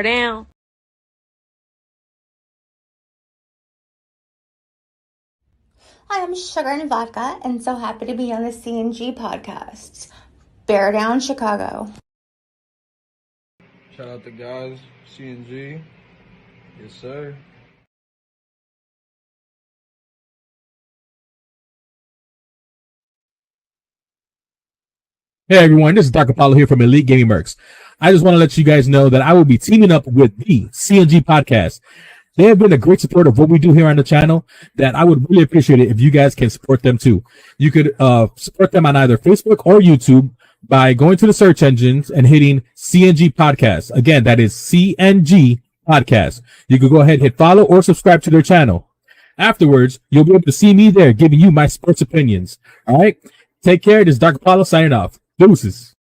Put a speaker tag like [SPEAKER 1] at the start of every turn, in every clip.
[SPEAKER 1] Down.
[SPEAKER 2] Hi, I'm Sugar and Vodka, and so happy to be on the CNG Podcast. Bear down, Chicago.
[SPEAKER 3] Shout out to guys, CNG. Yes, sir.
[SPEAKER 4] Hey everyone, this is Dark Apollo here from Elite Gaming Mercs. I just want to let you guys know that I will be teaming up with the CNG Podcast. They have been a great support of what we do here on the channel, that I would really appreciate it if you guys can support them too. You could support them on either Facebook or YouTube by going to the search engines and hitting CNG Podcast. Again, that is CNG Podcast. You could go ahead and hit follow or subscribe to their channel. Afterwards, you'll be able to see me there giving you my sports opinions. All right? Take care. This is Dark Apollo signing off. Deuces.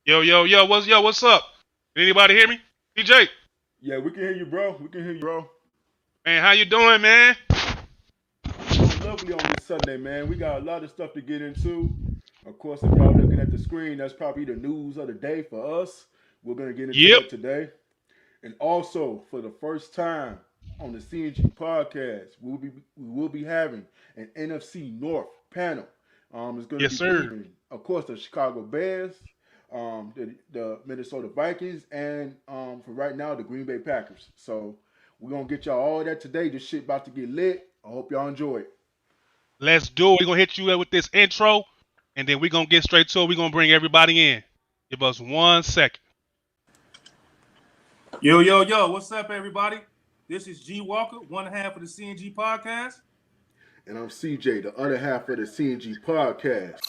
[SPEAKER 1] What's up? Anybody hear me? DJ,
[SPEAKER 3] Yeah, we can hear you, bro.
[SPEAKER 1] man, how you doing, man?
[SPEAKER 3] Lovely on this Sunday, man. We got a lot of stuff to get into. Of course, if y'all looking at the screen, that's probably the news of the day for us. We're gonna get into
[SPEAKER 1] Yep.
[SPEAKER 3] that today. And also, for the first time on the CNG podcast, we will be having an NFC North panel. It's going to
[SPEAKER 1] Yes,
[SPEAKER 3] be
[SPEAKER 1] sir.
[SPEAKER 3] featuring, of course, the Chicago Bears, the Minnesota Vikings, and for right now, the Green Bay Packers. So we're gonna get y'all all that today. This shit about to get lit. I hope y'all enjoy it.
[SPEAKER 1] Let's do it. We're gonna hit you with this intro, and then we're gonna get straight to it. We're gonna bring everybody in. Give us 1 second.
[SPEAKER 5] Yo, what's up, everybody? This is G Walker, one half of the CNG Podcast.
[SPEAKER 3] And I'm CJ, the other half of the CNG Podcast.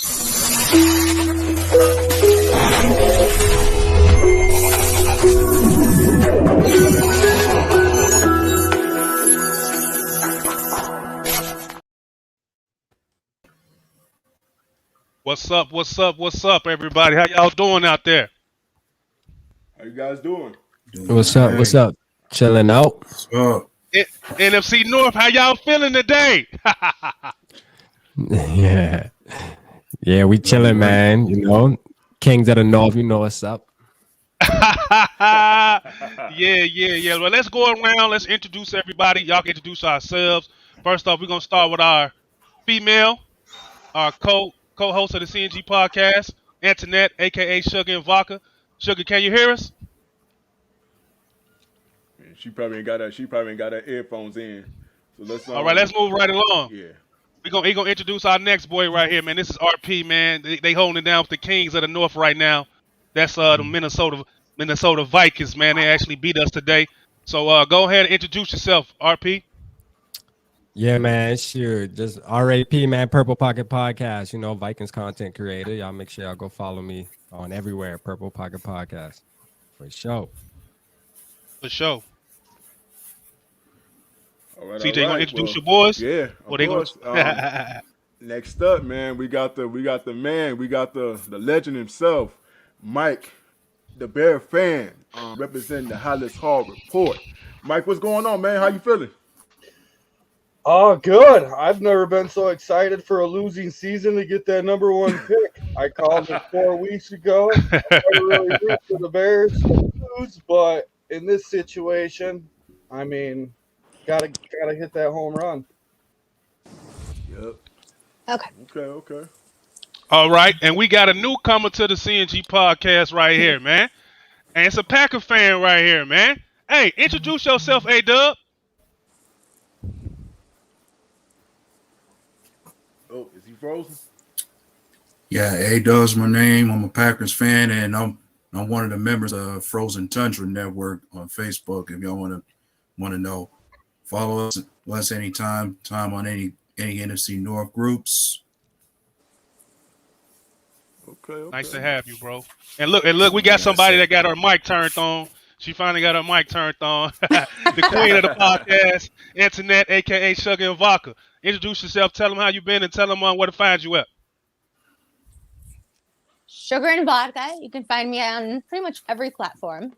[SPEAKER 1] What's up, everybody? How y'all doing out there?
[SPEAKER 3] How you guys doing?
[SPEAKER 6] What's up? Chilling out.
[SPEAKER 1] NFC North, how y'all feeling today?
[SPEAKER 6] Yeah, we chilling, man. You know, Kings of the North, you know what's up.
[SPEAKER 1] Yeah. Well, let's go around. Let's introduce everybody. Y'all can introduce ourselves. First off, we're gonna start with our female, our co-host of the CNG podcast, Antoinette, aka Sugar and Vodka. Sugar, can you hear us?
[SPEAKER 3] She probably ain't got her earphones in. So let's
[SPEAKER 1] All right, let's move right along.
[SPEAKER 3] Yeah.
[SPEAKER 1] He gonna introduce our next boy right here, man. This is RP, man. They holding it down with the Kings of the North right now. That's the Minnesota Vikings, man. They actually beat us today. So go ahead and introduce yourself, RP.
[SPEAKER 6] Yeah, man, sure. Just RAP, man, Purple Pocket Podcast, you know, Vikings content creator. Y'all make sure y'all go follow me on everywhere, Purple Pocket Podcast. For sure.
[SPEAKER 1] For sure.
[SPEAKER 3] All right,
[SPEAKER 1] CJ, you
[SPEAKER 3] all
[SPEAKER 1] gonna
[SPEAKER 3] right.
[SPEAKER 1] introduce your boys?
[SPEAKER 3] Yeah, of course. Next up, man, we got the legend himself, Mike, the Bear fan, representing the Hollis Hall Report. Mike, what's going on, man? How you feeling?
[SPEAKER 7] Oh, good. I've never been so excited for a losing season to get that number one pick. I called it 4 weeks ago. I never really root for the Bears to lose, but in this situation, I mean, gotta hit that home run.
[SPEAKER 3] Yep.
[SPEAKER 2] Okay.
[SPEAKER 1] All right, and we got a newcomer to the CNG podcast right here, man. And it's a Packer fan right here, man. Hey, introduce yourself, A-Dub.
[SPEAKER 3] Oh, is he frozen?
[SPEAKER 8] Yeah, A-Dub's my name. I'm a Packers fan, and I'm one of the members of Frozen Tundra Network on Facebook. If y'all want to know, follow us anytime on any NFC North groups.
[SPEAKER 3] Okay.
[SPEAKER 1] Nice to have you, bro. And look, we got somebody that got her mic turned on. She finally got her mic turned on. The queen of the podcast, Antoinette, a.k.a. Sugar and Vodka. Introduce yourself, tell them how you been, and tell them where to find you at.
[SPEAKER 2] Sugar and Vodka. You can find me on pretty much every platform.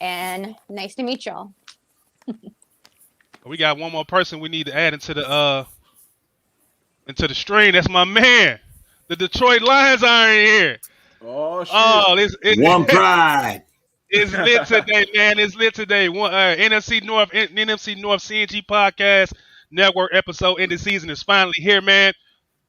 [SPEAKER 2] And nice to meet y'all.
[SPEAKER 1] We got one more person we need to add into the stream. That's my man. The Detroit Lions are in here.
[SPEAKER 3] Oh, shit.
[SPEAKER 1] Oh,
[SPEAKER 8] One pride.
[SPEAKER 1] It's lit today, man. It's lit today. NFC North CNG Podcast Network episode in the season is finally here, man.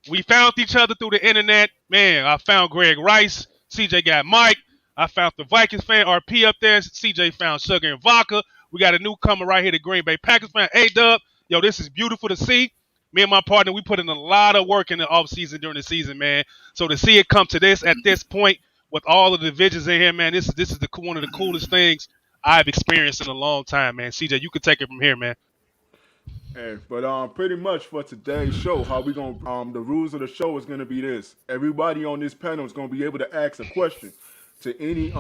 [SPEAKER 1] We found each other through the internet. Man, I found Greg Rice. CJ got Mike. I found the Vikings fan, RP up there. CJ found Sugar and Vodka. We got a newcomer right here, the Green Bay Packers fan, A-Dub. Yo, this is beautiful to see. Me and my partner, we put in a lot of work in the offseason during the season, man. So to see it come to this at this point with all of the divisions in here, man, this is one of the coolest things I've experienced in a long time, man. CJ, you can take it from here, man.
[SPEAKER 3] Hey, but pretty much for today's show, how we gonna the rules of the show is gonna be this. Everybody on this panel is gonna be able to ask a question to any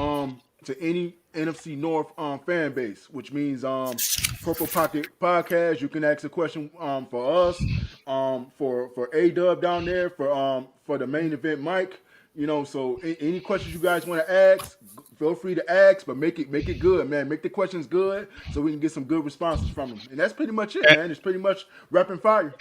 [SPEAKER 3] NFC North fan base, which means Purple Pocket Podcast. You can ask a question for us, for A-Dub down there, for the main event Mike. So any questions you guys want to ask, feel free to ask, but make it good, man. Make the questions good so we can get some good responses from them. And that's pretty much it, man. It's pretty much rapid fire.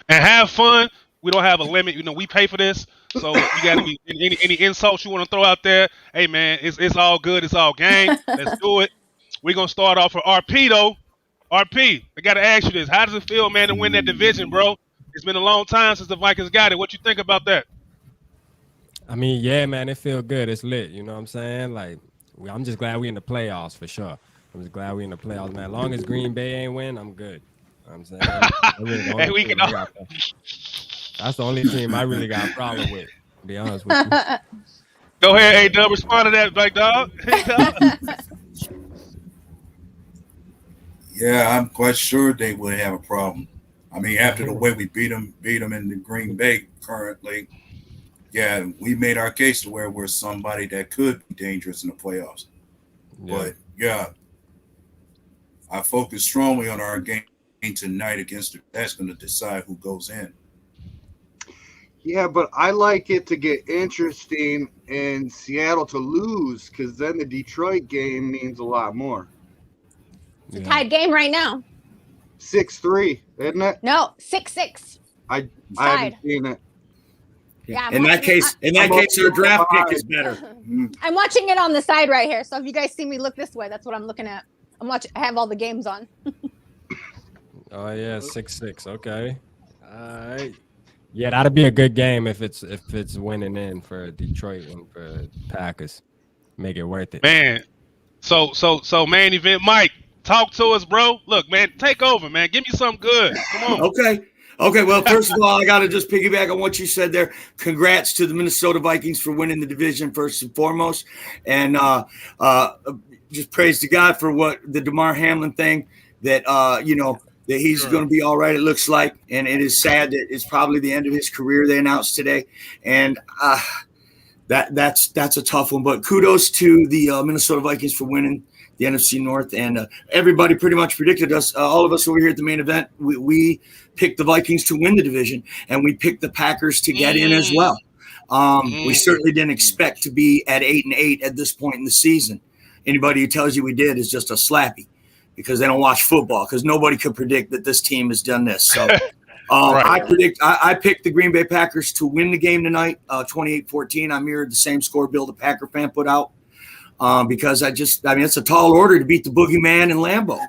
[SPEAKER 1] And have fun. We don't have a limit. We pay for this. So you got to be any insults you want to throw out there. Hey, man, it's all good. It's all game. Let's do it. We're going to start off with RP, though. RP, I got to ask you this. How does it feel, man, to win that division, bro? It's been a long time since the Vikings got it. What you think about that?
[SPEAKER 6] I mean, yeah, man, it feel good. It's lit. You know what I'm saying? Like, I'm just glad we in the playoffs for sure. I'm just glad we in the playoffs, man. As long as Green Bay ain't win, I'm good. You know what I'm saying?
[SPEAKER 1] Hey, we can
[SPEAKER 6] that's the only team I really got a problem with, to be honest with you.
[SPEAKER 1] Go ahead, A-Dub. Respond to that, Black Dog.
[SPEAKER 8] Yeah, I'm quite sure they would have a problem. I mean, after the way we beat them in the Green Bay currently, yeah, we made our case to where we're somebody that could be dangerous in the playoffs. Yeah. But yeah, I focus strongly on our game tonight against that's going to decide who goes in.
[SPEAKER 7] Yeah, but I like it to get interesting and Seattle to lose because then the Detroit game means a lot more.
[SPEAKER 9] It's a tied game right now.
[SPEAKER 7] 6-3, isn't it?
[SPEAKER 9] No, 6-6.
[SPEAKER 7] I haven't seen it.
[SPEAKER 9] Yeah,
[SPEAKER 10] in that case, our draft pick is better.
[SPEAKER 9] I'm watching it on the side right here. So if you guys see me look this way, that's what I'm looking at. I have all the games on.
[SPEAKER 6] Oh yeah, 6-6. Okay. All right. Yeah, that'd be a good game if it's winning in for Detroit and for Packers. Make it worth it.
[SPEAKER 1] Man. So main event, Mike, talk to us, bro. Look, man, take over, man. Give me something good. Come on.
[SPEAKER 10] Okay. Well, first of all, I got to just piggyback on what you said there. Congrats to the Minnesota Vikings for winning the division first and foremost, and just praise to God for what the DeMar Hamlin thing that that he's going to be all right, it looks like. And it is sad that it's probably the end of his career, they announced today. And that's a tough one. But kudos to the Minnesota Vikings for winning the NFC North. And everybody pretty much predicted us. All of us over here at the main event, we picked the Vikings to win the division. And we picked the Packers to get in as well. We certainly didn't expect to be at 8-8 at this point in the season. Anybody who tells you we did is just a slappy, because they don't watch football, because nobody could predict that this team has done this. So I picked the Green Bay Packers to win the game tonight, 28-14. I mirrored the same score Bill, the Packer fan, put out because it's a tall order to beat the boogeyman in Lambeau.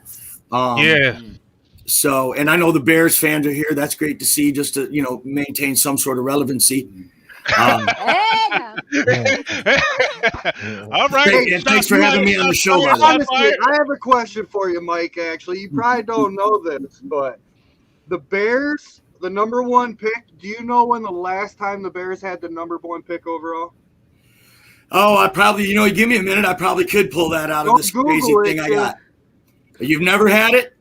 [SPEAKER 10] So, and I know the Bears fans are here. That's great to see, just to, maintain some sort of relevancy.
[SPEAKER 1] All right.
[SPEAKER 10] And thanks for having me on the show.
[SPEAKER 7] Honestly, I have a question for you, Mike, actually. You probably don't know this, but the Bears, the number one pick, do you know when the last time the Bears had the number one pick overall?
[SPEAKER 10] Oh, I probably, give me a minute. I probably could pull that out of this crazy thing I got. You've never had it?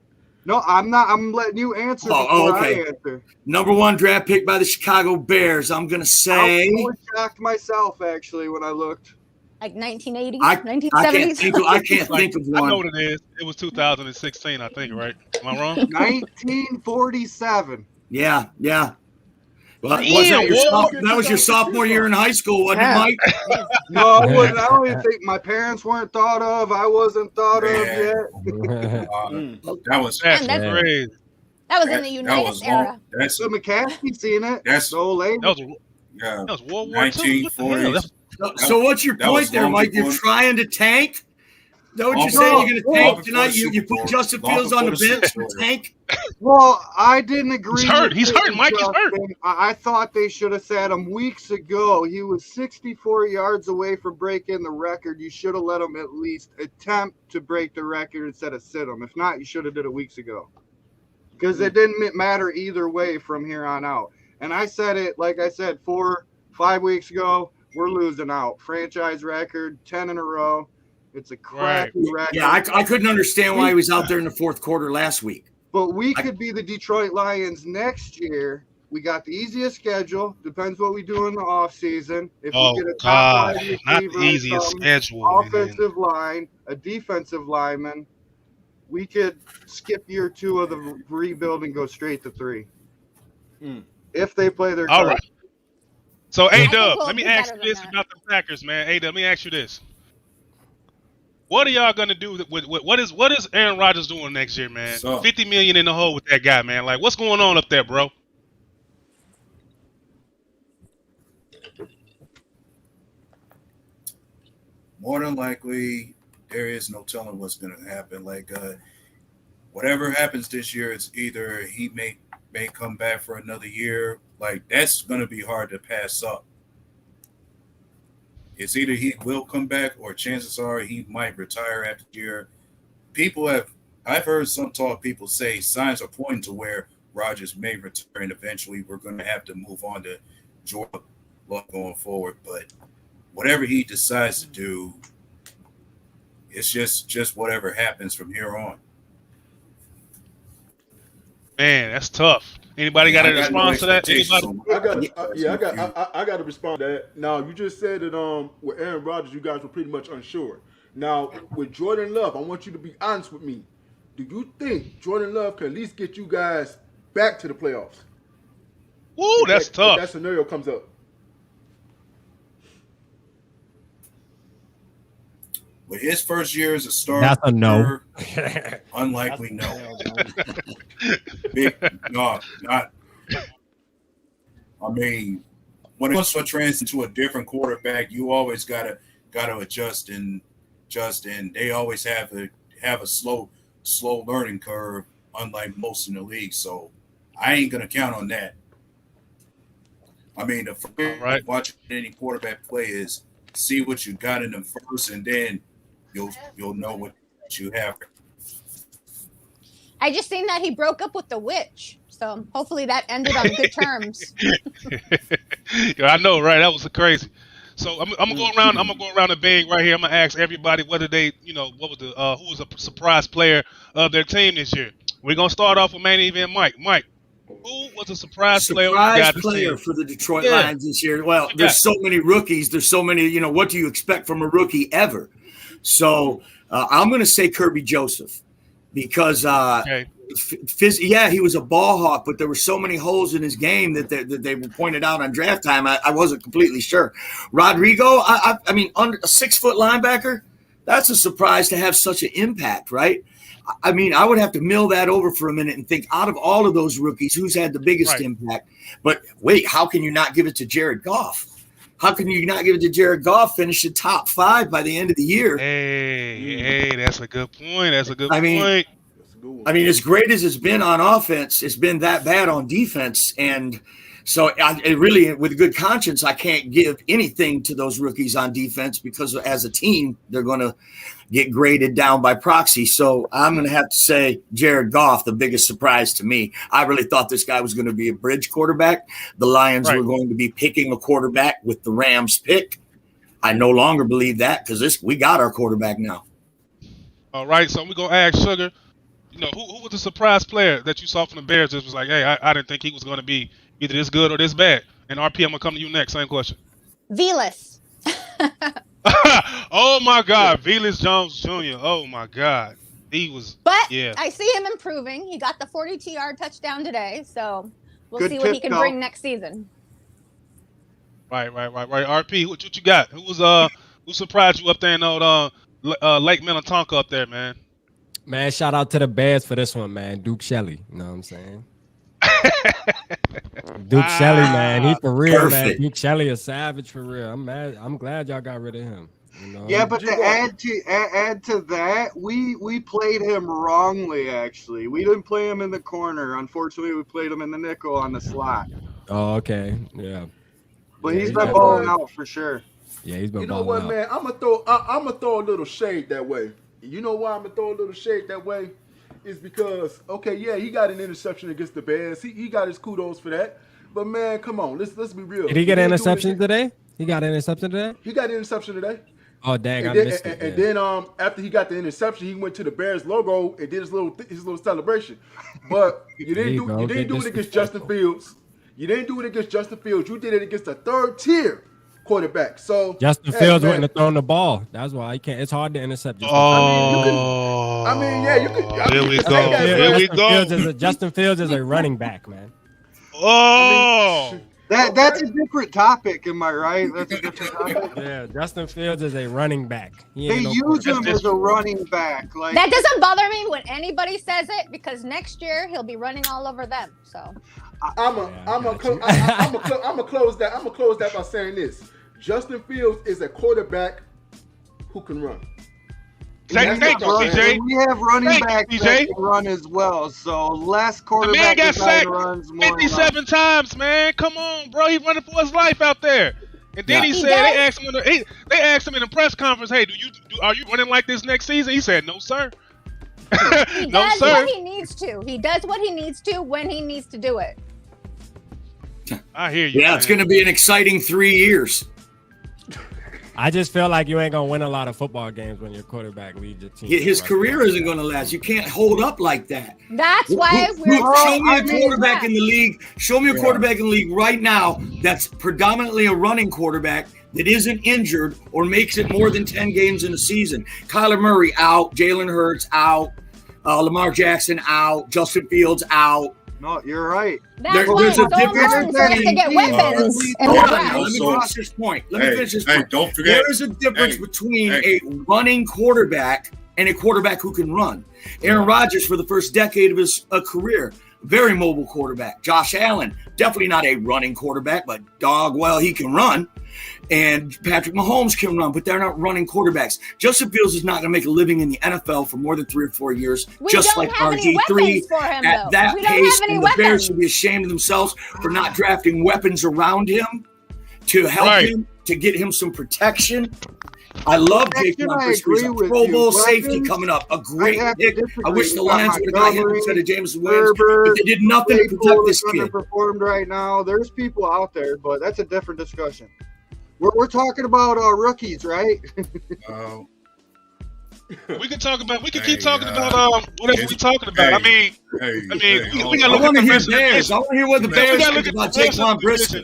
[SPEAKER 7] No, I'm not. I'm letting you answer before I answer.
[SPEAKER 10] Number one draft pick by the Chicago Bears. I'm going to say.
[SPEAKER 7] I was shocked myself, actually, when I looked.
[SPEAKER 9] Like 1980s,
[SPEAKER 10] 1970s? I can't think of one.
[SPEAKER 1] I know what it is. It was 2016, I think, right? Am I wrong?
[SPEAKER 7] 1947.
[SPEAKER 10] Yeah. Well, that was your sophomore year in high school, wasn't it, Mike?
[SPEAKER 7] No, I wouldn't. I don't even think my parents weren't thought of. I wasn't thought of yet.
[SPEAKER 8] That was
[SPEAKER 1] crazy.
[SPEAKER 9] That was in the United era.
[SPEAKER 7] So McCaskey seen it.
[SPEAKER 8] That's
[SPEAKER 7] so late.
[SPEAKER 1] That was World War II.
[SPEAKER 8] 1940s.
[SPEAKER 10] So what's your point there, Mike? You're trying to tank? Is that what you're saying? You're going to tank tonight? You put Justin Fields on the bench to tank?
[SPEAKER 7] Well, I didn't agree.
[SPEAKER 1] He's hurt. Mike is hurt.
[SPEAKER 7] I thought they should have sat him weeks ago. He was 64 yards away from breaking the record. You should have let him at least attempt to break the record instead of sit him. If not, you should have did it weeks ago. Because it didn't matter either way from here on out. And I said it, like I said, 4-5 weeks ago, we're losing out. Franchise record, 10 in a row. It's a crappy record.
[SPEAKER 10] Yeah, I couldn't understand why he was out there in the fourth quarter last week.
[SPEAKER 7] But we could be the Detroit Lions next year. We got the easiest schedule. Depends what we do in the offseason. If we get a top line receiver,
[SPEAKER 1] not the easiest schedule.
[SPEAKER 7] Offensive line, a defensive lineman, we could skip year 2 of the rebuild and go straight to 3. If they play their cards.
[SPEAKER 1] All right. So,
[SPEAKER 9] I think
[SPEAKER 1] A-Dub,
[SPEAKER 9] we'll
[SPEAKER 1] let me
[SPEAKER 9] do
[SPEAKER 1] ask
[SPEAKER 9] better
[SPEAKER 1] you
[SPEAKER 9] than
[SPEAKER 1] this
[SPEAKER 9] that.
[SPEAKER 1] about the Packers, man. A-Dub, let me ask you this. What are y'all gonna do with what is Aaron Rodgers doing next year, man?
[SPEAKER 8] So-
[SPEAKER 1] $50 million in the hole with that guy, man. Like, what's going on up there, bro?
[SPEAKER 8] More than likely, there is no telling what's going to happen. Like, whatever happens this year, it's either he may come back for another year. Like, that's going to be hard to pass up. It's either he will come back or chances are he might retire after the year. I've heard some people say signs are pointing to where Rodgers may retire and eventually we're going to have to move on to Jordan Love going forward. But whatever he decides to do, it's just whatever happens from here on.
[SPEAKER 1] Man, that's tough. Anybody got a response to that? Anybody?
[SPEAKER 3] I got to respond to that. Now, you just said that with Aaron Rodgers, you guys were pretty much unsure. Now, with Jordan Love, I want you to be honest with me. Do you think Jordan Love can at least get you guys back to the playoffs?
[SPEAKER 1] Woo, that's tough.
[SPEAKER 3] If that scenario comes up.
[SPEAKER 8] With his first year as a starter,
[SPEAKER 6] That's a no.
[SPEAKER 8] Unlikely no. Not. I mean, when it comes to transition to a different quarterback, you always gotta adjust and they always have a slow learning curve, unlike most in the league. So I ain't gonna count on that. I mean, the first watching any quarterback play is see what you got in them first, and then you'll know what you have.
[SPEAKER 9] I just seen that he broke up with the witch, so hopefully that ended on good terms.
[SPEAKER 1] Yeah, I know, right? That was crazy. So I'm gonna go around. I'm gonna go around the bang right here. I'm gonna ask everybody whether they, what was who was a surprise player of their team this year. We're gonna start off with main event Mike. Mike, who was a surprise player
[SPEAKER 10] for the Detroit Lions this year? Well, there's so many rookies. There's so many. What do you expect from a rookie ever? So I'm going to say Kirby Joseph because, he was a ball hawk, but there were so many holes in his game that they were pointed out on draft time. I wasn't completely sure. Rodrigo, I mean, under a 6-foot linebacker, that's a surprise to have such an impact, right? I mean, I would have to mill that over for a minute and think out of all of those rookies, who's had the biggest impact? But wait, how can you not give it to Jared Goff? How can you not give it to Jared Goff, finish the top 5 by the end of the year?
[SPEAKER 1] Hey, that's a good point. That's a good point.
[SPEAKER 10] I mean, as great as it's been on offense, it's been that bad on defense. And so it really, with good conscience, I can't give anything to those rookies on defense because as a team, they're going to get graded down by proxy. So I'm going to have to say Jared Goff, the biggest surprise to me. I really thought this guy was going to be a bridge quarterback. The Lions were going to be picking a quarterback with the Rams pick. I no longer believe that because we got our quarterback now. All
[SPEAKER 1] right, so we're going to ask Sugar, who was the surprise player that you saw from the Bears that was like, hey, I didn't think he was going to be either this good or this bad? And RP, I'm going to come to you next. Same question.
[SPEAKER 9] Velas.
[SPEAKER 1] Oh my God, Velus Jones Jr. Oh my God, he was.
[SPEAKER 9] But I see him improving. He got the 42-yard touchdown today, so we'll see what he can bring next season.
[SPEAKER 1] Right. RP, what you got? Who surprised you up there in Lake Minnetonka up there, man?
[SPEAKER 6] Man, shout out to the Bears for this one, man. Duke Shelley, you know what I'm saying? Duke Shelley, man, he for real, man. Duke Shelley a savage for real. I'm glad y'all got rid of him.
[SPEAKER 7] Yeah, but to add to that, we played him wrongly. Actually, we didn't play him in the corner. Unfortunately, we played him in the nickel on the slot.
[SPEAKER 6] Oh, okay, yeah.
[SPEAKER 7] But he's been balling out for sure.
[SPEAKER 6] Yeah, he's been.
[SPEAKER 3] You know what, man? I'm gonna throw a little shade that way. You know why I'm gonna throw a little shade that way? Is because he got an interception against the Bears. He got his kudos for that. But man, come on, let's be real.
[SPEAKER 6] Did he get an interception today? He got an interception today?
[SPEAKER 3] He got an interception today.
[SPEAKER 6] Oh dang, I missed it.
[SPEAKER 3] And then after he got the interception, he went to the Bears logo and did his little celebration. But you didn't do it against Justin Fields. You didn't do it against Justin Fields. You did it against a third-tier quarterback. So
[SPEAKER 6] Justin Fields wouldn't have thrown the ball. That's why he can't. It's hard to intercept.
[SPEAKER 1] Here we go.
[SPEAKER 6] Justin Fields is a running back, man.
[SPEAKER 1] Oh,
[SPEAKER 7] That's a different topic, am I right? That's a different topic.
[SPEAKER 6] Yeah, Justin Fields is a running back.
[SPEAKER 7] They use him as a running back. Like
[SPEAKER 9] that doesn't bother me when anybody says it because next year he'll be running all over them. So
[SPEAKER 3] I'm gonna close that by saying this: Justin Fields is a quarterback who can run.
[SPEAKER 1] Thank you, CJ.
[SPEAKER 7] We have running backs that can run as well, so less quarterback
[SPEAKER 1] the man got sacked
[SPEAKER 7] runs more.
[SPEAKER 1] 57 times, man. Come on, bro. He's running for his life out there. And then he said they asked him in a press conference, "Hey, are you running like this next season?" He said, "No, sir."
[SPEAKER 9] He does what he needs to. He does what he needs to when he needs to do it.
[SPEAKER 1] I hear you.
[SPEAKER 10] Yeah, it's going to be an exciting 3 years.
[SPEAKER 6] I just feel like you ain't gonna win a lot of football games when your quarterback leads your team.
[SPEAKER 10] His career isn't going to last. You can't hold up like that.
[SPEAKER 9] That's why
[SPEAKER 10] show me a quarterback in the league. Show me a quarterback in the league right now that's predominantly a running quarterback that isn't injured or makes it more than 10 games in a season. Kyler Murray out, Jalen Hurts out, Lamar Jackson out, Justin Fields out.
[SPEAKER 7] No, you're right.
[SPEAKER 10] There's a difference.
[SPEAKER 9] To get weapons.
[SPEAKER 10] Let me finish this point.
[SPEAKER 8] Don't forget.
[SPEAKER 10] There is a difference between a running quarterback and a quarterback who can run. Aaron Rodgers, for the first decade of his career, very mobile quarterback. Josh Allen, definitely not a running quarterback, but he can run. And Patrick Mahomes can run, but they're not running quarterbacks. Justin Fields is not going to make a living in the NFL for more than 3 or 4 years, just like RG3 at that pace. And the Bears should be ashamed of themselves for not drafting weapons around him to help him, to get him some protection. I love Jake Lumpers. He's a Pro Bowl safety coming up. A great pick. I wish the Lions would have got him instead of James Williams, but they did nothing to protect this kid.
[SPEAKER 7] Underperformed right now. There's people out there, but that's a different discussion. We're talking about rookies, right?
[SPEAKER 1] We can talk about. We can keep talking about whatever we're talking about. We got to look at the rest of the Bears.
[SPEAKER 10] I want to hear what the Bears think about Jaquan Brisker.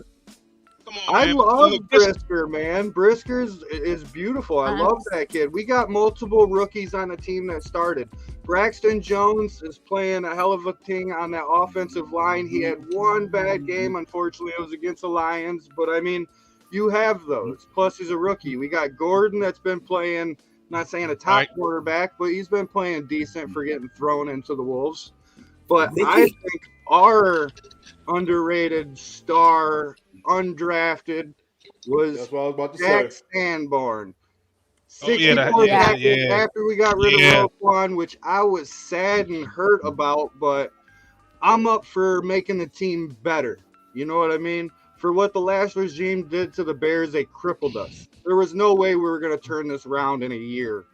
[SPEAKER 7] I love Brisker, man. Brisker is beautiful. I love that kid. We got multiple rookies on the team that started. Braxton Jones is playing a hell of a thing on that offensive line. He had one bad game. Unfortunately, it was against the Lions. But, I mean, you have those. Plus, he's a rookie. We got Gordon that's been playing, not saying a top quarterback, but he's been playing decent for getting thrown into the Wolves. But I think our underrated star undrafted was Jack Sanborn. 64 tackles after we got rid of Roquan, which I was sad and hurt about, but I'm up for making the team better. You know what I mean? For what the last regime did to the Bears, they crippled us. There was no way we were going to turn this around in a year.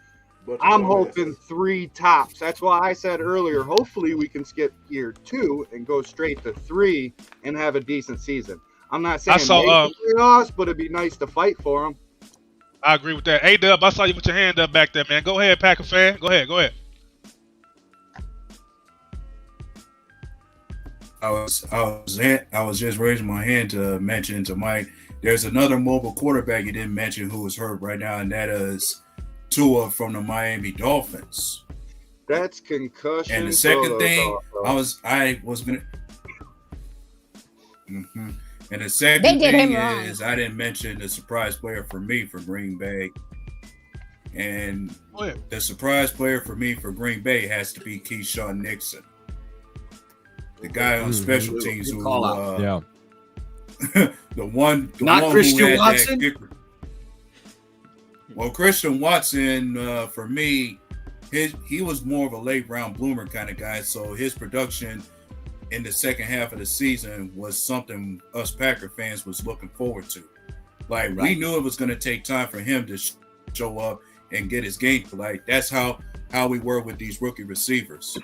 [SPEAKER 7] But I'm hoping 3 tops. That's why I said earlier, hopefully we can skip year 2 and go straight to 3 and have a decent season. I'm not saying playoffs, but it'd be nice to fight for them.
[SPEAKER 1] I agree with that. A-Dub, I saw you put your hand up back there, man. Go ahead, Packer fan. Go ahead.
[SPEAKER 8] I was just raising my hand to mention to Mike. There's another mobile quarterback you didn't mention who is hurt right now, and that is Tua from the Miami Dolphins.
[SPEAKER 7] That's concussion.
[SPEAKER 8] And the second thing, I was gonna. And the second thing is I didn't mention the surprise player for me for Green Bay. And the surprise player for me for Green Bay has to be Keyshawn Nixon. The guy on special teams who the one
[SPEAKER 10] Christian Watson.
[SPEAKER 8] Well, Christian Watson, for me, he was more of a late round bloomer kind of guy. So his production in the second half of the season was something us Packer fans was looking forward to. We knew it was going to take time for him to show up and get his game. That's how we were with these rookie receivers.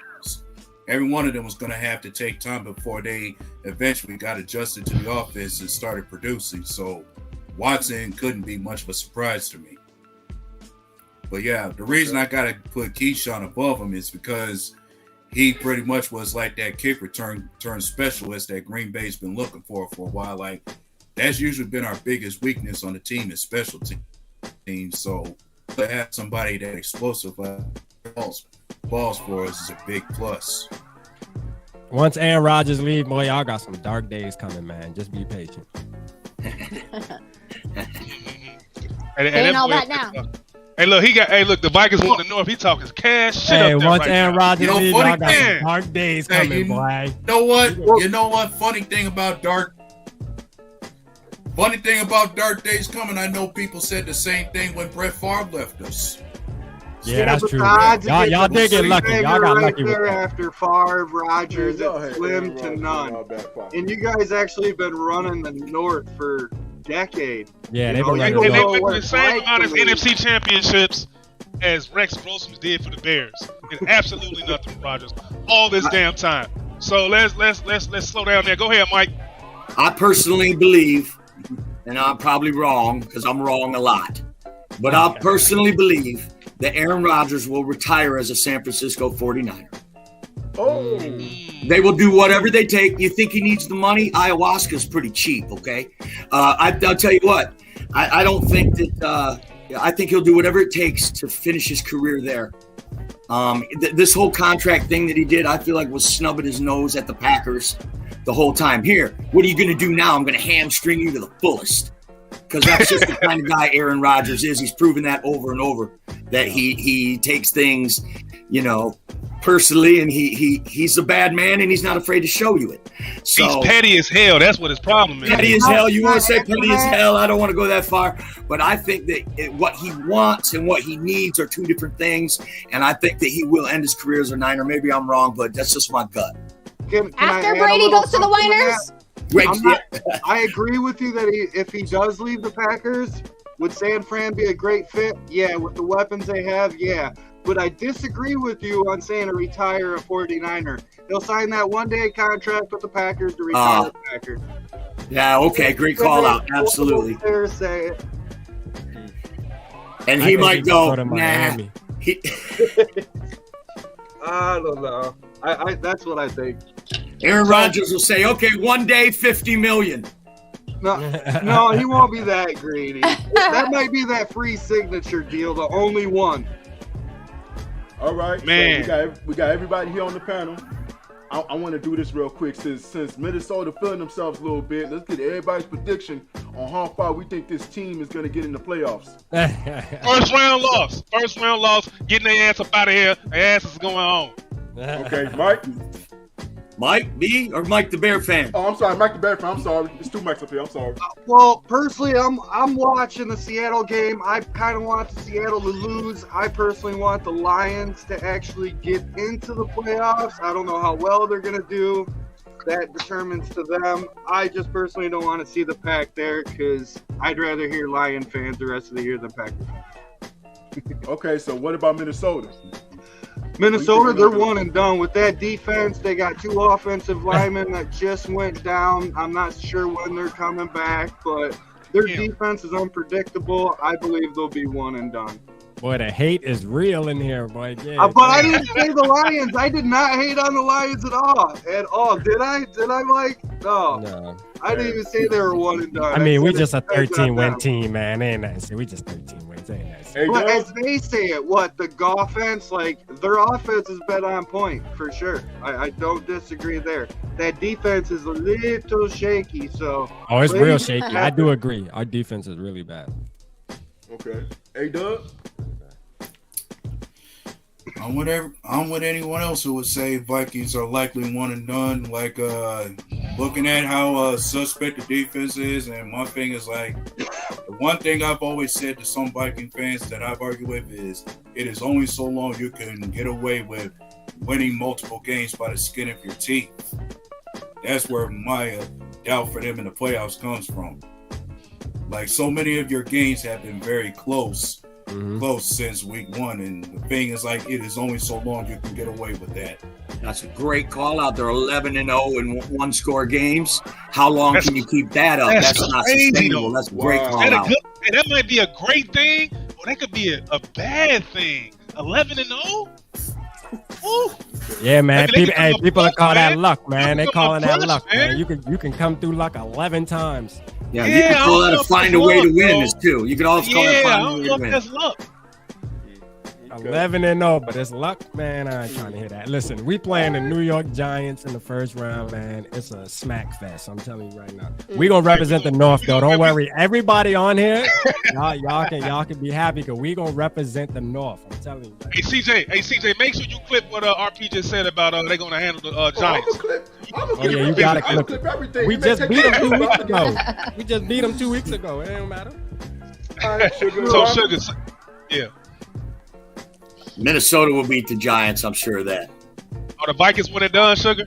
[SPEAKER 8] Every one of them was going to have to take time before they eventually got adjusted to the offense and started producing. So Watson couldn't be much of a surprise to me. But yeah, the reason I got to put Keyshawn above him is because he pretty much was like that kick return specialist that Green Bay's been looking for a while. That's usually been our biggest weakness on the team is special teams. So to have somebody that explosive balls for us is a big plus.
[SPEAKER 6] Once Aaron Rodgers leave, boy, y'all got some dark days coming, man. Just be patient.
[SPEAKER 9] Saying all that now.
[SPEAKER 1] Hey, look, the Vikings won the North. He talking cash shit
[SPEAKER 6] Hey,
[SPEAKER 1] up there
[SPEAKER 6] once
[SPEAKER 1] right
[SPEAKER 6] Aaron
[SPEAKER 1] now.
[SPEAKER 6] Rodgers leave, y'all got
[SPEAKER 1] man.
[SPEAKER 6] some dark days
[SPEAKER 8] Hey,
[SPEAKER 6] coming, boy.
[SPEAKER 8] You know what? You know what? Funny thing about dark days coming, I know people said the same thing when Brett Favre left us.
[SPEAKER 6] Yeah, that's true. Y'all did get lucky. Y'all got lucky with
[SPEAKER 7] there
[SPEAKER 6] that.
[SPEAKER 7] after Favre, Rodgers,
[SPEAKER 3] Y'all
[SPEAKER 7] it's
[SPEAKER 3] hate
[SPEAKER 7] slim
[SPEAKER 3] Aaron
[SPEAKER 7] to
[SPEAKER 3] Rodgers
[SPEAKER 7] none.
[SPEAKER 3] and all that fuck.
[SPEAKER 7] And you guys actually been running the North for decades.
[SPEAKER 6] Yeah,
[SPEAKER 7] You
[SPEAKER 6] they've
[SPEAKER 7] know,
[SPEAKER 6] been
[SPEAKER 7] you
[SPEAKER 6] running
[SPEAKER 7] don't
[SPEAKER 1] And they
[SPEAKER 7] know
[SPEAKER 1] went
[SPEAKER 7] what
[SPEAKER 1] to the
[SPEAKER 7] it's
[SPEAKER 1] same
[SPEAKER 7] like
[SPEAKER 1] amount
[SPEAKER 7] to
[SPEAKER 1] of
[SPEAKER 7] lose.
[SPEAKER 1] NFC championships as Rex Grossman did for the Bears. It's absolutely nothing for Rodgers all this damn time. So let's slow down there. Go ahead, Mike.
[SPEAKER 10] I personally believe, and I'm probably wrong because I'm wrong a lot, but I personally believe that Aaron Rodgers will retire as a San Francisco 49er.
[SPEAKER 3] Oh,
[SPEAKER 10] They will do whatever they take. You think he needs the money? Ayahuasca's pretty cheap, okay? I'll tell you what. I don't think that I think he'll do whatever it takes to finish his career there. This whole contract thing that he did, I feel like was snubbing his nose at the Packers the whole time. Here, what are you going to do now? I'm going to hamstring you to the fullest. Because that's just the kind of guy Aaron Rodgers is. He's proven that over and over, that he takes things, personally, and he's a bad man, and he's not afraid to show you it. So
[SPEAKER 1] He's petty as hell. That's what his problem is.
[SPEAKER 10] petty as hell. You want to say petty as hell? I don't want to go that far, but I think that what he wants and what he needs are two different things, and I think that he will end his career as a Niner. Maybe I'm wrong, but that's just my gut.
[SPEAKER 7] Can
[SPEAKER 9] After
[SPEAKER 7] I add a
[SPEAKER 9] Brady
[SPEAKER 7] little
[SPEAKER 9] goes to the
[SPEAKER 7] something
[SPEAKER 9] Winers?
[SPEAKER 7] I agree with you that if he does leave the Packers, would San Fran be a great fit? Yeah, with the weapons they have, yeah. But I disagree with you on saying to retire a 49er. He'll sign that one-day contract with the Packers to retire the Packers.
[SPEAKER 10] Yeah, okay, great call out. Absolutely.
[SPEAKER 7] Say it.
[SPEAKER 10] And he might go, nah.
[SPEAKER 6] Miami.
[SPEAKER 7] I don't know. I that's what I think.
[SPEAKER 10] Aaron Rodgers will say, okay, one day, $50 million.
[SPEAKER 7] No, he won't be that greedy. That might be that free signature deal, the only one.
[SPEAKER 3] all right,
[SPEAKER 1] Man.
[SPEAKER 3] So we got everybody here on the panel. I want to do this real quick since Minnesota feeling themselves a little bit. Let's get everybody's prediction on how far we think this team is going to get in the playoffs.
[SPEAKER 1] First round loss. Getting their ass up out of here. Their ass is going on.
[SPEAKER 3] Okay, Mike.
[SPEAKER 10] Mike B or Mike the Bear fan?
[SPEAKER 3] Oh, I'm sorry, Mike the Bear fan. I'm sorry. There's two Mikes up here. I'm sorry.
[SPEAKER 7] Well, personally, I'm watching the Seattle game. I kind of want Seattle to lose. I personally want the Lions to actually get into the playoffs. I don't know how well they're going to do. That determines to them. I just personally don't want to see the Pack there because I'd rather hear Lion fans the rest of the year than Packers.
[SPEAKER 3] Okay, so what about Minnesota?
[SPEAKER 7] Minnesota, they're one and done. With that defense, they got two offensive linemen that just went down. I'm not sure when they're coming back, but their defense is unpredictable. I believe they'll be one and done.
[SPEAKER 6] Boy, the hate is real in here, boy. Yeah,
[SPEAKER 7] But I didn't say the Lions. I did not hate on the Lions at all. Did I? Did I, Mike? No. I didn't even say they were one and done.
[SPEAKER 6] I mean, we
[SPEAKER 7] said
[SPEAKER 6] just a
[SPEAKER 7] it depends on
[SPEAKER 6] 13-win
[SPEAKER 7] them.
[SPEAKER 6] team, man. Ain't that? We just 13 wins. Ain't that?
[SPEAKER 3] Hey,
[SPEAKER 7] But
[SPEAKER 3] Doug?
[SPEAKER 7] as they say it, the offense, their offense has been on point for sure. I don't disagree there. That defense is a little shaky, so.
[SPEAKER 6] Oh, it's
[SPEAKER 7] Brady
[SPEAKER 6] real shaky. I
[SPEAKER 7] had
[SPEAKER 6] do agree. Our defense is really bad.
[SPEAKER 3] Okay. Hey, Doug?
[SPEAKER 8] I'm with anyone else who would say Vikings are likely one and done. Like looking at how suspect the defense is, and my thing is the one thing I've always said to some Viking fans that I've argued with is it is only so long you can get away with winning multiple games by the skin of your teeth. That's where my doubt for them in the playoffs comes from. Like so many of your games have been very close since week one, and the thing is it is only so long you can get away with that.
[SPEAKER 10] That's a great call out. They're 11-0 in one-score games. How long can you keep that up? That's not
[SPEAKER 1] crazy,
[SPEAKER 10] sustainable.
[SPEAKER 1] though.
[SPEAKER 10] That's a great call
[SPEAKER 1] That,
[SPEAKER 10] out.
[SPEAKER 1] that might be a great thing, or that could be a bad thing. 11-0? Ooh.
[SPEAKER 6] Yeah, man.
[SPEAKER 1] They
[SPEAKER 6] People
[SPEAKER 1] can
[SPEAKER 6] call that
[SPEAKER 1] man.
[SPEAKER 6] luck, man. They
[SPEAKER 1] They
[SPEAKER 6] calling that
[SPEAKER 1] plus,
[SPEAKER 6] luck,
[SPEAKER 1] man.
[SPEAKER 6] man. You can come through luck 11 times.
[SPEAKER 10] Yeah, you can call that a find a way to win, too. You could also call that
[SPEAKER 1] I
[SPEAKER 10] find a
[SPEAKER 1] don't
[SPEAKER 10] way
[SPEAKER 1] know
[SPEAKER 10] to
[SPEAKER 1] if
[SPEAKER 10] win.
[SPEAKER 1] that's luck.
[SPEAKER 6] 11-0, but it's luck, man. I ain't trying to hear that. Listen, we playing the New York Giants in the first round, man. It's a smack fest. I'm telling you right now. We gonna represent the North, though. Don't worry. Everybody on here, y'all can be happy because we gonna represent the North. I'm telling you.
[SPEAKER 1] Hey CJ, make sure you clip what RP just said about they're gonna handle the Giants.
[SPEAKER 6] Yeah, you gotta clip everything. We just beat them 2 weeks ago. We just beat them 2 weeks ago. It don't matter.
[SPEAKER 1] So Sugar, yeah.
[SPEAKER 10] Minnesota will beat the Giants. I'm sure of that.
[SPEAKER 1] Are the Vikings when they're done, Sugar?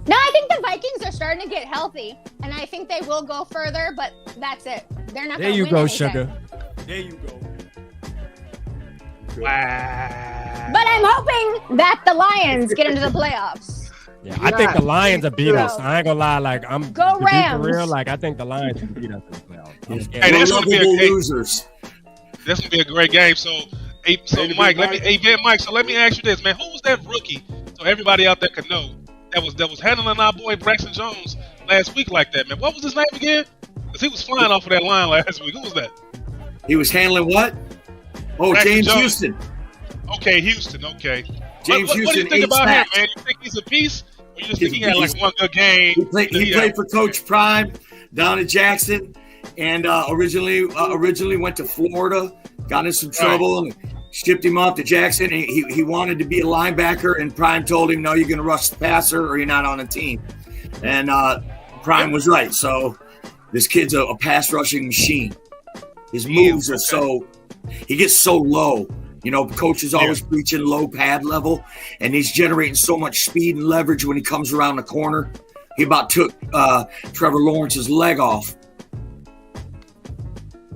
[SPEAKER 9] No, I think the Vikings are starting to get healthy, and I think they will go further. But that's it. They're not.
[SPEAKER 6] There you go, Sugar.
[SPEAKER 5] There you go.
[SPEAKER 1] Wow.
[SPEAKER 9] But I'm hoping that the Lions get into the playoffs.
[SPEAKER 6] Yeah, I think the Lions will beat us. I ain't gonna lie. Like I'm
[SPEAKER 9] go Rams.
[SPEAKER 6] For real. Like I think the Lions will beat us in the playoffs.
[SPEAKER 1] Hey, that's gonna be
[SPEAKER 10] losers.
[SPEAKER 1] That's gonna be a great game. So Mike, so let me ask you this, man. Who was that rookie? So everybody out there can know that was handling our boy Braxton Jones last week like that, man. What was his name again? Because he was flying off of that line last week. Who was that?
[SPEAKER 10] He was handling what? Oh, Braxton James Jones. Houston.
[SPEAKER 1] Okay, Houston. Okay.
[SPEAKER 10] James Houston.
[SPEAKER 1] What do you think about him, man? You think he's a piece? Or you just think he had like one good game?
[SPEAKER 10] He played for Coach Prime down in Jackson, and originally went to Florida, got in some trouble, and shipped him off to Jackson. He wanted to be a linebacker, and Prime told him, "No, you're going to rush the passer, or you're not on the team." And Prime was right. So this kid's a pass rushing machine. His moves are so he gets so low. You know, coach is always preaching low pad level, and he's generating so much speed and leverage when he comes around the corner. He about took Trevor Lawrence's leg off.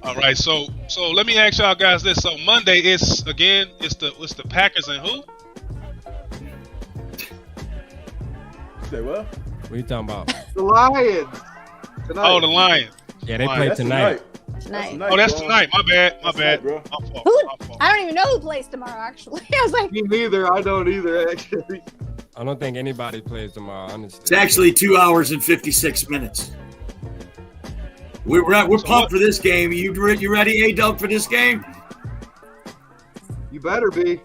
[SPEAKER 1] All right, so let me ask y'all guys this. So Monday it's the Packers and who?
[SPEAKER 3] Say what?
[SPEAKER 6] What are you talking about?
[SPEAKER 7] The Lions.
[SPEAKER 1] Tonight. Oh, the Lions.
[SPEAKER 6] Yeah, they play tonight.
[SPEAKER 1] Oh, that's tonight. My bad,
[SPEAKER 3] bro.
[SPEAKER 1] My fault.
[SPEAKER 9] I don't even know who plays tomorrow. Actually, I was like,
[SPEAKER 7] me neither. I don't either. Actually,
[SPEAKER 6] I don't think anybody plays tomorrow. Honestly,
[SPEAKER 10] it's actually 2 hours and 56 minutes. We're pumped for this game. You ready, A-Dub, for this game?
[SPEAKER 7] You better be.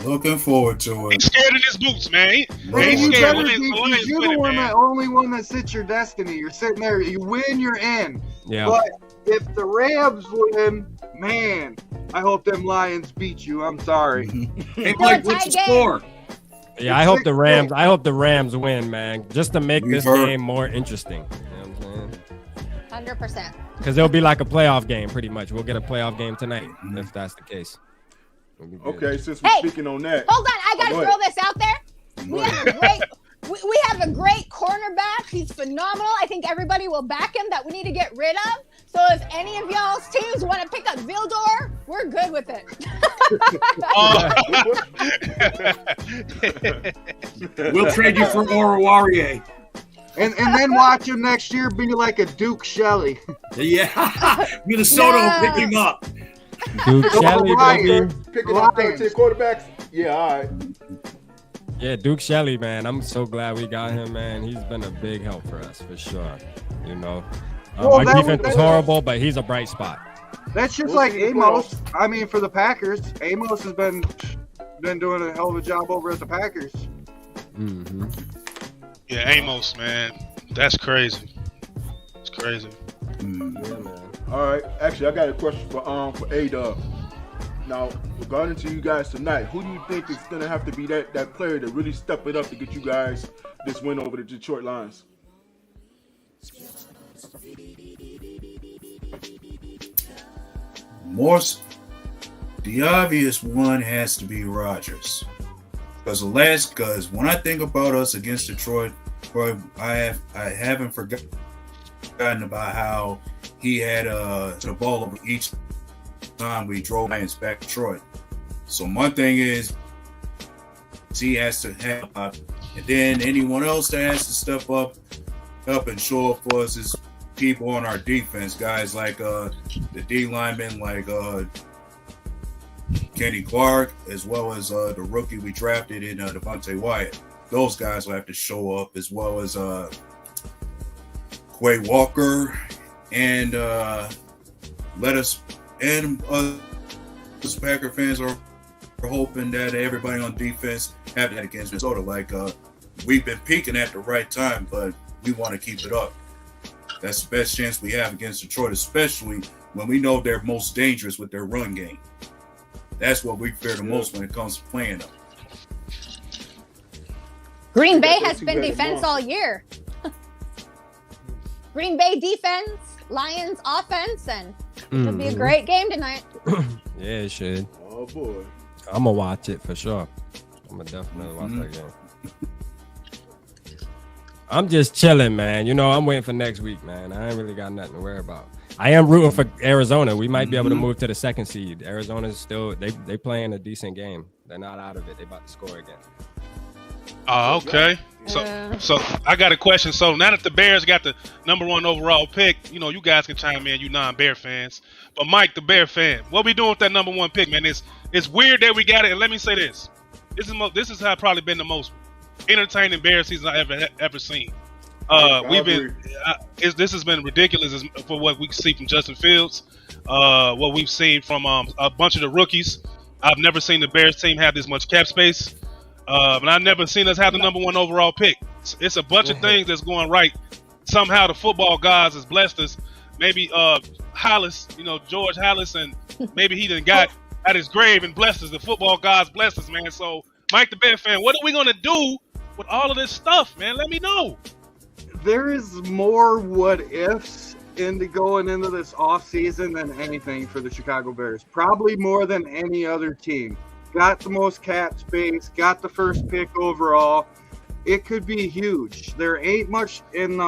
[SPEAKER 8] Looking forward to it.
[SPEAKER 1] He's scared in his boots, man.
[SPEAKER 7] You're the only one that sits your destiny. You're sitting there. You win, you're in.
[SPEAKER 6] Yeah.
[SPEAKER 7] But if the Rams win, man, I hope them Lions beat you. I'm sorry.
[SPEAKER 10] Hey, Mike, what's the score?
[SPEAKER 6] Yeah, I hope the Rams win, man, just to make this game more interesting. You know what I'm saying?
[SPEAKER 9] 100%.
[SPEAKER 6] Because it'll be like a playoff game, pretty much. We'll get a playoff game tonight, if that's the case.
[SPEAKER 3] Okay, since we're speaking on that.
[SPEAKER 9] Hold on, I gotta throw this out there. We have a great cornerback. He's phenomenal. I think everybody will back him that we need to get rid of. So if any of y'all's teams want to pick up Vildor, we're good with
[SPEAKER 10] it. We'll trade you for Oruwariye.
[SPEAKER 7] And then watch him next year be like a Duke Shelley.
[SPEAKER 10] Yeah, Minnesota will pick him up.
[SPEAKER 6] Duke Shelley, baby.
[SPEAKER 3] Picking up 13 quarterbacks. Yeah, all right.
[SPEAKER 6] Yeah, Duke Shelley, man. I'm so glad we got him, man. He's been a big help for us, for sure. You know, our defense is horrible, but he's a bright spot.
[SPEAKER 7] That's just like Amos. I mean, for the Packers, Amos has been doing a hell of a job over at the Packers.
[SPEAKER 6] Mm-hmm.
[SPEAKER 1] Yeah, Amos, man. That's crazy. It's crazy.
[SPEAKER 6] Yeah, man.
[SPEAKER 3] All right. Actually, I got a question for A-Dub. Now, regarding to you guys tonight, who do you think is going to have to be that player to really step it up to get you guys this win over the Detroit Lions?
[SPEAKER 8] The obvious one has to be Rodgers. Because when I think about us against Detroit, I haven't forgotten about how he had the ball over each time we drove Lions back to Detroit. So my thing is he has to have, and then anyone else that has to step up and show up for us is people on our defense, guys like the D linemen like Kenny Clark, as well as the rookie we drafted in Devontae Wyatt. Those guys will have to show up, as well as Quay Walker, and let us and Packer fans are hoping that everybody on defense have that against Minnesota. Like we've been peaking at the right time, but we want to keep it up. That's the best chance we have against Detroit, especially when we know they're most dangerous with their run game. That's what we fear the most when it comes to playing them.
[SPEAKER 9] Green Bay has been defense all year. Green Bay defense, Lions offense, and it'll be a great game tonight.
[SPEAKER 6] Yeah, it should.
[SPEAKER 3] Oh boy.
[SPEAKER 6] I'm gonna watch it for sure. I'm gonna definitely watch that game. I'm just chilling, man. You know, I'm waiting for next week, man. I ain't really got nothing to worry about. I am rooting for Arizona. We might be able to move to the second seed. Arizona's still they playing a decent game. They're not out of it. They about to score again.
[SPEAKER 1] Oh, okay. So I got a question. So now that the Bears got the number 1 overall pick, you know, you guys can chime in, you non-Bear fans. But Mike, the Bear fan, what we doing with that number 1 pick, man? It's weird that we got it. And let me say this: this is how probably been the most entertaining Bears season I ever seen. This has been ridiculous for what we see from Justin Fields, what we've seen from a bunch of the rookies. I've never seen the Bears team have this much cap space. And I've never seen us have the number 1 overall pick. It's a bunch of things that's going right. Somehow the football gods has blessed us. Maybe Hollis, George Hollis, and maybe he done got at his grave and blessed us. The football gods blessed us, man. So, Mike the Bear fan, what are we going to do with all of this stuff, man? Let me know.
[SPEAKER 7] There is more what ifs going into this offseason than anything for the Chicago Bears. Probably more than any other team. Got the most cap space, got the first pick overall. It could be huge. There ain't much in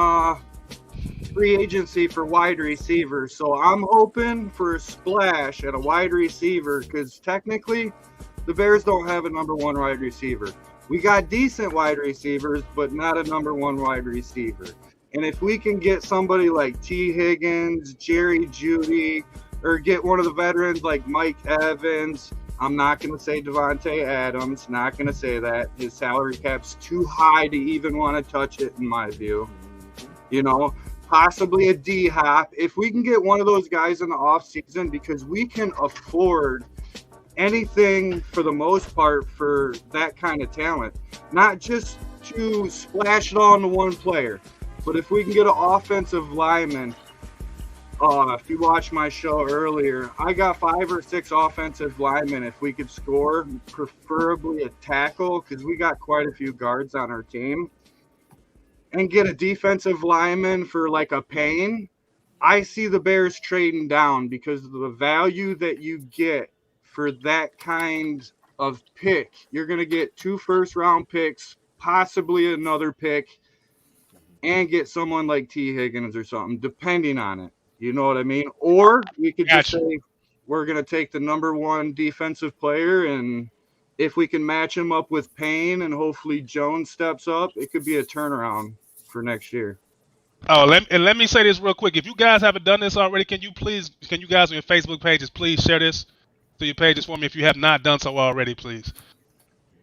[SPEAKER 7] free agency for wide receivers, so I'm hoping for a splash at a wide receiver because technically the Bears don't have a number 1 wide receiver. We got decent wide receivers, but not a number 1 wide receiver. And if we can get somebody like T. Higgins, Jerry Jeudy, or get one of the veterans like Mike Evans, I'm not going to say Devontae Adams, not going to say that. His salary cap's too high to even want to touch it, in my view. Possibly a D-Hop. If we can get one of those guys in the offseason, because we can afford anything for the most part for that kind of talent. Not just to splash it on to one player, but if we can get an offensive lineman. If you watched my show earlier, I got 5 or 6 offensive linemen if we could score, preferably a tackle, because we got quite a few guards on our team, and get a defensive lineman for like a Payne. I see the Bears trading down because of the value that you get for that kind of pick. You're going to get 2 first-round picks, possibly another pick, and get someone like T. Higgins or something, depending on it. You know what I mean? Or we could just say we're going to take the number 1 defensive player, and if we can match him up with Payne and hopefully Jones steps up, it could be a turnaround for next year.
[SPEAKER 1] Oh, let me say this real quick. If you guys haven't done this already, can you guys on your Facebook pages please share this to your pages for me if you have not done so already, please.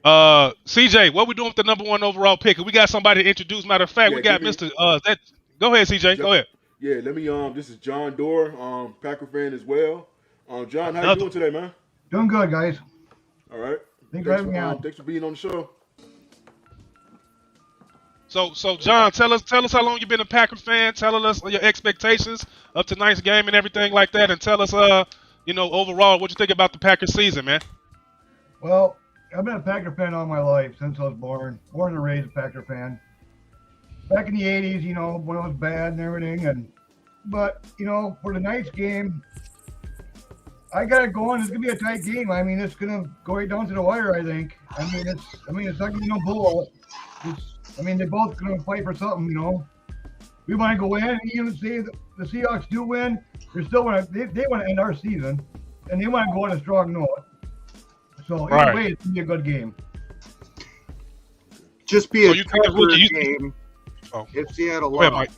[SPEAKER 1] CJ, what we doing with the number 1 overall pick? We got somebody to introduce. Matter of fact, we got Mr. Go ahead, CJ. Go ahead.
[SPEAKER 3] Yeah, let me. This is John Doerr, Packer fan as well. John, how you doing today, man?
[SPEAKER 11] Doing good, guys.
[SPEAKER 3] All right.
[SPEAKER 11] Thanks for having me on.
[SPEAKER 3] Thanks for being on the show.
[SPEAKER 1] So John, tell us how long you've been a Packer fan. Tell us your expectations of tonight's game and everything like that, and tell us, overall what you think about the Packers season, man.
[SPEAKER 11] Well, I've been a Packer fan all my life since I was born and raised a Packer fan. Back in the 80s, when it was bad and everything, but for tonight's game, I got it going. It's gonna be a tight game. I mean, it's gonna go right down to the wire. I think. It's not gonna be no bull. They're both gonna fight for something. We want to go in, and even say the Seahawks do win, they still want to. They want to end our season, and they want to go on a strong note. So either way, it's gonna be a good game.
[SPEAKER 7] Just be a tougher game. If Seattle lost.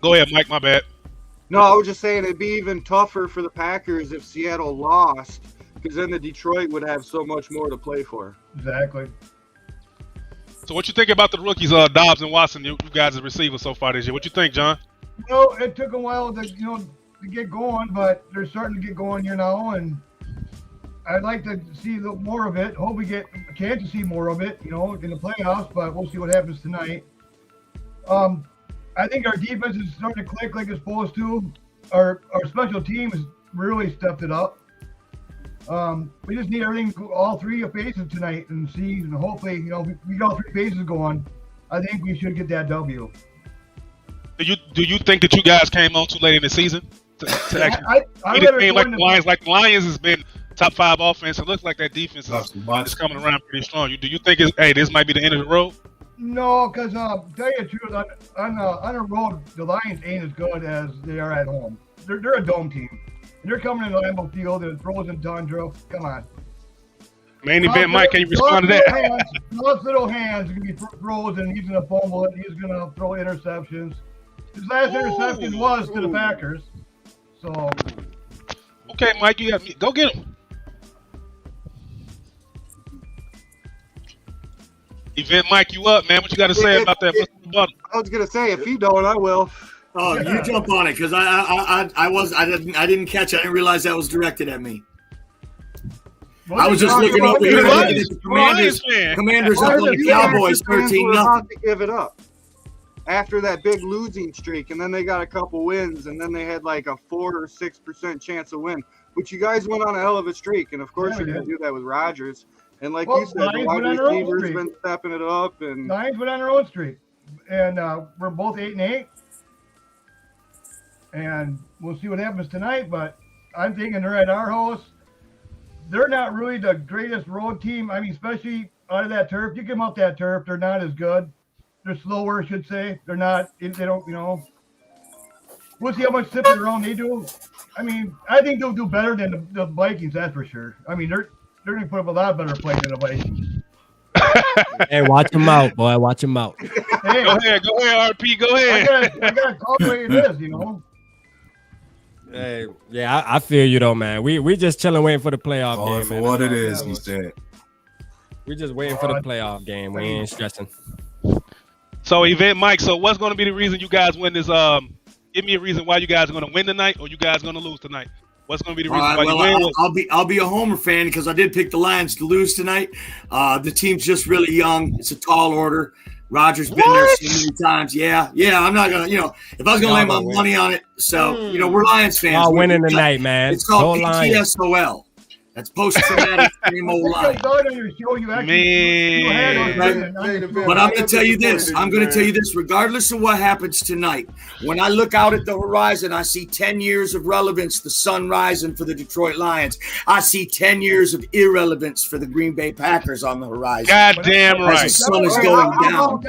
[SPEAKER 1] Go ahead, Mike. My bad.
[SPEAKER 7] No, I was just saying it'd be even tougher for the Packers if Seattle lost, because then the Detroit would have so much more to play for.
[SPEAKER 11] Exactly.
[SPEAKER 1] So what you think about the rookies, Dobbs and Watson, you guys as receivers so far this year? What you think, John?
[SPEAKER 11] Well, it took a while to, to get going, but they're starting to get going here now, and I'd like to see more of it. Hope we get a chance to see more of it, in the playoffs, but we'll see what happens tonight. I think our defense is starting to click like it's supposed to. Our special teams really stepped it up. We just need everything, all three phases tonight, and see, and hopefully, if we get all three phases going, I think we should get that W.
[SPEAKER 1] Do you think that you guys came on too late in the season to actually beat a team like the Lions? Like the Lions has been top 5 offense. It looks like that defense is coming around pretty strong. Do you think this might be the end of the road?
[SPEAKER 11] No, because tell you the truth, on the road, the Lions ain't as good as they are at home. They're a dome team. They're coming into Lambeau Field and frozen tundra. Come on.
[SPEAKER 1] Main event, Mike, can you respond to that?
[SPEAKER 11] Those little hands are going to be frozen. He's going to fumble it. He's going to throw interceptions. His last interception was to the Packers. So.
[SPEAKER 1] Okay, Mike, you got me. Go get him. Event Mike, you up, man? What you got to say about that?
[SPEAKER 12] I was going to say, if you don't, I will.
[SPEAKER 10] Oh, yeah. You jump on it, because I didn't catch it. I didn't realize that was directed at me. I was just looking over here looking at the Commanders up on the Cowboys 13-0.
[SPEAKER 12] To give it up after that big losing streak, and then they got a couple wins, and then they had like a 4 or 6% chance of win. But you guys went on a hell of a streak, and of course you're going to do that with Rodgers. And like you said, the wide receivers been stepping it up, and
[SPEAKER 11] Lions went on their own streak, and we're both 8-8. And we'll see what happens tonight, but I'm thinking they're at our house. They're not really the greatest road team. I mean, especially out of that turf. You get them off that turf, they're not as good. They're slower, I should say. They're not, they don't, We'll see how much sipping around they do. I mean, I think they'll do better than the Vikings, that's for sure. I mean, they're going to put up a lot better play than the Vikings.
[SPEAKER 6] Hey, watch them out, boy. Watch them out.
[SPEAKER 11] Hey,
[SPEAKER 1] go ahead, RP. Go ahead.
[SPEAKER 11] I got to call the way it is,
[SPEAKER 6] Hey, yeah, I feel you though, man. We just chilling, waiting for the playoff game.
[SPEAKER 8] For what it is, he said.
[SPEAKER 6] We just waiting for the playoff game. We ain't stressing.
[SPEAKER 1] So, Event Mike. So, what's going to be the reason you guys win this? Give me a reason why you guys are going to win tonight, or you guys going to lose tonight. What's going to be the reason why you win?
[SPEAKER 10] I'll be a Homer fan because I did pick the Lions to lose tonight. The team's just really young. It's a tall order. Rodgers been there so many times. Yeah. I'm not gonna, if I was gonna lay my money on it. So, we're Lions fans.
[SPEAKER 6] All winning tonight, man.
[SPEAKER 10] It's called PTSOL. That's post-traumatic same old line.
[SPEAKER 1] Man.
[SPEAKER 10] But I'm going to tell you this. Regardless of what happens tonight, when I look out at the horizon, I see 10 years of relevance, the sun rising for the Detroit Lions. I see 10 years of irrelevance for the Green Bay Packers on the horizon.
[SPEAKER 1] Goddamn right.
[SPEAKER 10] As the sun is going down.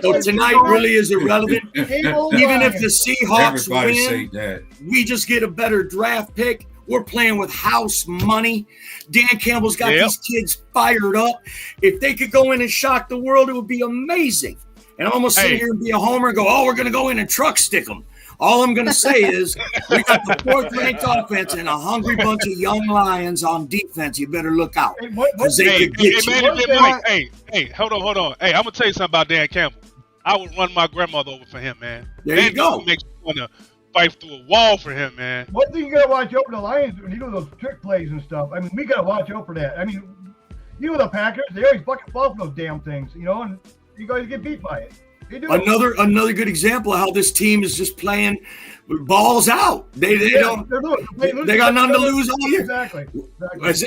[SPEAKER 10] So tonight really is irrelevant. Even if the Seahawks win, we just get a better draft pick. We're playing with house money. Dan Campbell's got these kids fired up. If they could go in and shock the world, it would be amazing. And I'm almost sit here and be a homer and go, we're going to go in and truck stick them. All I'm going to say is we got the 4th-ranked offense and a hungry bunch of young Lions on defense. You better look out. Because they could get you.
[SPEAKER 1] Hey, hold on. Hey, I'm going to tell you something about Dan Campbell. I would run my grandmother over for him, man.
[SPEAKER 10] There you go.
[SPEAKER 1] Makes me want to fight through a wall for him, man.
[SPEAKER 11] One thing you gotta watch out for the Lions when you do those trick plays and stuff. I mean, we gotta watch out for that. I mean, the Packers, they always fucking fall for those damn things, and you guys get beat by it. They do.
[SPEAKER 10] Another good example of how this team is just playing balls out. They got nothing to lose all year.
[SPEAKER 11] Exactly.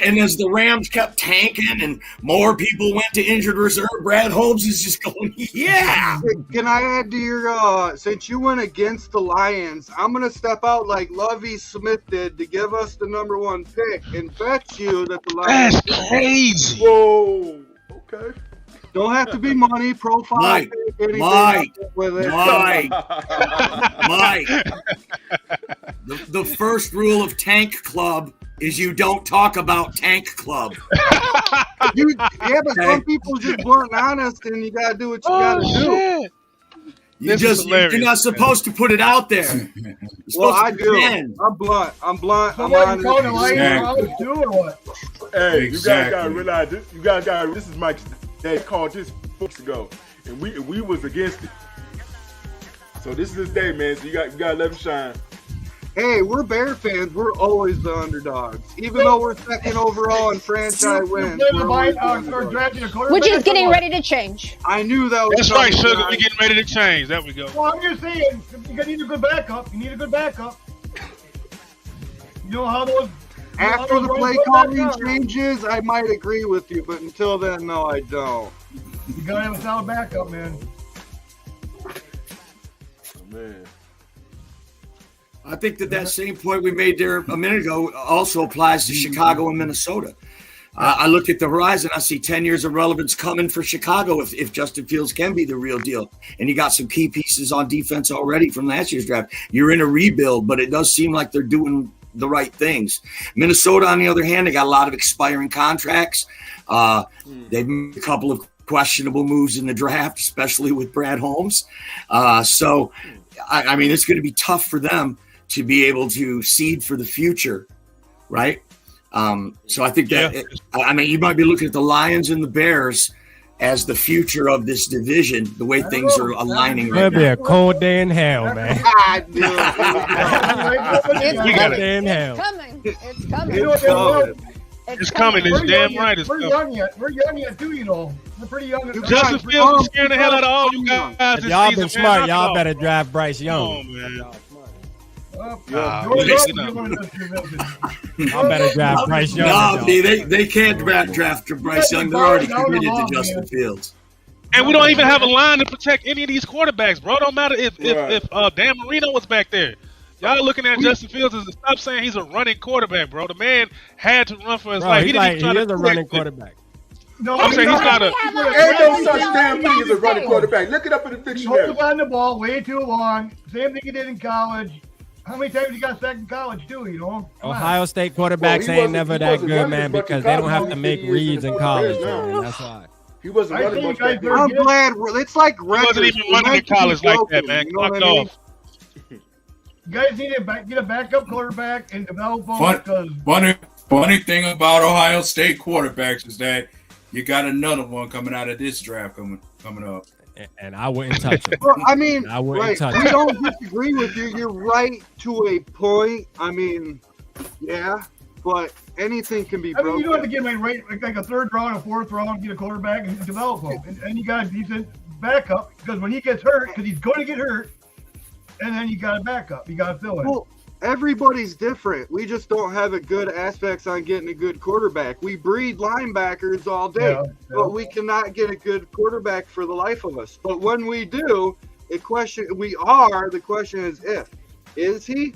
[SPEAKER 10] And as the Rams kept tanking and more people went to injured reserve, Brad Holmes is just going, yeah.
[SPEAKER 12] Can I add to your, since you went against the Lions, I'm going to step out like Lovie Smith did to give us the #1 pick and bet you that the Lions.
[SPEAKER 1] That's crazy.
[SPEAKER 3] Whoa. Okay.
[SPEAKER 12] Don't have to be money, profile.
[SPEAKER 10] Mike. The first rule of Tank Club is you don't talk about Tank Club.
[SPEAKER 12] But some people just weren't honest, and you gotta do what you gotta do.
[SPEAKER 10] You're not supposed to put it out there.
[SPEAKER 12] Well, I do. I'm blunt. I'm honest.
[SPEAKER 3] Hey, you guys gotta realize this. This is Mike's. They called this weeks ago, and we was against it. So this is his day, man. So you got to let him shine.
[SPEAKER 12] Hey, we're Bear fans. We're always the underdogs. Even though we're second overall in franchise wins.
[SPEAKER 9] Which is getting ready to change.
[SPEAKER 12] I knew that was
[SPEAKER 1] That's right, Sugar. We're getting ready to change. There we go.
[SPEAKER 11] Well, I'm just saying, you need a good backup. You know how those...
[SPEAKER 12] After the play calling changes, I might agree with you, but until then, no, I don't.
[SPEAKER 11] You gotta have a solid backup, man.
[SPEAKER 3] Oh, man.
[SPEAKER 10] I think that same point we made there a minute ago also applies to Chicago and Minnesota. I look at the horizon. I see 10 years of relevance coming for Chicago if Justin Fields can be the real deal. And you got some key pieces on defense already from last year's draft. You're in a rebuild, but it does seem like they're doing the right things. Minnesota, on the other hand, they got a lot of expiring contracts. They've made a couple of questionable moves in the draft, especially with Brad Holmes. So, I mean, it's going to be tough for them to be able to seed for the future, right? So I think that, I mean, you might be looking at the Lions and the Bears as the future of this division, the way things are aligning right
[SPEAKER 6] It'll be
[SPEAKER 10] now.
[SPEAKER 6] a cold day in hell, man.
[SPEAKER 12] I knew it.
[SPEAKER 9] It's coming. It's coming.
[SPEAKER 1] It's coming. It's damn right. It's
[SPEAKER 11] We're
[SPEAKER 1] coming.
[SPEAKER 11] young yet. We're young yet, too, you know. We're pretty young.
[SPEAKER 1] Justin Fields is scaring the hell out of all you guys
[SPEAKER 6] If
[SPEAKER 1] this
[SPEAKER 6] y'all
[SPEAKER 1] season,
[SPEAKER 6] been smart,
[SPEAKER 1] man.
[SPEAKER 6] y'all better draft Bryce
[SPEAKER 1] Come
[SPEAKER 6] Young.
[SPEAKER 1] on, man.
[SPEAKER 6] Y'all better draft Bryce Young.
[SPEAKER 10] No, they can't draft Bryce Young. They're already committed to Justin Fields.
[SPEAKER 1] And we don't even have a line to protect any of these quarterbacks, bro. Don't matter if Dan Marino was back there. Y'all looking at Justin Fields as stop saying he's a running quarterback, bro. The man had to run for his life. He didn't even try to
[SPEAKER 6] is a running quarterback.
[SPEAKER 11] No,
[SPEAKER 1] I'm saying he's not a.
[SPEAKER 3] Ain't no such damn thing as a running quarterback. Look it up in the
[SPEAKER 11] He
[SPEAKER 3] dictionary.
[SPEAKER 11] holds on the ball way too long. Same thing he did in college. How many times he got sacked in college, too, you know? Come on.
[SPEAKER 6] Ohio State quarterbacks ain't never that good, man, because they don't have to make reads in college, man. That's why.
[SPEAKER 3] He wasn't running much back then.
[SPEAKER 12] I'm glad. It's like
[SPEAKER 1] He wasn't even running in college like that, man.
[SPEAKER 12] You know what
[SPEAKER 1] Clocked
[SPEAKER 12] I mean?
[SPEAKER 1] off.
[SPEAKER 11] You guys need to get a backup quarterback and develop him because
[SPEAKER 8] Funny thing about Ohio State quarterbacks is that you got another one coming out of this draft coming up.
[SPEAKER 6] And I wouldn't touch him.
[SPEAKER 12] Well, I mean,
[SPEAKER 6] I wouldn't touch
[SPEAKER 12] we
[SPEAKER 6] him.
[SPEAKER 12] don't disagree with you. You're right to a point. I mean, yeah, but anything can be
[SPEAKER 11] I mean,
[SPEAKER 12] broken.
[SPEAKER 11] you don't have to get him like a third round, a fourth round, get a quarterback and develop him. And you got a decent backup because when he gets hurt, because he's going to get hurt, and then you got a backup. You got to fill it.
[SPEAKER 12] Well, everybody's different. We just don't have a good aspects on getting a good quarterback. We breed linebackers all day, but we cannot get a good quarterback for the life of us. But when we do, the question is if. Is he?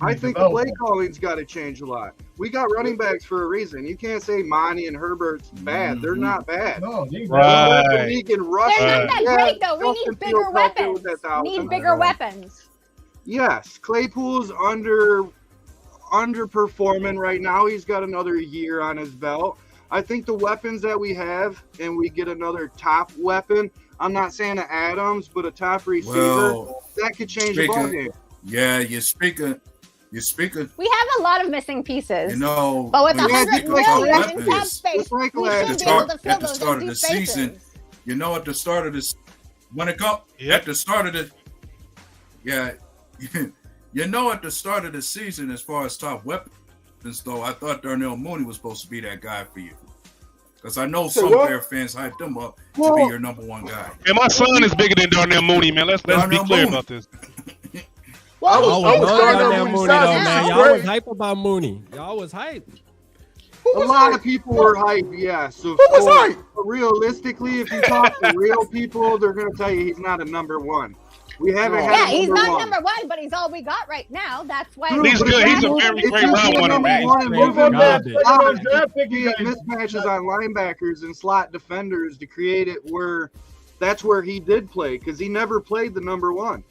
[SPEAKER 12] I think the play calling's got to change a lot. We got running backs for a reason. You can't say Monty and Herbert's bad. They're not bad.
[SPEAKER 11] No,
[SPEAKER 1] Right.
[SPEAKER 9] They're not that great, though. We need bigger weapons. Need bigger weapons.
[SPEAKER 12] Yes, Claypool's underperforming right now. He's got another year on his belt. I think the weapons that we have, and we get another top weapon. I'm not saying an Adams, but a top receiver that could change the ballgame.
[SPEAKER 8] Yeah, you're speaking.
[SPEAKER 9] We have a lot of missing pieces.
[SPEAKER 8] You know,
[SPEAKER 9] but with
[SPEAKER 8] when you
[SPEAKER 9] 100
[SPEAKER 8] speak about
[SPEAKER 9] million in
[SPEAKER 8] weapons,
[SPEAKER 9] cap space, we should be able to fill
[SPEAKER 8] at the
[SPEAKER 9] those
[SPEAKER 8] start of
[SPEAKER 9] empty
[SPEAKER 8] the season,
[SPEAKER 9] spaces.
[SPEAKER 8] you know, at the start of this, when it comes at the start of the, you know, at the start of the season, as far as top weapons, though, I thought Darnell Mooney was supposed to be that guy for you. Because I know some Bear fans hyped him up to be your number one guy.
[SPEAKER 1] And my son is bigger than Darnell Mooney, man. Let's be clear about this.
[SPEAKER 6] I was
[SPEAKER 8] Darnell
[SPEAKER 6] Mooney, though, man. Y'all was hype about Mooney. Y'all was hype.
[SPEAKER 12] A lot of people were hype, yeah. So realistically, if you talk to real people, they're going to tell you he's not a number one. We haven't had a
[SPEAKER 9] he's not
[SPEAKER 12] one.
[SPEAKER 9] number one, but he's all we got right now. That's why
[SPEAKER 1] He's good. He's a very great round winner, man.
[SPEAKER 12] Mismatches on linebackers and slot defenders to create it where that's where he did play because he never played the number one.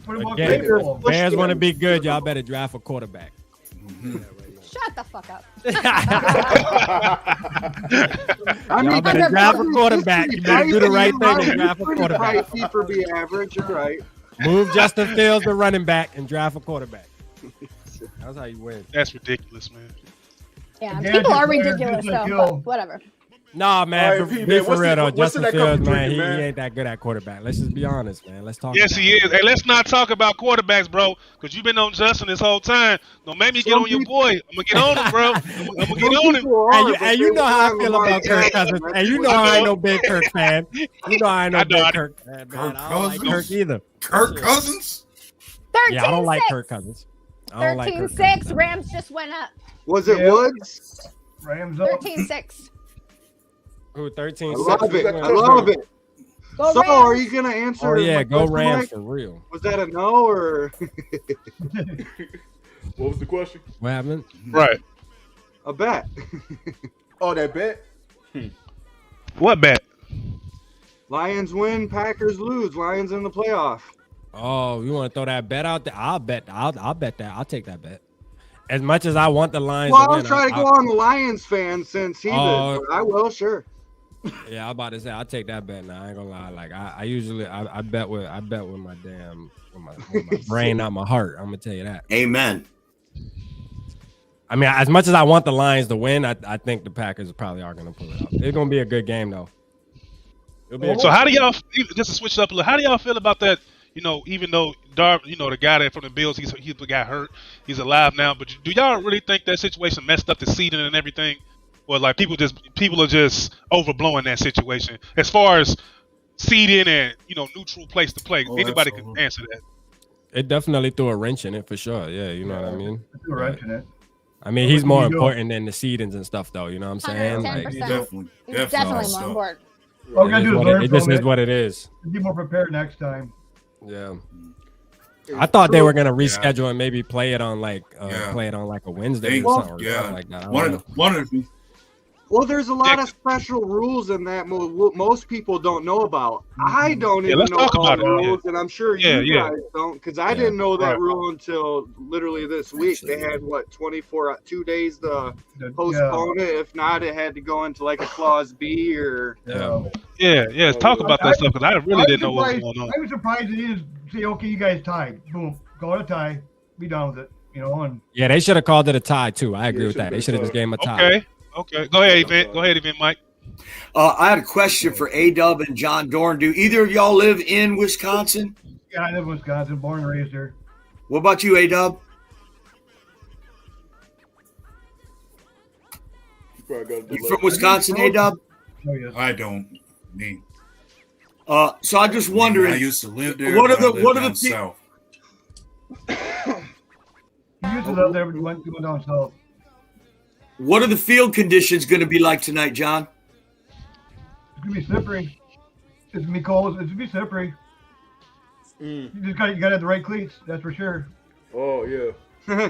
[SPEAKER 6] Again, Bears want to be good. Y'all better draft a quarterback.
[SPEAKER 9] Shut the fuck up.
[SPEAKER 6] Y'all better draft a quarterback. You better do the right thing and draft a quarterback.
[SPEAKER 12] For be average, you're right.
[SPEAKER 6] Move Justin Fields to running back and draft a quarterback. That's how you win.
[SPEAKER 1] That's ridiculous, man.
[SPEAKER 9] Yeah, people are ridiculous, though, but whatever.
[SPEAKER 6] Nah, man.
[SPEAKER 3] All right,
[SPEAKER 6] Be
[SPEAKER 3] P-Man,
[SPEAKER 6] for
[SPEAKER 3] what's
[SPEAKER 6] real
[SPEAKER 3] the-
[SPEAKER 6] though.
[SPEAKER 3] what's
[SPEAKER 6] Justin
[SPEAKER 3] that cup
[SPEAKER 6] Fields,
[SPEAKER 3] you
[SPEAKER 6] man,
[SPEAKER 3] drinking, man?
[SPEAKER 6] he ain't that good at quarterback. Let's just be honest, man. Let's talk.
[SPEAKER 1] Yes,
[SPEAKER 6] about
[SPEAKER 1] he
[SPEAKER 6] it.
[SPEAKER 1] is. Hey, let's not talk about quarterbacks, bro, because you've been on Justin this whole time. Don't make me get on your boy. I'm gonna get on him, bro. I'm gonna get on him.
[SPEAKER 6] Hey, you know how I feel about Kirk Cousins. Hey, you know I ain't no big Kirk fan. You know I ain't no big Kirk fan, man. I don't like Kirk either.
[SPEAKER 8] Kirk Cousins?
[SPEAKER 9] 13-6.
[SPEAKER 6] Yeah, I don't like Kirk Cousins. I don't like Kirk
[SPEAKER 9] 13-6. Rams just went up.
[SPEAKER 12] Was it Woods?
[SPEAKER 11] Rams up.
[SPEAKER 9] 13-6.
[SPEAKER 6] Who 13?
[SPEAKER 12] I love it. I love it.
[SPEAKER 9] Go
[SPEAKER 12] So,
[SPEAKER 9] Rams.
[SPEAKER 12] are you gonna answer?
[SPEAKER 6] Oh yeah,
[SPEAKER 12] my
[SPEAKER 6] go
[SPEAKER 12] question,
[SPEAKER 6] Rams
[SPEAKER 12] Mike?
[SPEAKER 6] for real.
[SPEAKER 12] Was that a no or
[SPEAKER 3] What was the question?
[SPEAKER 6] What happened?
[SPEAKER 1] Right.
[SPEAKER 12] a bet?
[SPEAKER 3] Oh, that bet?
[SPEAKER 1] What bet?
[SPEAKER 12] Lions win, Packers lose. Lions in the playoff.
[SPEAKER 6] Oh, you want to throw that bet out there? I'll bet that. I'll take that bet. As much as I want the Lions
[SPEAKER 12] Well,
[SPEAKER 6] to
[SPEAKER 12] I
[SPEAKER 6] win,
[SPEAKER 12] was trying to go on the Lions fan since he
[SPEAKER 6] Oh.
[SPEAKER 12] did. But I will, sure.
[SPEAKER 6] Yeah, I'm about to say I'll take that bet. Now I ain't gonna lie. Like I usually I bet with my damn with my brain, not my heart. I'm gonna tell you that.
[SPEAKER 10] Amen.
[SPEAKER 6] I mean, as much as I want the Lions to win, I think the Packers probably are gonna pull it out. It's gonna be a good game though. It'll be a
[SPEAKER 1] So how do y'all, just to switch it up a little, how do y'all feel about that? You know, even though the guy that from the Bills, he got hurt, he's alive now. But do y'all really think that situation messed up the seeding and everything, or like people are just overblowing that situation as far as seeding and neutral place to play?
[SPEAKER 8] Oh,
[SPEAKER 1] Anybody
[SPEAKER 8] absolutely.
[SPEAKER 1] can answer that.
[SPEAKER 6] It definitely threw a wrench in it for sure. Yeah, you know what I mean.
[SPEAKER 11] You're right in it.
[SPEAKER 6] I mean, he's more important than the seedings and stuff, though. You know what I'm saying?
[SPEAKER 9] 110%.
[SPEAKER 6] Like,
[SPEAKER 8] Definitely.
[SPEAKER 9] It's definitely more
[SPEAKER 8] so.
[SPEAKER 9] important.
[SPEAKER 11] All we gotta do is learn
[SPEAKER 6] it
[SPEAKER 11] from
[SPEAKER 6] just is
[SPEAKER 11] it.
[SPEAKER 6] what it is.
[SPEAKER 11] Be more prepared next time.
[SPEAKER 6] Yeah. I thought they were gonna reschedule and maybe play it on like a Wednesday or something. Like that.
[SPEAKER 8] One of the
[SPEAKER 12] Well, there's a lot of special rules in that most people don't know about. I don't even
[SPEAKER 1] let's
[SPEAKER 12] know
[SPEAKER 1] talk
[SPEAKER 12] all
[SPEAKER 1] about
[SPEAKER 12] the
[SPEAKER 1] it.
[SPEAKER 12] rules, and I'm sure you guys don't, because I didn't know that
[SPEAKER 1] Right.
[SPEAKER 12] rule until literally this week. They had 2 days to postpone it. If not, it had to go into like a clause B or.
[SPEAKER 1] Yeah. Talk about that stuff, because I really didn't know what was going on.
[SPEAKER 11] I was surprised they didn't say, "Okay, you guys tied. Boom, call it a tie. Be done with it." And
[SPEAKER 6] Yeah, they should have called it a tie too. I agree with that. They should have just gave him a tie.
[SPEAKER 1] Okay. Go ahead, Event Mike.
[SPEAKER 10] I had a question for A-Dub and John Dorn. Do either of y'all live in Wisconsin?
[SPEAKER 11] yeah, I live in Wisconsin, born and raised here.
[SPEAKER 10] What about you, A-Dub? You from Wisconsin, A-Dub?
[SPEAKER 11] Oh, yes.
[SPEAKER 8] I don't. Me.
[SPEAKER 10] So I'm just wondering.
[SPEAKER 8] I used to live there.
[SPEAKER 10] What are
[SPEAKER 8] but I
[SPEAKER 10] the
[SPEAKER 8] live
[SPEAKER 10] what are
[SPEAKER 8] down
[SPEAKER 10] the
[SPEAKER 8] south?
[SPEAKER 11] You used to live there, but you went down south.
[SPEAKER 10] What are the field conditions going to be like tonight, John?
[SPEAKER 11] It's gonna be slippery. It's gonna be cold. It's gonna be slippery. You gotta have the right cleats. That's for sure.
[SPEAKER 3] Oh yeah.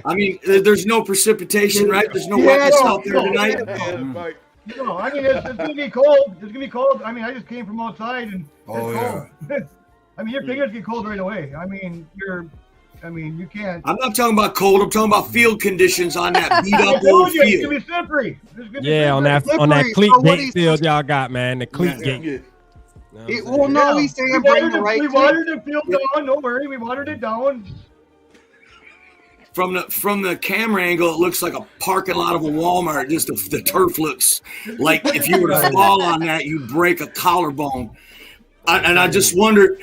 [SPEAKER 10] I mean, there's no precipitation, right? There's no wetness out there tonight.
[SPEAKER 11] No, I mean it's gonna be cold. It's gonna be cold. I mean, I just came from outside and it's cold. I mean, your fingers get cold right away. I mean, you can't.
[SPEAKER 10] I'm not talking about cold. I'm talking about field conditions on that beat up
[SPEAKER 11] I
[SPEAKER 10] old
[SPEAKER 11] told you, it's
[SPEAKER 10] field.
[SPEAKER 11] gonna be slippery.
[SPEAKER 6] Yeah, on that cleat gate field y'all got, man. The cleat gate.
[SPEAKER 12] Well, no, he's saying bring the right.
[SPEAKER 11] We watered the field down. Don't worry, we watered it down.
[SPEAKER 10] From the camera angle, it looks like a parking lot of a Walmart. Just the turf looks like if you were to fall on that, you'd break a collarbone. And I just wonder,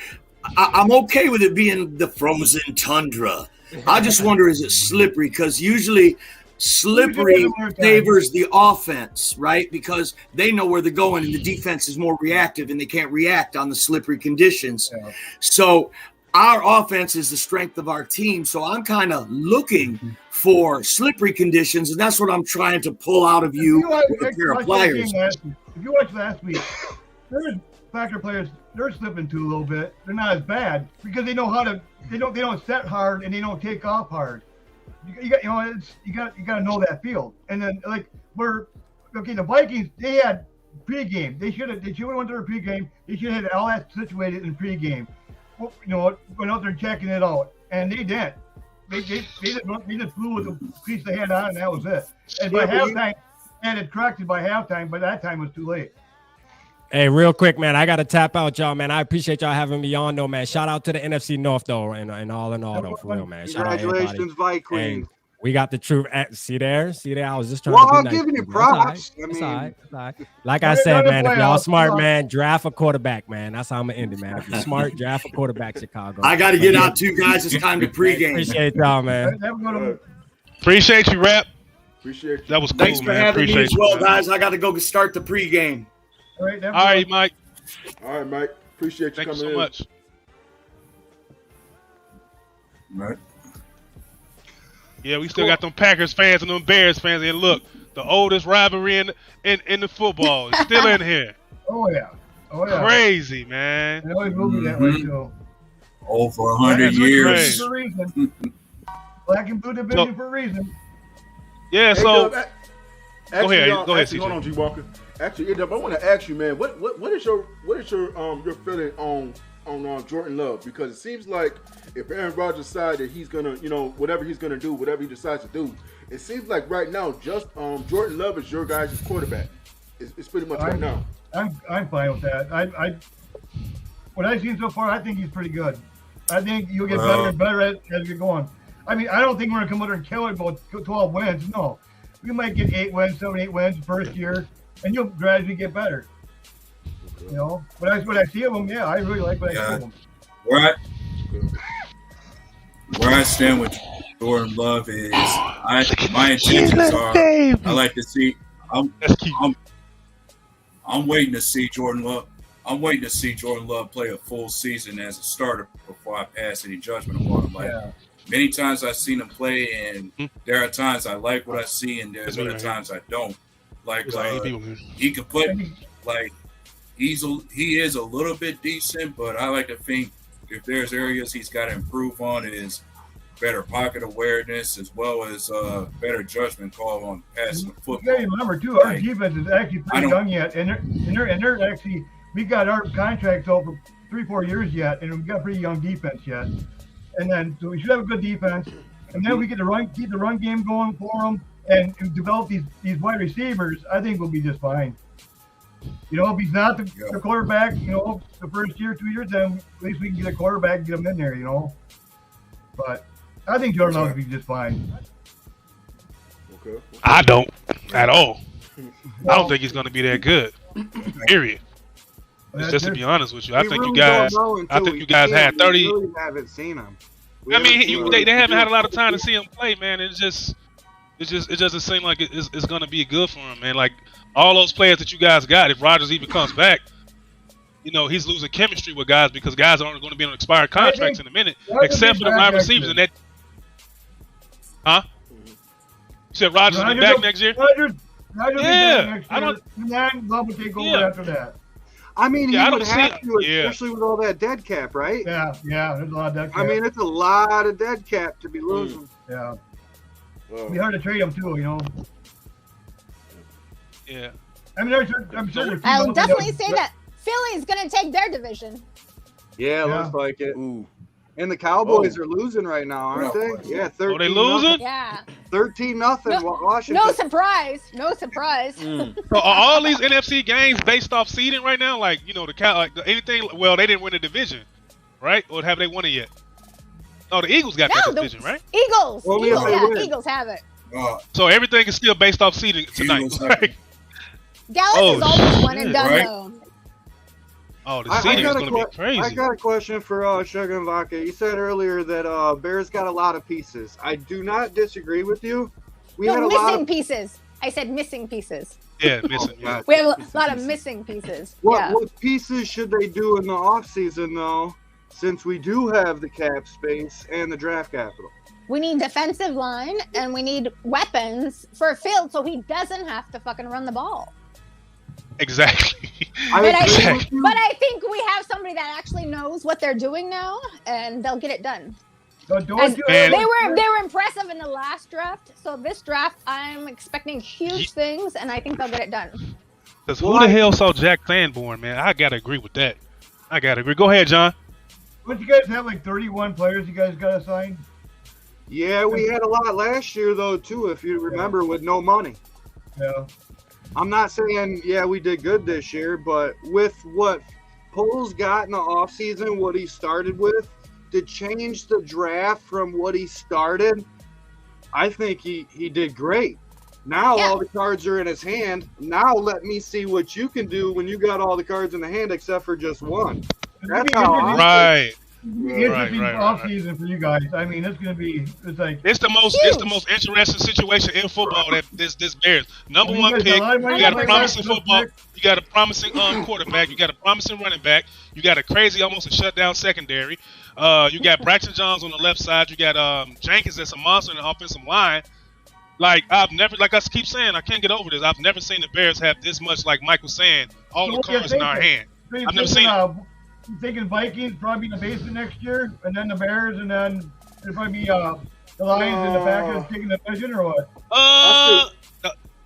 [SPEAKER 10] I'm okay with it being the frozen tundra. I just wonder, is it slippery? Because usually slippery favors the offense, right? Because they know where they're going and the defense is more reactive and they can't react on the slippery conditions. Yeah. So our offense is the strength of our team. So I'm kind of looking for slippery conditions, and that's what I'm trying to pull out of you with a pair of pliers.
[SPEAKER 11] If you watched last week, there's Packer players, they're slipping too a little bit. They're not as bad because they know how to. They don't set hard and they don't take off hard. You got to know that field. And then the Vikings, they had pregame. They should have went to their pregame. They should have had all that situated in pregame. Going out there checking it out, and they didn't. They just flew with the piece they had on, and that was it. And by halftime, and it corrected by halftime. By that time, it was too late.
[SPEAKER 6] Hey, real quick, man, I got to tap out, y'all, man. I appreciate y'all having me on, though, man. Shout out to the NFC North, though, and all in all, though, for real, man. Shout
[SPEAKER 12] Congratulations,
[SPEAKER 6] Vikings. We got the truth. See there. I was just trying
[SPEAKER 12] Well,
[SPEAKER 6] to be
[SPEAKER 12] I'm
[SPEAKER 6] nice
[SPEAKER 12] giving you
[SPEAKER 6] to That's all right.
[SPEAKER 12] props. I
[SPEAKER 6] That's
[SPEAKER 12] mean,
[SPEAKER 6] all right. That's all right. Like I said, man, if y'all smart, man, draft a quarterback, man. That's how I'm gonna end it, man. If you're smart, draft a quarterback, Chicago.
[SPEAKER 10] I got to get out too, guys. It's time to pregame.
[SPEAKER 6] Appreciate y'all, man.
[SPEAKER 1] Appreciate you, Rap.
[SPEAKER 3] Appreciate you.
[SPEAKER 1] That was cool,
[SPEAKER 10] Thanks for
[SPEAKER 1] man.
[SPEAKER 10] having
[SPEAKER 1] Appreciate
[SPEAKER 10] me as
[SPEAKER 1] you,
[SPEAKER 10] well,
[SPEAKER 1] man.
[SPEAKER 10] guys. I got to go start the pregame.
[SPEAKER 11] All right,
[SPEAKER 1] All right, Mike.
[SPEAKER 3] All right, Mike. Appreciate you
[SPEAKER 1] Thank you
[SPEAKER 3] coming
[SPEAKER 1] so
[SPEAKER 3] in.
[SPEAKER 1] much.
[SPEAKER 8] Right.
[SPEAKER 1] Yeah, we still got them Packers fans and them Bears fans. And look, the oldest rivalry in the football is still in here.
[SPEAKER 11] Oh yeah.
[SPEAKER 1] Crazy, man.
[SPEAKER 11] It always will be that way too.
[SPEAKER 8] Over 100 years.
[SPEAKER 11] For a reason. Black and blue division for a reason.
[SPEAKER 1] Yeah,
[SPEAKER 3] Hey,
[SPEAKER 1] so
[SPEAKER 3] Dub,
[SPEAKER 1] go ahead,
[SPEAKER 3] actually,
[SPEAKER 1] CJ.
[SPEAKER 3] Hold on, G Walker. Actually, Dub, I want to ask you, man, what is your feeling on Jordan Love? Because it seems like if Aaron Rodgers decides that he's gonna, whatever he's gonna do, whatever he decides to do, it seems like right now just Jordan Love is your guys' quarterback. It's pretty much right now.
[SPEAKER 11] I'm fine with that. What I've seen so far, I think he's pretty good. I think you'll get better and better as you're going. I mean, I don't think we're going to come out there and kill it about 12 wins. No. We might get 8 wins, 7, 8 wins the first year, and you'll gradually get better. You know? But what I see of him, yeah, I really like what I see of him.
[SPEAKER 8] Where I stand with Jordan Love is my intentions are I like to see I'm waiting to see Jordan Love. I'm waiting to see Jordan Love play a full season as a starter before I pass any judgment upon him. Like many times I've seen him play, and there are times I like what I see, and there's other times I don't. Like he can play, like he is a little bit decent, but I like to think if there's areas he's got to improve on is better pocket awareness as well as better judgment call on passing the football.
[SPEAKER 11] You got to remember too, our defense is actually pretty young yet, and they're actually. We got our contracts over 3-4 years yet, and we've got a pretty young defense yet. And then so we should have a good defense, and then we get to keep the run game going for them, and develop these wide receivers. I think we'll be just fine. You know, if he's not the quarterback, the first year, 2 years, then at least we can get a quarterback and get him in there. But I think Jordan Love will be just fine.
[SPEAKER 3] Okay.
[SPEAKER 1] I don't at all. I don't think he's going to be that good. Period. Just to be honest with you, I think you guys had 30.
[SPEAKER 12] We really haven't seen him.
[SPEAKER 1] They haven't had a lot of time to see him play, man. It doesn't seem like it's going to be good for him, man. Like all those players that you guys got, if Rodgers even comes back, he's losing chemistry with guys because guys aren't going to be on expired contracts in a minute, except for the wide receivers. And that, You said Rodgers will be back next year?
[SPEAKER 11] Rodgers will be back next year. And then Love will take over after that.
[SPEAKER 12] I mean, he would have to, especially with all that dead cap, right?
[SPEAKER 11] Yeah, there's a lot of dead cap.
[SPEAKER 12] I mean, it's a lot of dead cap to be losing.
[SPEAKER 11] Yeah. It'd be hard to trade him, too,
[SPEAKER 1] Yeah.
[SPEAKER 11] I mean, I'm sure
[SPEAKER 9] I'll definitely say that Philly's going to take their division.
[SPEAKER 12] Yeah, looks like it. Ooh. And the Cowboys are losing right now, aren't they? Yeah, 13.
[SPEAKER 1] Are they losing?
[SPEAKER 9] Yeah.
[SPEAKER 12] 13-0. Washington.
[SPEAKER 9] No surprise.
[SPEAKER 1] So are all these NFC games based off seeding right now? Like, anything? Well, they didn't win the division, right? Or have they won it yet? Oh, the Eagles got that division, right?
[SPEAKER 9] Eagles.
[SPEAKER 12] Well,
[SPEAKER 9] Eagles have it.
[SPEAKER 1] So everything is still based off seeding tonight. Right?
[SPEAKER 9] Dallas is always one and done, though.
[SPEAKER 1] Oh, the seeding is going to be crazy.
[SPEAKER 12] I got a question for Sugar and Vodka. You said earlier that Bears got a lot of pieces. I do not disagree with you. We had a lot of
[SPEAKER 9] pieces. I said missing pieces.
[SPEAKER 1] Yeah, missing.
[SPEAKER 9] We have a lot of missing pieces.
[SPEAKER 12] What pieces should they do in the offseason, though, since we do have the cap space and the draft capital?
[SPEAKER 9] We need defensive line, and we need weapons for Field so he doesn't have to fucking run the ball.
[SPEAKER 1] Exactly.
[SPEAKER 9] But I think we have somebody that actually knows what they're doing now, and they'll get it done. They were impressive in the last draft, so this draft I'm expecting huge things, and I think they'll get it done.
[SPEAKER 1] Because who the hell saw Jack Sanborn, man? I gotta agree with that. Go ahead, John.
[SPEAKER 11] Don't you guys have like 31 players you guys got assigned?
[SPEAKER 12] Yeah, we had a lot last year though too, if you remember, with no money.
[SPEAKER 11] Yeah.
[SPEAKER 12] I'm not saying, we did good this year, but with what Poles got in the offseason, what he started with, to change the draft from what he started, I think he did great. Now all the cards are in his hand. Now let me see what you can do when you got all the cards in the hand except for just one. That's how
[SPEAKER 1] Right.
[SPEAKER 11] Interesting off season for you guys. I mean, it's gonna be.
[SPEAKER 1] It's the most interesting situation in football that this Bears number one pick. You got a promising football. You got a promising quarterback. You got a promising running back. You got a crazy, almost a shutdown secondary. You got Braxton Jones on the left side. You got Jenkins that's a monster in the offensive line. Like I've never, like I keep saying, I can't get over this. I've never seen the Bears have this much, like Mike was saying, all the cards in our hand. I've never seen it.
[SPEAKER 11] I'm thinking Vikings probably be the basement next year, and then the Bears, and then it'll probably be the Lions and the Packers taking the division, or what?
[SPEAKER 1] I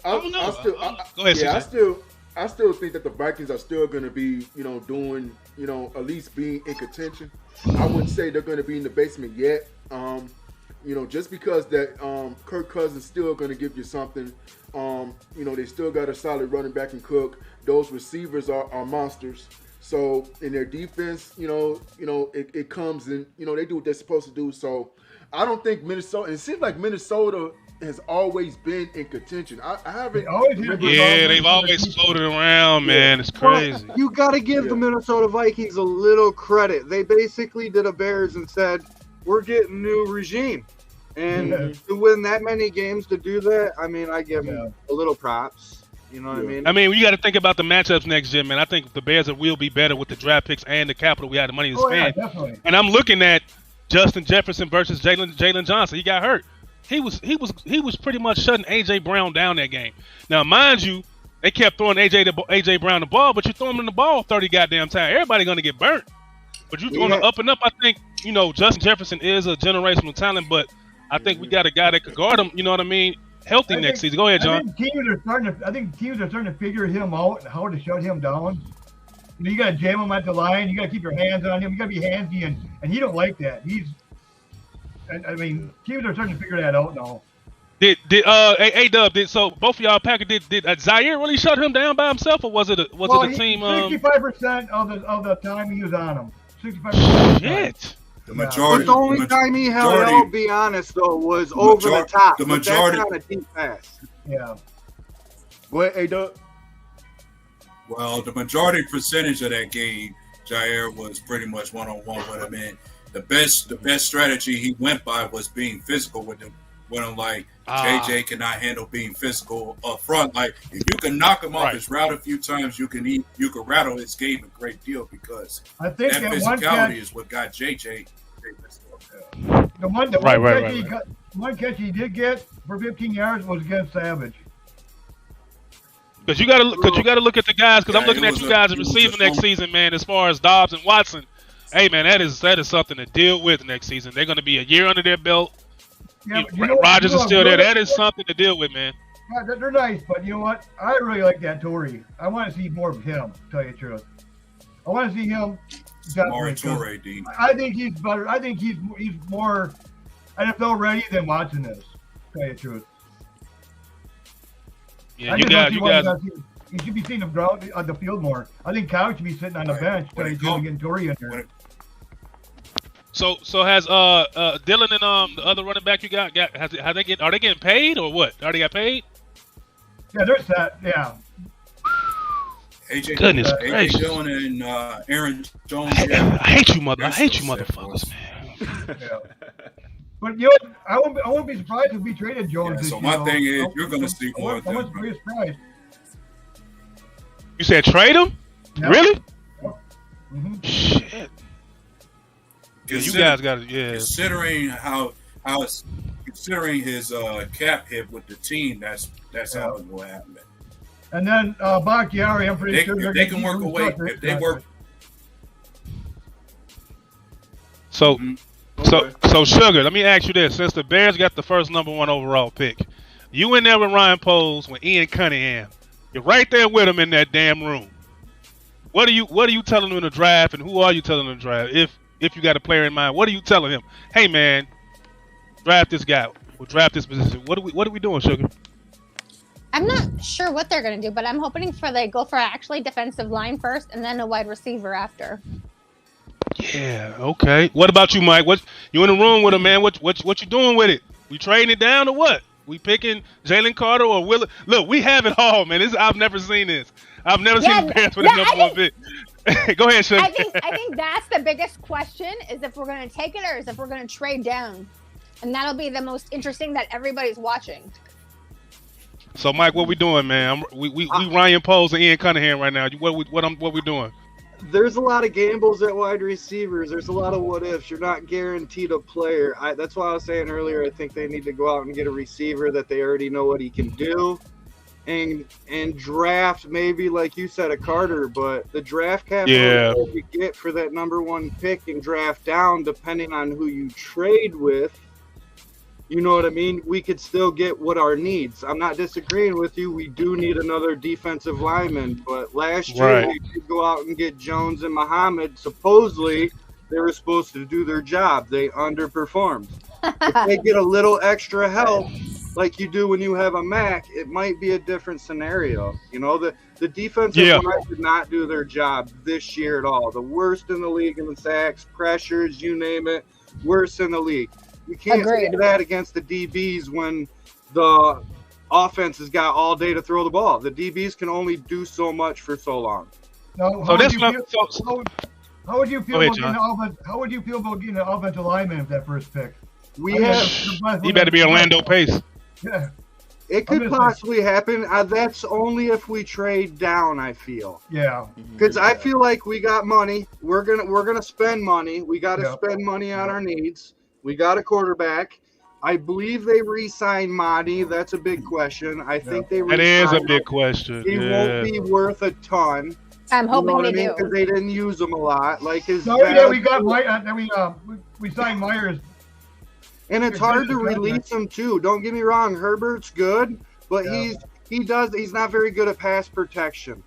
[SPEAKER 1] don't know. Go ahead,
[SPEAKER 3] CJ. I still think that the Vikings are still going to be, doing, at least being in contention. I wouldn't say they're going to be in the basement yet. Just because that Kirk Cousins still going to give you something. They still got a solid running back in Cook. Those receivers are monsters. So in their defense, it comes and they do what they're supposed to do. So I don't think Minnesota. It seems like Minnesota has always been in contention. I haven't.
[SPEAKER 1] They've always floated around, man. It's crazy.
[SPEAKER 12] You got to give the Minnesota Vikings a little credit. They basically did a Bears and said, "We're getting new regime," and to win that many games to do that, I mean, I give them a little props. You know what I mean?
[SPEAKER 1] I mean, you got to think about the matchups next year, man. I think the Bears will be better with the draft picks and the capital we had, the money to spend.
[SPEAKER 11] Definitely.
[SPEAKER 1] And I'm looking at Justin Jefferson versus Jalen Johnson. He got hurt. He was pretty much shutting AJ Brown down that game. Now, mind you, they kept throwing AJ Brown the ball, but you throw him the ball 30 goddamn times. Everybody gonna get burnt. But you throwing up and up. I think Justin Jefferson is a generational talent, but I think we got a guy that could guard him. You know what I mean? Healthy next season. Go ahead, John.
[SPEAKER 11] I think teams are starting to figure him out and how to shut him down. You got to jam him at the line. You got to keep your hands on him. You got to be handsy, and he don't like that. Teams are starting to figure that out now.
[SPEAKER 1] So both of y'all Packer did Zaire really shut him down by himself, or was it a team?
[SPEAKER 11] 65% of the time he was on him. 65%.
[SPEAKER 1] Shit.
[SPEAKER 8] The majority.
[SPEAKER 12] But the only time he held out, be honest though, was over the top.
[SPEAKER 8] The majority.
[SPEAKER 12] That's not a deep pass.
[SPEAKER 11] Yeah.
[SPEAKER 3] Go ahead, A-Dub.
[SPEAKER 8] Well, the majority percentage of that game, Jair was pretty much one-on-one with him. And the best strategy he went by was being physical with him. When I'm like, JJ cannot handle being physical up front. Like, if you can knock him off his route a few times, you can rattle his game a great deal, because
[SPEAKER 11] I think
[SPEAKER 8] that physicality is what got JJ.
[SPEAKER 11] The one catch he did get for 15 yards was against Savage.
[SPEAKER 1] Because you got to look at the guys. Because I'm looking at you guys receiving next season, man. As far as Dobbs and Watson, hey man, that is something to deal with next season. They're going to be a year under their belt.
[SPEAKER 11] Yeah,
[SPEAKER 1] Rodgers is still there. That is something to deal with, man.
[SPEAKER 11] Yeah, they're nice, but you know what? I really like that Torrey. I want to see more of him, to tell you the truth. I want to see him.
[SPEAKER 8] Torrey, Dean.
[SPEAKER 11] I think he's better. I think he's more NFL ready than Watson is, to tell you the truth.
[SPEAKER 1] Yeah, you guys.
[SPEAKER 11] He should be seeing him ground on the field more. I think Kyle should be sitting on the bench, getting Torrey in there.
[SPEAKER 1] So has Dylan and the other running back you got are they getting paid or what? Already got paid?
[SPEAKER 11] Yeah, they're set. Yeah.
[SPEAKER 1] Goodness gracious.
[SPEAKER 8] Dillon and Aaron Jones.
[SPEAKER 1] I hate you, motherfuckers, man.
[SPEAKER 11] Yeah. But you know, I won't be surprised if we traded Jones.
[SPEAKER 8] Yeah, so my thing is, you're going to see more of them.
[SPEAKER 11] I won't be surprised.
[SPEAKER 1] You said trade him?
[SPEAKER 11] Yeah.
[SPEAKER 1] Really?
[SPEAKER 11] Mm-hmm.
[SPEAKER 1] Shit. You guys got it. Yeah.
[SPEAKER 8] Considering his cap hit with the team, that's how it will happen.
[SPEAKER 11] And then Bakhtiari, I'm pretty sure
[SPEAKER 8] they can work away. If they work.
[SPEAKER 1] So Sugar, let me ask you this: since the Bears got the first number 1 overall pick, you in there with Ryan Poles, with Ian Cunningham, you're right there with him in that damn room. What are you telling him in the draft, and who are you telling him in the draft? If you got a player in mind, what are you telling him? Hey man, draft this guy. We'll draft this position. What are we doing, Sugar?
[SPEAKER 9] I'm not sure what they're going to do, but I'm hoping they go for actually defensive line first and then a wide receiver after.
[SPEAKER 1] Yeah, okay. What about you, Mike? What you in the room with him, man? What you doing with it? We trading it down or what? We picking Jalen Carter or Will? Look, we have it all, man. I've never seen this. I've never seen the Bears with a number one pick. Go ahead, Sugar.
[SPEAKER 9] I think that's the biggest question: is if we're going to take it or is if we're going to trade down, and that'll be the most interesting that everybody's watching.
[SPEAKER 1] So, Mike, what we doing, man? We Ryan Poles and Ian Cunningham right now. What we doing?
[SPEAKER 12] There's a lot of gambles at wide receivers. There's a lot of what ifs. You're not guaranteed a player. That's why I was saying earlier, I think they need to go out and get a receiver that they already know what he can do, and draft maybe, like you said, a Carter. But the draft capital you get for that number one pick and draft down, depending on who you trade with, you know what I mean? We could still get what our needs. I'm not disagreeing with you. We do need another defensive lineman. But last year, we did go out and get Jones and Muhammad. Supposedly, they were supposed to do their job. They underperformed. If they get a little extra help, like you do when you have a Mac, it might be a different scenario. You know, the defensive line did not do their job this year at all. The worst in the league in the sacks, pressures, you name it, worst in the league. You can't say that against the DBs when the offense has got all day to throw the ball. The DBs can only do so much for so long.
[SPEAKER 11] Now, how would you feel about getting an offensive lineman with that first pick?
[SPEAKER 1] He better be Orlando Pace.
[SPEAKER 11] Yeah.
[SPEAKER 12] It could possibly happen. That's only if we trade down, I feel.
[SPEAKER 11] Yeah.
[SPEAKER 12] Because I feel like we got money. We're gonna spend money. We got to spend money on our needs. We got a quarterback. I believe they re-signed Monty. That's a big question. I think they
[SPEAKER 1] That is a big question.
[SPEAKER 12] He won't be worth a ton.
[SPEAKER 9] I'm hoping they do.
[SPEAKER 12] Because they didn't use him a lot. Like his.
[SPEAKER 11] We got we signed Myers.
[SPEAKER 12] And it's hard to release him too. Don't get me wrong. Herbert's good, but he's not very good at pass protection.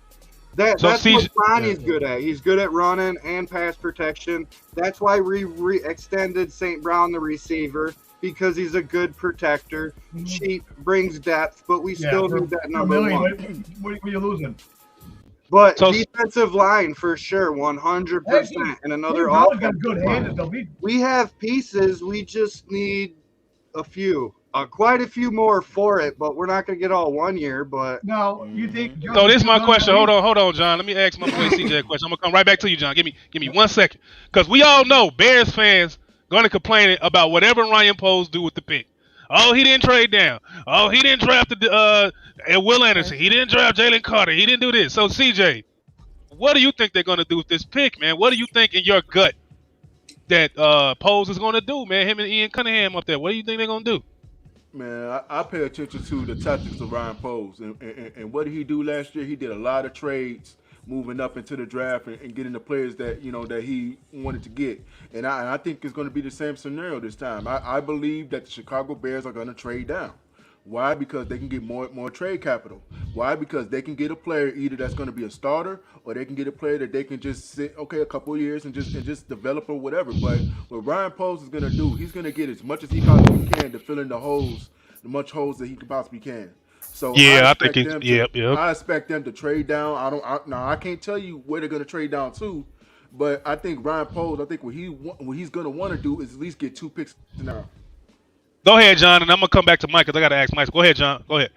[SPEAKER 12] That's what Monty's good at. He's good at running and pass protection. That's why we extended St. Brown, the receiver, because he's a good protector. Cheap, brings depth, but we still need that number one.
[SPEAKER 11] What are you losing?
[SPEAKER 12] But defensive line for sure, 100%. And another offense.
[SPEAKER 11] Got good hands,
[SPEAKER 12] we have pieces. We just need a few. Quite a few more for it, but we're not going to get all 1 year. But
[SPEAKER 11] no, you think?
[SPEAKER 1] So this is my question. Hold on, John. Let me ask my boy CJ a question. I'm gonna come right back to you, John. Give me 1 second, because we all know Bears fans gonna complain about whatever Ryan Poles do with the pick. Oh, he didn't trade down. Oh, he didn't draft Will Anderson. He didn't draft Jalen Carter. He didn't do this. So CJ, what do you think they're gonna do with this pick, man? What do you think in your gut that Poles is gonna do, man? Him and Ian Cunningham up there. What do you think they're gonna do?
[SPEAKER 3] Man, I pay attention to the tactics of Ryan Poles. And what did he do last year? He did a lot of trades moving up into the draft and getting the players that that he wanted to get. And I think it's going to be the same scenario this time. I believe that the Chicago Bears are going to trade down. Why? Because they can get more trade capital. Why? Because they can get a player either that's going to be a starter, or they can get a player that they can just sit a couple of years and just develop or whatever. But what Ryan Poles is going to do, he's going to get as much as he possibly can to fill in the holes that he possibly can. So I expect them to trade down. I can't tell you where they're going to trade down to, but I think Ryan Poles, what he's going to want to do is at least get 2 picks now.
[SPEAKER 1] Go ahead, John, and I'm gonna come back to Mike because I gotta ask Mike. Go ahead, John. Go ahead.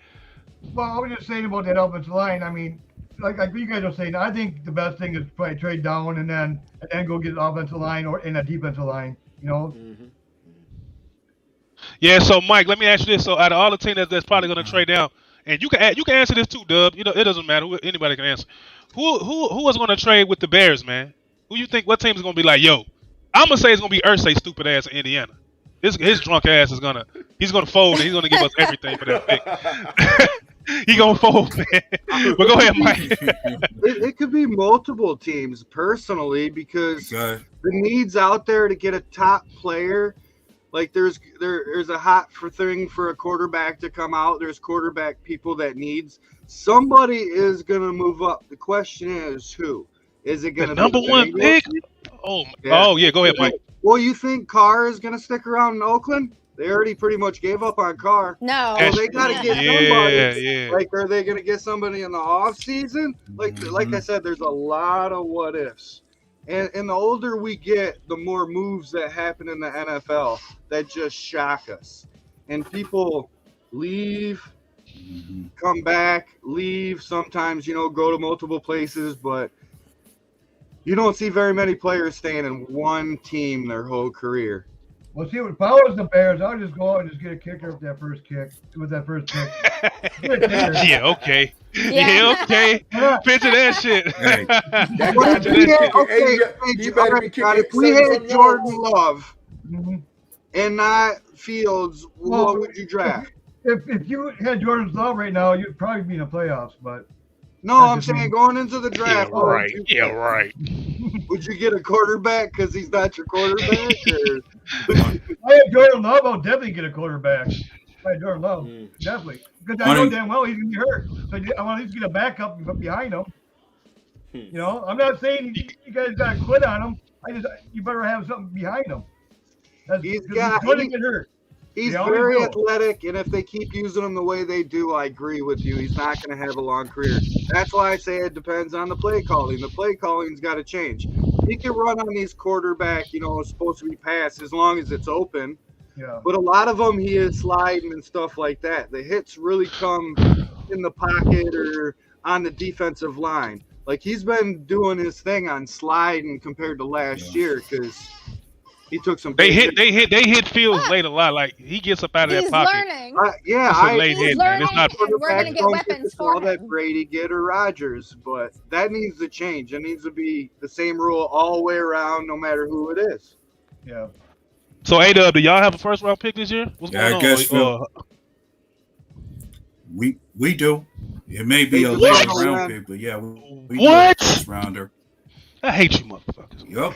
[SPEAKER 11] Well, I was just saying about that offensive line. I mean, like you guys are saying, I think the best thing is probably trade down and then go get an offensive line or in a defensive line.
[SPEAKER 3] Mm-hmm.
[SPEAKER 1] Yeah. So Mike, let me ask you this: so out of all the teams that's probably gonna trade down, and you can answer this too, Dub. It doesn't matter. Anybody can answer. Who is gonna trade with the Bears, man? Who you think? What team is gonna be like, yo? I'm gonna say it's gonna be Irsay stupid ass in Indiana. His drunk ass is gonna fold and he's gonna give us everything for that pick. He gonna fold, man. But go ahead, Mike.
[SPEAKER 12] It could be multiple teams personally because the needs out there to get a top player. Like there's a hot thing for a quarterback to come out. There's quarterback people that needs. Somebody is gonna move up. The question is who? Is it gonna be
[SPEAKER 1] number one pick? Oh yeah, go ahead, Mike.
[SPEAKER 12] Well, you think Carr is going to stick around in Oakland? They already pretty much gave up on Carr.
[SPEAKER 9] No.
[SPEAKER 12] So they got to get somebody. Yeah. Like, are they going to get somebody in the off season? Like I said, there's a lot of what ifs. And the older we get, the more moves that happen in the NFL that just shock us. and people leave, come back, leave. Sometimes, go to multiple places, but you don't see very many players staying in one team their whole career.
[SPEAKER 11] Well, see, if I was the Bears, I would just go out and just get a kicker with that first pick.
[SPEAKER 1] Yeah, okay. Yeah, okay. Picture that shit.
[SPEAKER 3] Hey.
[SPEAKER 12] If we had Jordan Love and not Fields, what would you draft?
[SPEAKER 11] If you had Jordan Love right now, you'd probably be in the playoffs, but.
[SPEAKER 12] No, I'm saying going into the draft.
[SPEAKER 1] Yeah, right. Yeah, right.
[SPEAKER 12] Would you get a quarterback because he's not your quarterback?
[SPEAKER 11] If I had Jordan Love, I'll definitely get a quarterback. If I had Jordan Love, definitely. Because I know damn well he's going to be hurt. So I want to at least get a backup behind him. I'm not saying you guys got to quit on him. You better have something behind him. He's going to get hurt.
[SPEAKER 12] He's very athletic, and if they keep using him the way they do, I agree with you. He's not going to have a long career. That's why I say it depends on the play calling. The play calling's got to change. He can run on these quarterback, it's supposed to be pass as long as it's open.
[SPEAKER 11] Yeah.
[SPEAKER 12] But a lot of them, he is sliding and stuff like that. The hits really come in the pocket or on the defensive line. Like, he's been doing his thing on sliding compared to last year because – he took some.
[SPEAKER 1] They hit Fields late a lot. Like he gets up out of that pocket.
[SPEAKER 9] Learning.
[SPEAKER 12] He's
[SPEAKER 9] learning. And we're gonna get weapons for him.
[SPEAKER 12] That Brady get or Rodgers, but that needs to change. It needs to be the same rule all the way around, no matter who it is.
[SPEAKER 11] Yeah.
[SPEAKER 1] So A-Dub, do y'all have a first round pick this year? What's going on?
[SPEAKER 8] I guess we do. It may be a later round pick, but yeah, we
[SPEAKER 1] what?
[SPEAKER 8] Do a first rounder.
[SPEAKER 1] I hate you, motherfuckers.
[SPEAKER 8] Yup.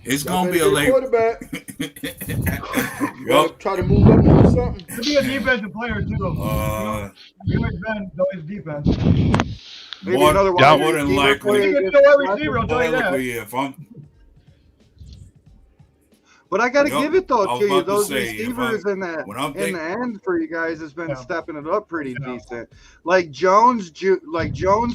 [SPEAKER 8] It's gonna be a late
[SPEAKER 3] quarterback. Try to move up or something.
[SPEAKER 11] He'll be a defensive player too. He always been always defense.
[SPEAKER 12] Maybe another one.
[SPEAKER 8] More than likely.
[SPEAKER 12] But I gotta give it though to you. Those receivers in the end for you guys has been stepping it up pretty decent. Like Jones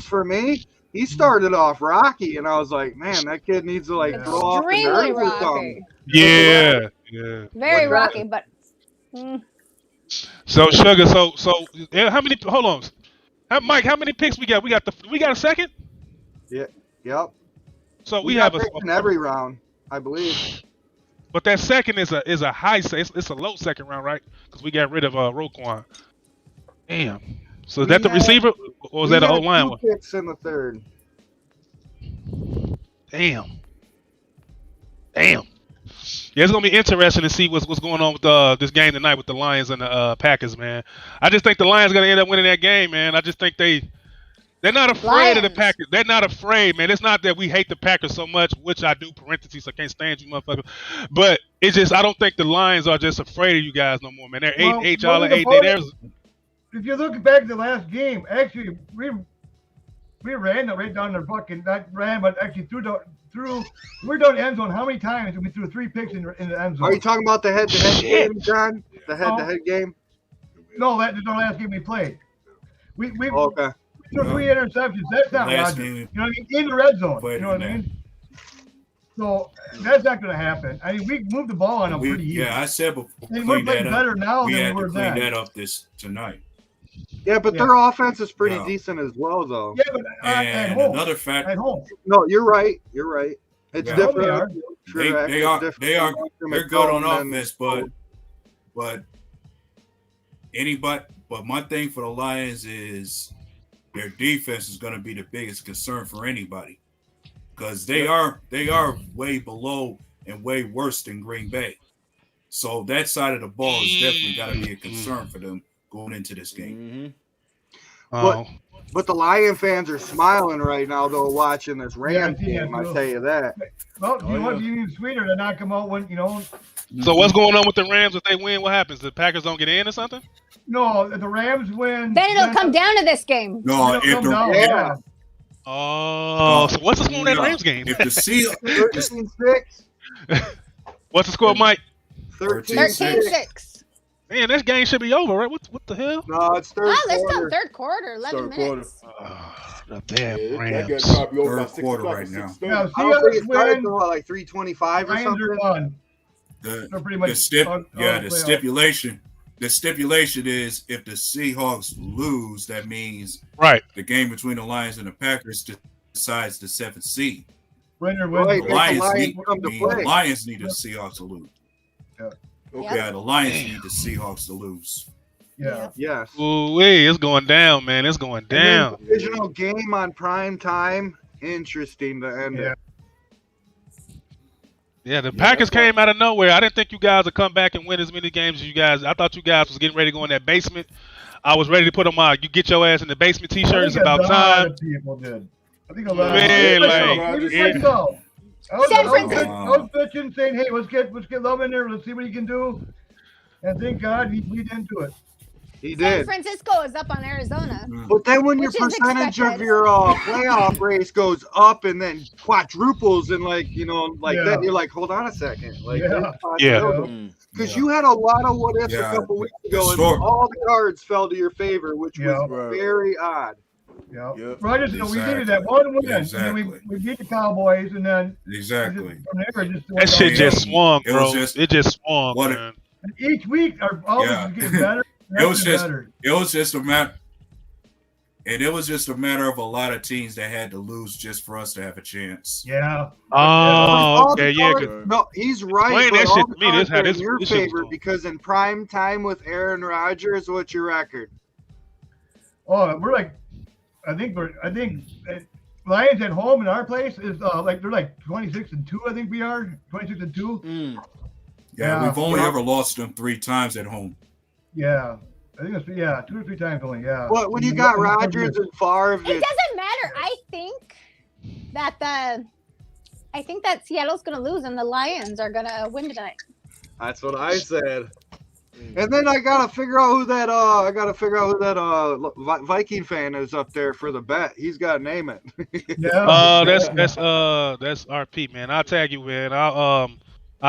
[SPEAKER 12] for me. He started off rocky, and I was like, man, that kid needs to throw off the nerves or something.
[SPEAKER 1] Yeah.
[SPEAKER 9] Very rocky, but.
[SPEAKER 1] So Sugar, so how many? Hold on, Mike. How many picks we got? We got a second.
[SPEAKER 12] Yeah. Yep.
[SPEAKER 1] So we have
[SPEAKER 12] in every round, I believe.
[SPEAKER 1] But that second is a high. It's a low second round, right? Because we got rid of Roquan. Damn. So is that the receiver, or is that an O-line one?
[SPEAKER 12] 2 picks in the third.
[SPEAKER 1] Damn. Yeah, it's gonna be interesting to see what's going on with this game tonight with the Lions and the Packers, man. I just think the Lions gonna end up winning that game, man. I just think they're not afraid of the Packers. They're not afraid, man. It's not that we hate the Packers so much, which I do. Parentheses, I can't stand you, motherfucker. But it's just I don't think the Lions are just afraid of you guys no more, man. They're 8-8, y'all are 8-8.
[SPEAKER 11] If you look back at the last game, actually we ran right down the fucking not ran, but actually we're down the end zone. How many times we threw 3 picks in the end zone?
[SPEAKER 12] Are you talking about the head-to-head game, John? The head-to-head game?
[SPEAKER 11] No, that's the last game we played. We
[SPEAKER 12] okay.
[SPEAKER 11] We threw 3 interceptions. That's not Rodgers. You know what I mean? In the red zone. You know what I mean? So that's not going to happen. I mean, we moved the ball on them pretty easy.
[SPEAKER 8] Yeah, I said before.
[SPEAKER 11] And we're playing better now than we were then.
[SPEAKER 8] We had to clean that up tonight.
[SPEAKER 12] Yeah, but their offense is pretty decent as well, though.
[SPEAKER 11] Yeah, but at home.
[SPEAKER 8] Another fact.
[SPEAKER 11] At home.
[SPEAKER 12] No, you're right. It's different.
[SPEAKER 8] They are. They're good on offense, but my thing for the Lions is their defense is going to be the biggest concern for anybody because they are way below and way worse than Green Bay. So that side of the ball is definitely got to be a concern for them going into this game.
[SPEAKER 12] But the Lion fans are smiling right now, though, watching this Rams game. I tell you that.
[SPEAKER 11] Well, you need sweeter to knock them out when
[SPEAKER 1] So what's going on with the Rams? If they win, what happens? The Packers don't get in or something?
[SPEAKER 11] No, the Rams win.
[SPEAKER 9] Then it'll come down to this game.
[SPEAKER 8] No, if the
[SPEAKER 11] Rams.
[SPEAKER 1] Oh, so what's the score in that Rams game?
[SPEAKER 8] If the Seahawks
[SPEAKER 12] 13-6.
[SPEAKER 1] What's the score, Mike?
[SPEAKER 9] 13-6.
[SPEAKER 1] Man, this game should be over, right? What the hell?
[SPEAKER 12] No, it's third quarter.
[SPEAKER 9] Let's go third quarter, 11 minutes.
[SPEAKER 1] The damn Rams.
[SPEAKER 8] Third quarter right now.
[SPEAKER 12] I don't think it started until like 3:25 or something.
[SPEAKER 11] They're pretty
[SPEAKER 8] The
[SPEAKER 11] much
[SPEAKER 8] stipulation. The stipulation is if the Seahawks lose, that means
[SPEAKER 1] Right.
[SPEAKER 8] the game between the Lions and the Packers decides the 7th seed.
[SPEAKER 11] Winner
[SPEAKER 8] The
[SPEAKER 11] wins.
[SPEAKER 8] Lions
[SPEAKER 12] Lions
[SPEAKER 8] need the Seahawks to lose.
[SPEAKER 3] Okay.
[SPEAKER 8] Yeah, the Lions need the Seahawks to lose.
[SPEAKER 11] Yeah.
[SPEAKER 12] Yes.
[SPEAKER 1] Ooh, it's going down, man. It's going down.
[SPEAKER 12] And then divisional game on prime time. Interesting to end it.
[SPEAKER 1] Yeah, the Packers came out of nowhere. I didn't think you guys would come back and win as many games as you guys. I thought you guys was getting ready to go in that basement. I was ready to put on my "You get your ass in the basement" T-shirt. It's about time.
[SPEAKER 11] People did. I think a lot
[SPEAKER 1] Man,
[SPEAKER 11] of
[SPEAKER 1] like,
[SPEAKER 11] I was bitching, saying, "Hey, let's get Love in there. Let's see what he can do." And thank God he didn't do it.
[SPEAKER 12] He
[SPEAKER 9] San
[SPEAKER 12] did.
[SPEAKER 9] Francisco is up on Arizona.
[SPEAKER 12] But then when your
[SPEAKER 9] Which is
[SPEAKER 12] percentage of
[SPEAKER 9] expected.
[SPEAKER 12] your playoff race goes up and then quadruples and like that, you're like, hold on a second. Like, because you had a lot of what ifs a couple weeks ago, and all the cards fell to your favor, which was very odd.
[SPEAKER 11] Yeah, right. We needed that one win, and then we beat the Cowboys, and then
[SPEAKER 8] exactly
[SPEAKER 11] from there,
[SPEAKER 1] that shit just swung, bro. It just swung,
[SPEAKER 8] what
[SPEAKER 1] man.
[SPEAKER 11] And each week, our offense was getting better.
[SPEAKER 8] It was just a matter, and it was just a matter of a lot of teams that had to lose just for us to have a chance.
[SPEAKER 11] Yeah.
[SPEAKER 1] Oh, okay, yeah.
[SPEAKER 12] No, he's right.
[SPEAKER 1] Explain that
[SPEAKER 12] but
[SPEAKER 1] shit
[SPEAKER 12] all
[SPEAKER 1] to me. This
[SPEAKER 12] the
[SPEAKER 1] how
[SPEAKER 12] cards
[SPEAKER 1] this
[SPEAKER 12] are in your
[SPEAKER 1] shit was
[SPEAKER 12] favor
[SPEAKER 1] going.
[SPEAKER 12] because in prime time with Aaron Rodgers, what's your record?
[SPEAKER 11] Oh, I think Lions at home in our place is they're like 26-2. I think we are 26-2.
[SPEAKER 8] Yeah, we've only ever lost them 3 times at home.
[SPEAKER 11] Yeah, I think it's 2 or 3 times only. Yeah.
[SPEAKER 12] Well, when you got Rodgers and Favre,
[SPEAKER 9] It doesn't matter. I think that Seattle's gonna lose and the Lions are gonna win tonight.
[SPEAKER 12] That's what I said. And then I gotta figure out who that Viking fan is up there for the bet. He's got to name it.
[SPEAKER 1] That's RP, man. I'll tag you, man. I'll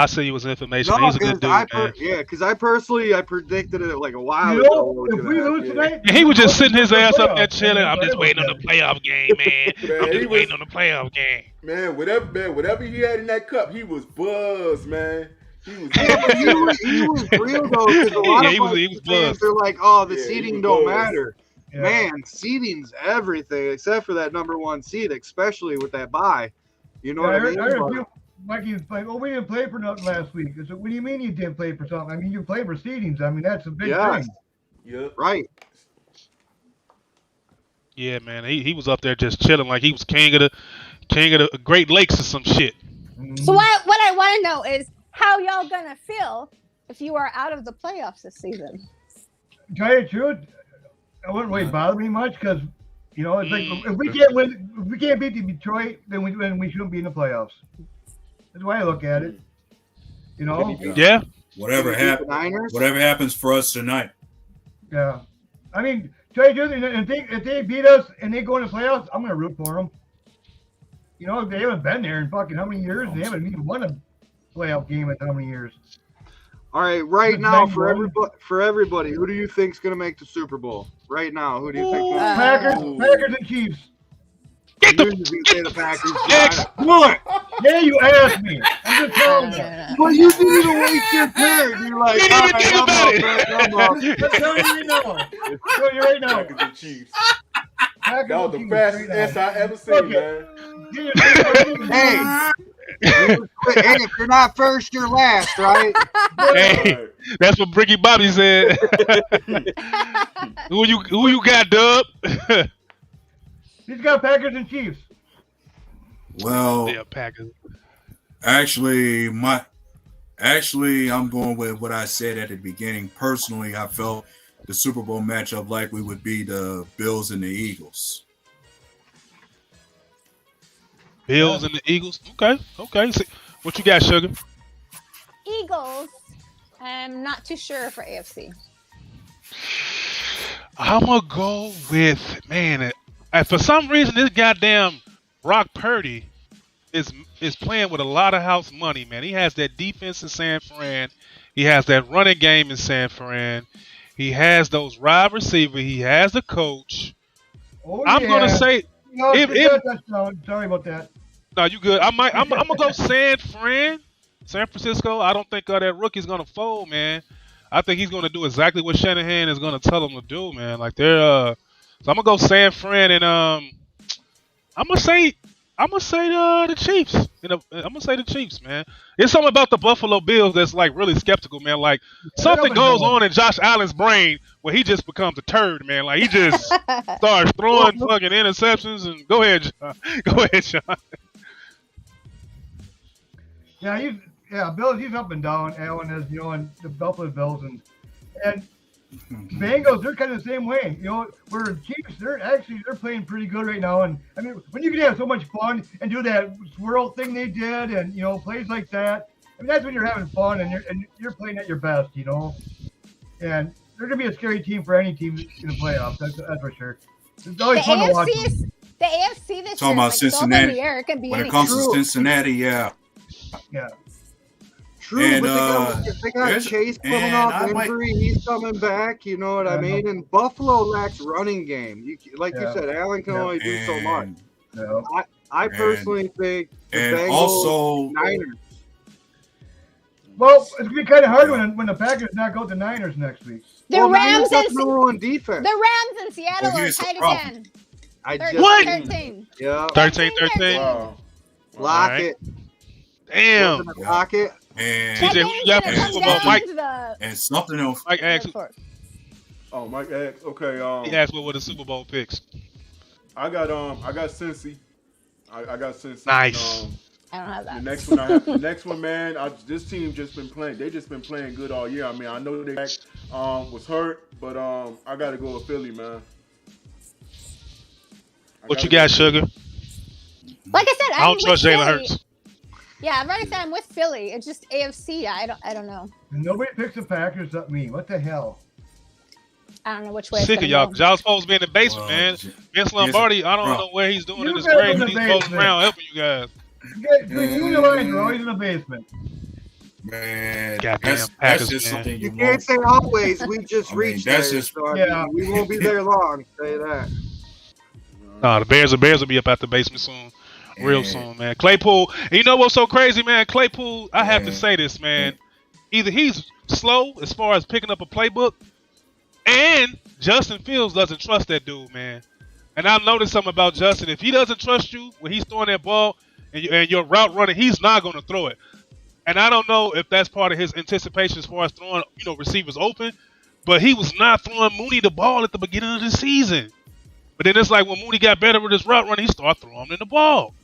[SPEAKER 1] send you his information. He's a good dude, man.
[SPEAKER 12] Because I predicted it like a while
[SPEAKER 11] ago. If we lose tonight,
[SPEAKER 1] he was just sitting his ass up there chilling. I'm just waiting on the playoff game, man. I'm just waiting on the playoff game.
[SPEAKER 3] Man, whatever he had in that cup, he was buzzed, man. He was
[SPEAKER 12] real though. Because a lot of fans are like, "Oh, the seeding don't matter." Yeah. Man, seeding's everything except for that number 1 seed, especially with that bye. You know what I mean?
[SPEAKER 11] I heard a few Vikings like, "Oh, we didn't play for nothing last week." I said, "What do you mean you didn't play for something? I mean, you played for seedings. I mean, that's a big thing."
[SPEAKER 3] Yeah.
[SPEAKER 12] Right.
[SPEAKER 1] Yeah, man. He was up there just chilling like he was king of the Great Lakes or some shit.
[SPEAKER 9] So what I want to know is how y'all gonna feel if you are out of the playoffs this season?
[SPEAKER 11] To tell you the truth, it wouldn't really bother me much because, it's like if we can't win, if we can't beat the Detroit, then we shouldn't be in the playoffs. That's the way I look at it.
[SPEAKER 1] Yeah.
[SPEAKER 8] Whatever happens for us tonight.
[SPEAKER 11] Yeah. I mean, to tell you the truth, if they beat us and they go in the playoffs, I'm gonna root for them. They haven't been there in fucking how many years? They haven't even won a playoff game in how many years?
[SPEAKER 12] All right, right now for everybody, who do you think's gonna make the Super Bowl? Right now, who do you think?
[SPEAKER 11] Packers and Chiefs.
[SPEAKER 12] Get the Packers.
[SPEAKER 11] What? Yeah, you asked me. I'm just telling you.
[SPEAKER 12] Well, you didn't even waste your turn. You're like, all right, I'm up.
[SPEAKER 11] I'm telling you right now.
[SPEAKER 3] Packers and Chiefs. That was the fastest S I ever seen, man.
[SPEAKER 12] Hey, if you're not first, you're last, right?
[SPEAKER 1] Hey, that's what Bricky Bobby said. Who you got, Dub?
[SPEAKER 11] He's got Packers and Chiefs.
[SPEAKER 8] Well,
[SPEAKER 1] yeah, Packers.
[SPEAKER 8] Actually, I'm going with what I said at the beginning. Personally, I felt the Super Bowl matchup likely would be the Bills and the Eagles.
[SPEAKER 1] Bills and the Eagles. Okay. So, what you got, Sugar?
[SPEAKER 9] Eagles. I'm not too sure for AFC.
[SPEAKER 1] I'm gonna go with for some reason this goddamn Brock Purdy is playing with a lot of house money, man. He has that defense in San Fran. He has that running game in San Fran. He has those wide receivers. He has the coach. I'm gonna say
[SPEAKER 11] sorry about that.
[SPEAKER 1] No, you good. I'm gonna go San Fran. San Francisco, I don't think that rookie's gonna fold, man. I think he's gonna do exactly what Shanahan is gonna tell him to do, man. Like they're so I'm gonna go San Fran and I'm gonna say the Chiefs. I'm gonna say the Chiefs, man. It's something about the Buffalo Bills that's like really skeptical, man. Like something goes on in Josh Allen's brain where he just becomes a turd, man. Like he just starts throwing fucking interceptions. And go ahead, John. Go ahead, John.
[SPEAKER 11] Yeah, Bills. He's up and down. Allen is, and the Buffalo Bills and Bengals. They're kind of the same way. Where Chiefs, they're playing pretty good right now. And I mean, when you can have so much fun and do that swirl thing they did, and plays like that. I mean, that's when you're having fun and you're playing at your best. And they're gonna be a scary team for any team in the playoffs. That's for sure. It's always fun to watch.
[SPEAKER 9] The AFC this
[SPEAKER 8] talking
[SPEAKER 9] year,
[SPEAKER 8] about Cincinnati. When it comes to
[SPEAKER 11] True.
[SPEAKER 8] Cincinnati, yeah.
[SPEAKER 12] True,
[SPEAKER 8] And,
[SPEAKER 12] but they got Chase coming off injury. He's coming back. You know what I mean? And Buffalo lacks running game. You said, Allen can only do so much. I personally think the Bengals,
[SPEAKER 8] also
[SPEAKER 12] Niners.
[SPEAKER 11] Well, it's gonna be kind of hard when the Packers knock out the Niners next week.
[SPEAKER 9] The Rams
[SPEAKER 12] on defense.
[SPEAKER 9] The Rams in Seattle are tight again. 13.
[SPEAKER 12] Yeah.
[SPEAKER 1] 13-13.
[SPEAKER 12] Wow. Lock it.
[SPEAKER 1] Damn.
[SPEAKER 12] Lock it.
[SPEAKER 8] And
[SPEAKER 1] CJ, who you got for the Super Bowl, Mike?
[SPEAKER 8] And something else.
[SPEAKER 1] Mike asked.
[SPEAKER 3] Oh, Mike asked. Okay.
[SPEAKER 1] He asked what were the Super Bowl picks.
[SPEAKER 3] I got Cincy. I got Cincy.
[SPEAKER 1] Nice.
[SPEAKER 9] I don't have that.
[SPEAKER 3] The next one, man. This team just been playing. They just been playing good all year. I mean, I know they was hurt, but I got to go with Philly, man.
[SPEAKER 1] What you got, Sugar?
[SPEAKER 9] Like I said,
[SPEAKER 1] I don't trust Jalen Hurts.
[SPEAKER 9] Yeah, I've already said I'm with Philly. It's just AFC. I don't know.
[SPEAKER 11] Nobody picks the Packers except me. What the hell?
[SPEAKER 9] I don't know which way.
[SPEAKER 1] Sick of y'all, because y'all supposed to be in the basement, man. Vince Lombardi, I don't know what he's doing in his grave. He's floating around helping you guys.
[SPEAKER 11] You and the Lions are always in the basement.
[SPEAKER 8] Man,
[SPEAKER 1] Goddamn
[SPEAKER 8] that's just something
[SPEAKER 12] You can't say always. We just reached
[SPEAKER 8] that's
[SPEAKER 12] there.
[SPEAKER 8] just-
[SPEAKER 12] So, we won't be there long. Say that.
[SPEAKER 1] No, the Bears will be up at the basement soon. Real soon, man. Claypool. And you know what's so crazy, man? Claypool, I have to say this, man. Either he's slow as far as picking up a playbook, and Justin Fields doesn't trust that dude, man. And I've noticed something about Justin. If he doesn't trust you when he's throwing that ball and your route running, he's not going to throw it. And I don't know if that's part of his anticipation as far as throwing, receivers open, but he was not throwing Mooney the ball at the beginning of the season. But then it's like when Mooney got better with his route running, he started throwing him the ball.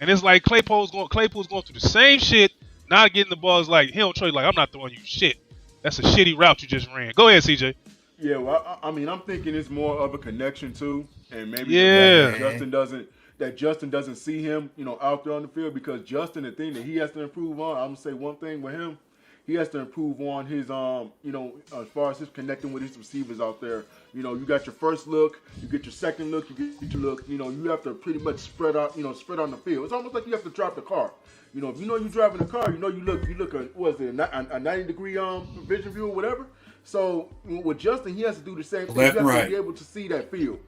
[SPEAKER 1] And it's like Claypool's going through the same shit, not getting the ball. It's like, he don't trade, like, I'm not throwing you shit. That's a shitty route you just ran. Go ahead, CJ.
[SPEAKER 3] Yeah, well, I mean, I'm thinking it's more of a connection too, and maybe Justin doesn't see him, out there on the field, because Justin, the thing that he has to improve on, I'm gonna say one thing with him, he has to improve on his, as far as his connecting with his receivers out there. You got your first look, you get your second look, you get your look. You have to pretty much spread out, spread on the field. It's almost like you have to drop the car. If you're driving a car, you look a 90-degree vision view or whatever. So with Justin, he has to do the same thing. He has to be able to see that field.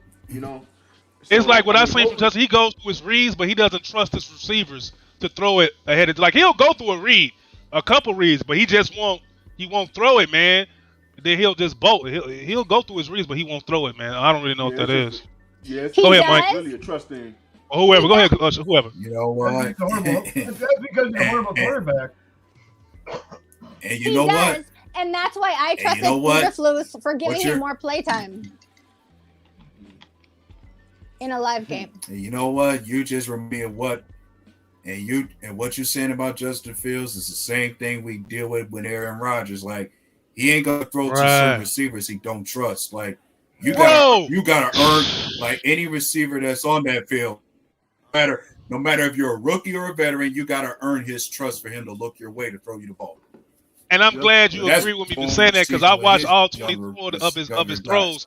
[SPEAKER 1] It's like what I seen from Justin. He goes through his reads, but he doesn't trust his receivers to throw it ahead of. Like he'll go through a couple reads, but he won't throw it, man. Then he'll just bolt. He'll go through his reads, but he won't throw it, man. I don't really know what that is.
[SPEAKER 3] Yeah,
[SPEAKER 1] go ahead, Mike.
[SPEAKER 3] It's really a trust thing.
[SPEAKER 1] Or whoever, go ahead, whoever.
[SPEAKER 8] You know what?
[SPEAKER 11] That's because he's a horrible quarterback.
[SPEAKER 8] And you know what?
[SPEAKER 9] And that's why I trusted Eberflus for giving him more playtime in a live game.
[SPEAKER 8] And you know what? You just remind me of what you're saying about Justin Fields is the same thing we deal with Aaron Rodgers. Like, he ain't gonna throw to some receivers he don't trust. Like, you gotta earn, like, any receiver that's on that field. No matter if you're a rookie or a veteran, you gotta earn his trust for him to look your way to throw you the ball.
[SPEAKER 1] And I'm glad you agree with me for saying that, because I watched all 24 of his throws.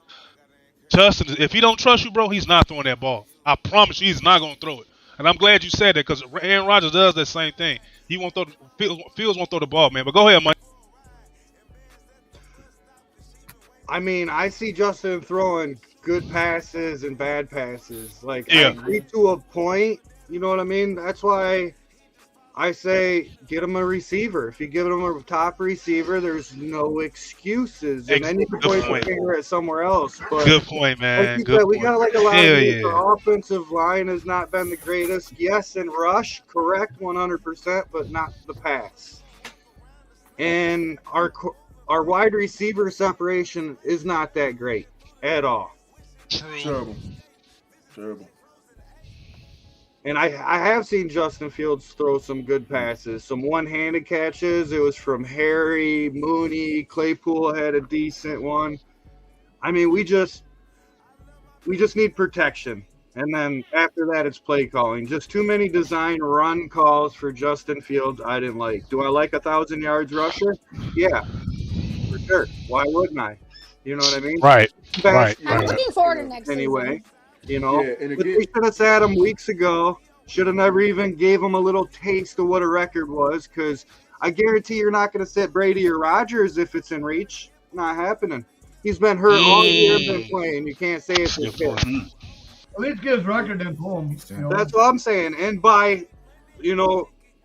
[SPEAKER 1] Justin, if he don't trust you, bro, he's not throwing that ball. I promise you, he's not gonna throw it. And I'm glad you said that, because Aaron Rodgers does that same thing. He won't throw. Fields won't throw the ball, man. But go ahead, Mike.
[SPEAKER 12] I mean, I see Justin throwing good passes and bad passes. Like, I agree to a point. You know what I mean? That's why I say get him a receiver. If you give him a top receiver, there's no excuses. And then you can point the finger at somewhere else. But
[SPEAKER 1] Good point, man.
[SPEAKER 12] like
[SPEAKER 1] Good
[SPEAKER 12] we
[SPEAKER 1] point.
[SPEAKER 12] got like a lot
[SPEAKER 1] Hell
[SPEAKER 12] of
[SPEAKER 1] yeah.
[SPEAKER 12] the offensive line has not been the greatest. Yes, in rush, correct, 100%, but not the pass. And our wide receiver separation is not that great at all.
[SPEAKER 3] Terrible.
[SPEAKER 12] And I have seen Justin Fields throw some good passes, some one-handed catches. It was from Harry, Mooney, Claypool had a decent one. I mean, we just need protection. And then after that, it's play calling. Just too many design run calls for Justin Fields I didn't like. Do I like 1,000 yards rusher? Yeah, for sure. Why wouldn't I? You know what I mean?
[SPEAKER 1] Right.
[SPEAKER 9] I'm looking forward to next
[SPEAKER 12] Anyway,
[SPEAKER 9] season.
[SPEAKER 12] you know,
[SPEAKER 3] Yeah, and
[SPEAKER 12] but
[SPEAKER 3] again-
[SPEAKER 12] they should have sat him weeks ago. Should have never even gave him a little taste of what a record was, because I guarantee you're not going to sit Brady or Rodgers if it's in reach. Not happening. He's been hurt all year, been playing. You can't say it's his kid.
[SPEAKER 11] At least get his record and pull him. You know?
[SPEAKER 12] That's what I'm saying. And by,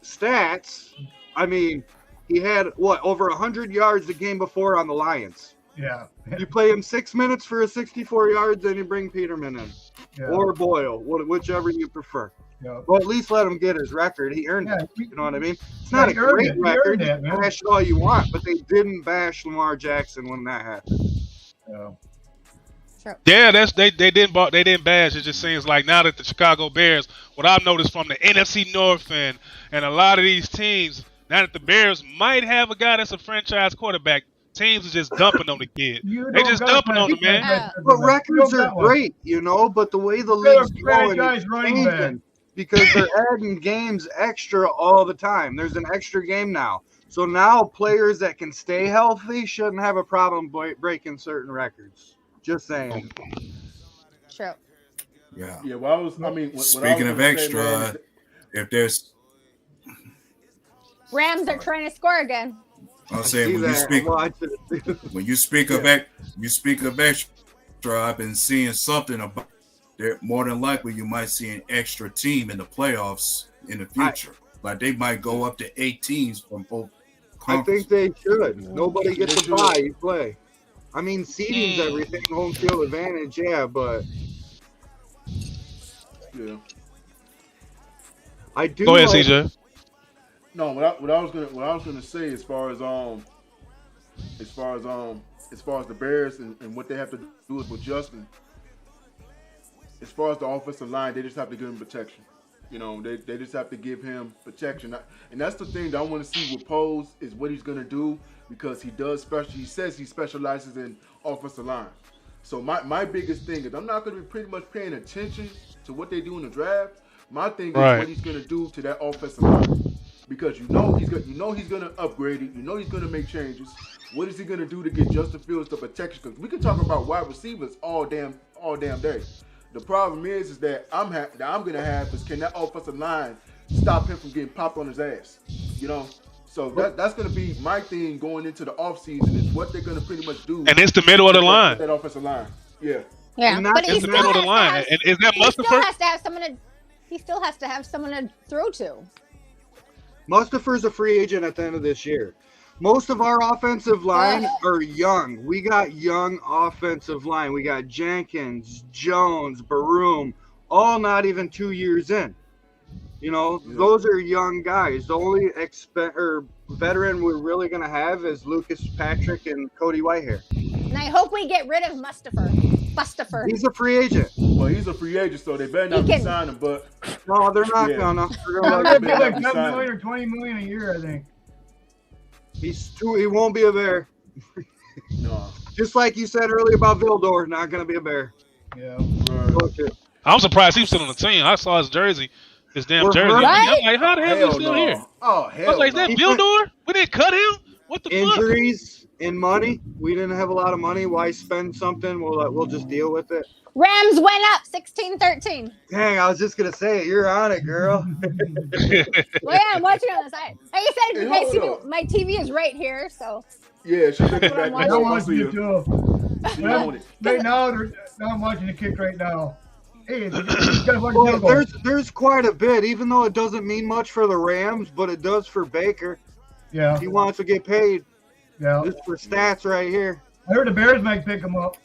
[SPEAKER 12] stats, I mean, he had, over 100 yards the game before on the Lions.
[SPEAKER 11] Yeah.
[SPEAKER 12] You play him 6 minutes for a 64 yards, then you bring Peterman in.
[SPEAKER 11] Yeah.
[SPEAKER 12] Or Boyle, whichever you prefer.
[SPEAKER 11] Yeah.
[SPEAKER 12] Well, at least let him get his record. He earned it. You know what I mean? It's not
[SPEAKER 11] he
[SPEAKER 12] a
[SPEAKER 11] earned
[SPEAKER 12] great
[SPEAKER 11] it. He
[SPEAKER 12] record.
[SPEAKER 11] earned it, man.
[SPEAKER 12] Bash it all you want, but they didn't bash Lamar Jackson when that happened.
[SPEAKER 11] Yeah.
[SPEAKER 1] Yeah, they didn't bash. It just seems like now that the Chicago Bears, what I've noticed from the NFC North and a lot of these teams, now that the Bears might have a guy that's a franchise quarterback, teams are just dumping on the kid. They just dumping on him, man.
[SPEAKER 12] But records are great, but the way the league's going,
[SPEAKER 11] franchise
[SPEAKER 12] it's
[SPEAKER 11] running back.
[SPEAKER 12] changing because they're adding games extra all the time. There's an extra game now. So now players that can stay healthy shouldn't have a problem breaking certain records. Just saying.
[SPEAKER 9] True.
[SPEAKER 8] Yeah.
[SPEAKER 3] Yeah, well, what I was
[SPEAKER 8] Speaking of
[SPEAKER 3] gonna say,
[SPEAKER 8] extra,
[SPEAKER 3] man,
[SPEAKER 8] if there's,
[SPEAKER 9] Rams are trying to score again.
[SPEAKER 8] I'll say when you speak of extra, I've been seeing something about there. More than likely, you might see an extra team in the playoffs in the future. Like they might go up to 8 teams from both
[SPEAKER 12] I think they should. Nobody gets
[SPEAKER 3] They
[SPEAKER 12] to buy.
[SPEAKER 3] should.
[SPEAKER 12] You play. I mean, seeding's everything. Home field advantage, yeah, but
[SPEAKER 3] yeah.
[SPEAKER 12] I do.
[SPEAKER 1] Go ahead,
[SPEAKER 12] like-
[SPEAKER 1] CJ.
[SPEAKER 3] No, what I was gonna say as far as the Bears and what they have to do with Justin. As far as the offensive line, they just have to give him protection. They just have to give him protection, and that's the thing that I want to see with Pose is what he's gonna do because he says he specializes in offensive line. So my biggest thing is I'm not gonna be pretty much paying attention to what they do in the draft. My thing is what he's gonna do to that offensive line. Because he's gonna upgrade it. He's gonna make changes. What is he gonna do to get Justin Fields the protection? Because we can talk about wide receivers all damn day. The problem is that I'm gonna have is can that offensive line stop him from getting popped on his ass? So that's gonna be my thing going into the offseason is what they're gonna pretty much do.
[SPEAKER 1] And it's the middle of the line.
[SPEAKER 3] That offensive line. Yeah.
[SPEAKER 9] Yeah, but
[SPEAKER 1] It's the middle of the line. And is that
[SPEAKER 9] he still
[SPEAKER 1] Mustapher?
[SPEAKER 9] has to have someone to. He still has to have someone to throw to.
[SPEAKER 12] Mustafer's a free agent at the end of this year. Most of our offensive line are young. We got young offensive line. We got Jenkins, Jones, Baroom, all not even 2 years in. Those are young guys. The only veteran we're really going to have is Lucas Patrick and Cody Whitehair.
[SPEAKER 9] And I hope we get rid of Mustafer.
[SPEAKER 12] He's a free agent.
[SPEAKER 3] Well, he's a free agent, so they better not be signing him. But
[SPEAKER 12] no, they're not gonna. They're gonna
[SPEAKER 11] It'd be
[SPEAKER 12] let
[SPEAKER 11] like
[SPEAKER 12] him
[SPEAKER 11] 7
[SPEAKER 12] sign.
[SPEAKER 11] million or 20 million a year, I think.
[SPEAKER 12] He won't be a Bear.
[SPEAKER 3] No.
[SPEAKER 12] Just like you said earlier about Vildor, not gonna be a Bear.
[SPEAKER 11] Yeah.
[SPEAKER 12] Bullshit.
[SPEAKER 1] I'm surprised he was still on the team. I saw his jersey, his damn
[SPEAKER 12] We're
[SPEAKER 1] jersey.
[SPEAKER 12] right.
[SPEAKER 1] I'm like, how the hell is he still
[SPEAKER 3] no.
[SPEAKER 1] here?
[SPEAKER 3] Oh
[SPEAKER 1] I
[SPEAKER 3] hell!
[SPEAKER 1] was like, is
[SPEAKER 3] no.
[SPEAKER 1] that Vildor? We didn't cut him? What the fuck?
[SPEAKER 12] Injuries and money. We didn't have a lot of money. Why spend something? We'll just deal with it.
[SPEAKER 9] Rams went up 16-13.
[SPEAKER 12] Dang, I was just gonna say it. You're on it, girl.
[SPEAKER 9] Well, yeah, I'm watching on the side. Like I said,
[SPEAKER 3] Hey,
[SPEAKER 9] you guys
[SPEAKER 3] hold
[SPEAKER 9] see me,
[SPEAKER 3] up.
[SPEAKER 9] my TV is right here, so.
[SPEAKER 3] Yeah, she's looking
[SPEAKER 9] That's what
[SPEAKER 3] back.
[SPEAKER 9] I'm
[SPEAKER 11] I
[SPEAKER 9] watching.
[SPEAKER 11] want you
[SPEAKER 3] you.
[SPEAKER 11] too.
[SPEAKER 3] She on it.
[SPEAKER 11] Right now, I'm watching the kick right now. Hey, you got one
[SPEAKER 12] Well,
[SPEAKER 11] field goal.
[SPEAKER 12] there's quite a bit, even though it doesn't mean much for the Rams, but it does for Baker.
[SPEAKER 11] Yeah.
[SPEAKER 12] He wants to get paid.
[SPEAKER 11] Yeah.
[SPEAKER 12] Just for stats right here.
[SPEAKER 11] I heard the Bears might pick him up.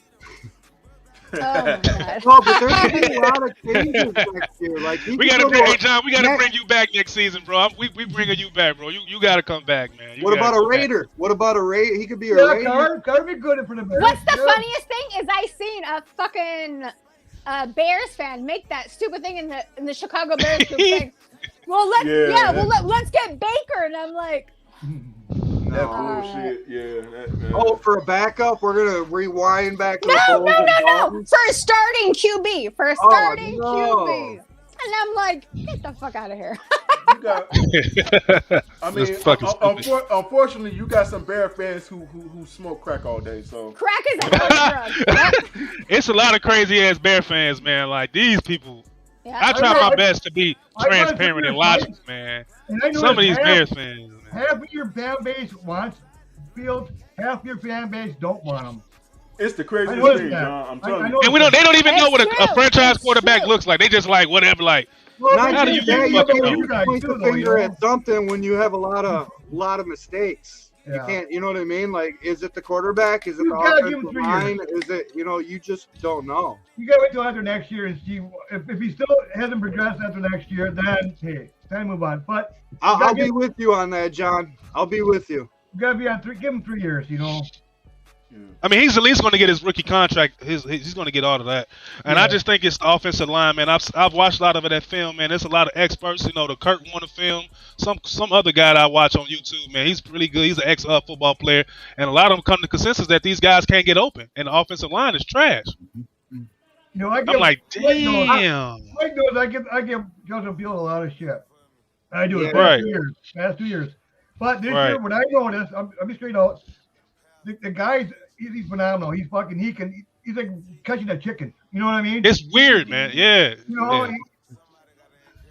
[SPEAKER 9] Oh my God.
[SPEAKER 12] No, but there's gonna be a lot of changes next year. Like
[SPEAKER 1] We gotta bring, hey John, we gotta bring you back next season, bro. We bringing you back, bro. You gotta come back, man.
[SPEAKER 12] What about a Raider? What about a Raider? He could be a
[SPEAKER 11] Yeah,
[SPEAKER 12] Raider.
[SPEAKER 11] Carr be good for the Bears.
[SPEAKER 9] What's the
[SPEAKER 11] Yeah.
[SPEAKER 9] funniest thing is I seen a fucking Bears fan make that stupid thing in the Chicago Bears group saying, "Well, let's get Baker," and I'm like,
[SPEAKER 3] That bullshit. Yeah.
[SPEAKER 12] Oh, for a backup, we're gonna rewind back to
[SPEAKER 9] no,
[SPEAKER 12] the
[SPEAKER 9] no, no, no, for a starting QB, QB, and I'm like, get the fuck out of here.
[SPEAKER 3] You got, I mean, unfortunately, you got some Bear fans who smoke crack all day. So
[SPEAKER 9] crack is a hell of a drug.
[SPEAKER 1] It's a lot of crazy ass Bear fans, man. Like these people.
[SPEAKER 9] Yeah.
[SPEAKER 1] I try my best to be transparent and logical, man. Some of these Bears fans.
[SPEAKER 11] Half of your fan base wants Fields. Half your fan base don't want him.
[SPEAKER 3] It's the craziest thing, John. I'm telling you.
[SPEAKER 1] And they don't even know what a franchise quarterback looks like. They just like whatever. Like,
[SPEAKER 12] Well,
[SPEAKER 1] how do you fucking know?
[SPEAKER 12] You point the finger at something when you have a lot of mistakes.
[SPEAKER 11] Yeah.
[SPEAKER 12] You can't, you know what I mean? Like, is it the quarterback? Is it
[SPEAKER 11] You
[SPEAKER 12] the
[SPEAKER 11] gotta give him
[SPEAKER 12] offensive
[SPEAKER 11] 3
[SPEAKER 12] line?
[SPEAKER 11] years.
[SPEAKER 12] Is it, you just don't know.
[SPEAKER 11] You gotta wait till after next year and see if he still hasn't progressed after next year. Then hey, time to move on. But
[SPEAKER 12] I'll be with you on that, John. I'll be with you.
[SPEAKER 11] You gotta be on give him 3 years.
[SPEAKER 1] I mean, he's at least going to get his rookie contract. He's going to get all of that. And I just think it's the offensive line, man. I've watched a lot of that film, man. There's a lot of experts, the Kurt Warner film. Some other guy that I watch on YouTube, man. He's really good. He's an ex-football player. And a lot of them come to consensus that these guys can't get open. And the offensive line is trash. I'm like, damn.
[SPEAKER 11] I give Joseph Field a lot of shit. I do it past 2 years. But this year, when I noticed, I'll be straight out. The guy's he's phenomenal. He's like catching a chicken. You know what I mean?
[SPEAKER 1] It's weird, man. Yeah.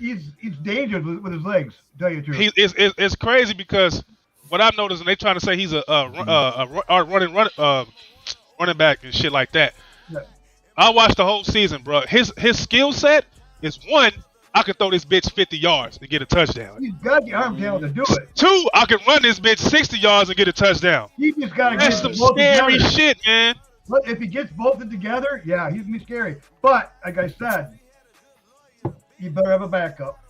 [SPEAKER 11] He's dangerous with his legs. To tell you the truth.
[SPEAKER 1] It's crazy because what I've noticed, and they trying to say he's a running back and shit like that.
[SPEAKER 11] Yeah.
[SPEAKER 1] I watched the whole season, bro. His skill set is one. I can throw this bitch 50 yards and get a touchdown.
[SPEAKER 11] He's got the arm talent to do it.
[SPEAKER 1] 2, I can run this bitch 60 yards and get a touchdown.
[SPEAKER 11] He just got to
[SPEAKER 1] That's some scary shit, man.
[SPEAKER 11] But if he gets both of together, yeah, he's gonna be scary. But like I said, you better have a backup.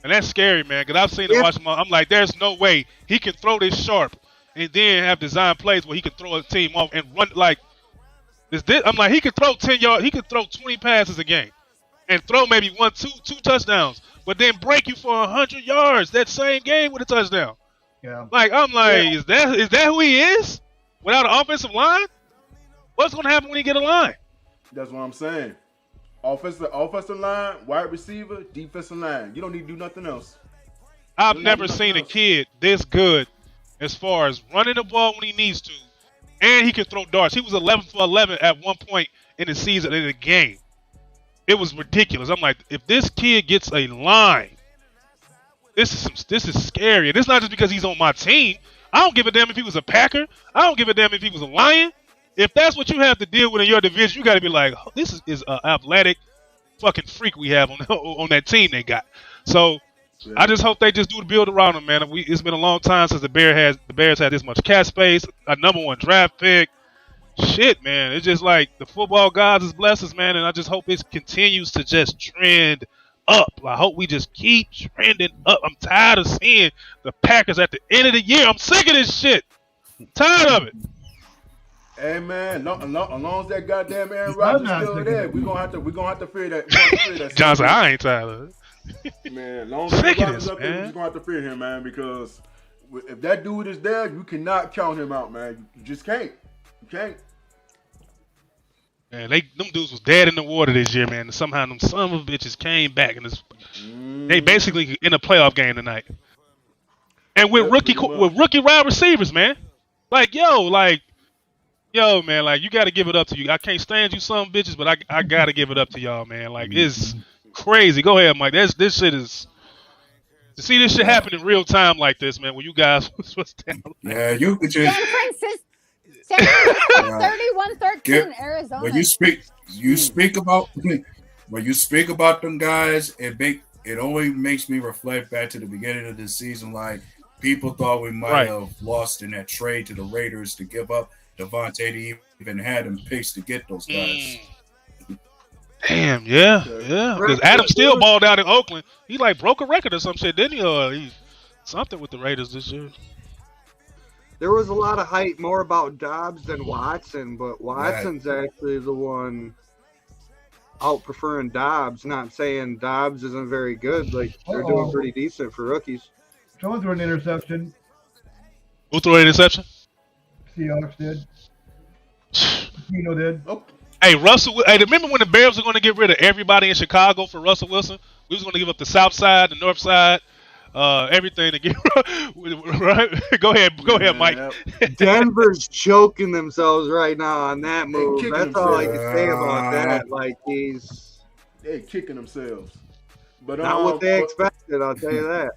[SPEAKER 1] And that's scary, man. Because I've seen him watch him. I'm like, there's no way he can throw this sharp and then have design plays where he can throw a team off and run like this. I'm like, he could throw 10 yards. He could throw 20 passes a game. And throw maybe two touchdowns, but then break you for 100 yards that same game with a touchdown.
[SPEAKER 11] Yeah.
[SPEAKER 1] Is that who he is? Without an offensive line? What's gonna happen when he get a line?
[SPEAKER 3] That's what I'm saying. Offensive line, wide receiver, defensive line. You don't need to do nothing else.
[SPEAKER 1] I've never seen a kid this good as far as running the ball when he needs to, and he can throw darts. He was 11 for 11 at one point in the season in the game. It was ridiculous. I'm like, if this kid gets a line, this is scary. And it's not just because he's on my team. I don't give a damn if he was a Packer. I don't give a damn if he was a Lion. If that's what you have to deal with in your division, you got to be like, oh, this is an athletic fucking freak we have on that team they got. So I just hope they just do the build around him, man. It's been a long time since the Bears had this much cap space, a #1 draft pick. Shit, man. It's just like the football gods is blessed us, man, and I just hope it continues to just trend up. I hope we just keep trending up. I'm tired of seeing the Packers at the end of the year. I'm sick of this shit. I'm tired of it.
[SPEAKER 3] Hey man, as long as that goddamn Aaron Rodgers is still there, we're gonna have to fear that.
[SPEAKER 1] John said, I ain't tired of
[SPEAKER 3] it. Man, as long as Aaron Rodgers up there, we're just gonna have to fear him, man, because if that dude is there, you cannot count him out, man. You just can't. Okay.
[SPEAKER 1] Man, them dudes was dead in the water this year, man. And somehow them son of bitches came back, and they basically in a playoff game tonight. And with rookie wide receivers, man. Yo, man, you got to give it up to you. I can't stand you, some bitches, but I got to give it up to y'all, man. It's crazy. Go ahead, Mike. This shit is. To see this shit happen in real time like this, man. When you guys was down.
[SPEAKER 8] Yeah, you could just.
[SPEAKER 9] San Francisco 31-13 Arizona.
[SPEAKER 8] When you speak about when you speak about them guys, it always makes me reflect back to the beginning of this season. Like, people thought we might have lost in that trade to the Raiders to give up Devontae. They even had them picks to get those guys.
[SPEAKER 1] Damn, yeah. Because Adam still balled out in Oakland. He like broke a record or some shit, didn't he? Or he something with the Raiders this year.
[SPEAKER 12] There was a lot of hype more about Dobbs than Watson, but Watson's actually the one out preferring Dobbs. Not saying Dobbs isn't very good. Like, they're doing pretty decent for rookies.
[SPEAKER 11] Someone threw an interception.
[SPEAKER 1] Who threw an interception?
[SPEAKER 11] Seahawks did. Tino did.
[SPEAKER 3] Oh.
[SPEAKER 1] Hey, Russell. Hey, remember when the Bears were going to get rid of everybody in Chicago for Russell Wilson? We was going to give up the South Side, the North Side, everything to get right. Go ahead, Mike.
[SPEAKER 12] Denver's choking themselves right now on that move. That's all I can say about that. Like,
[SPEAKER 3] they're kicking themselves. But
[SPEAKER 12] not what they expected. I'll tell you that.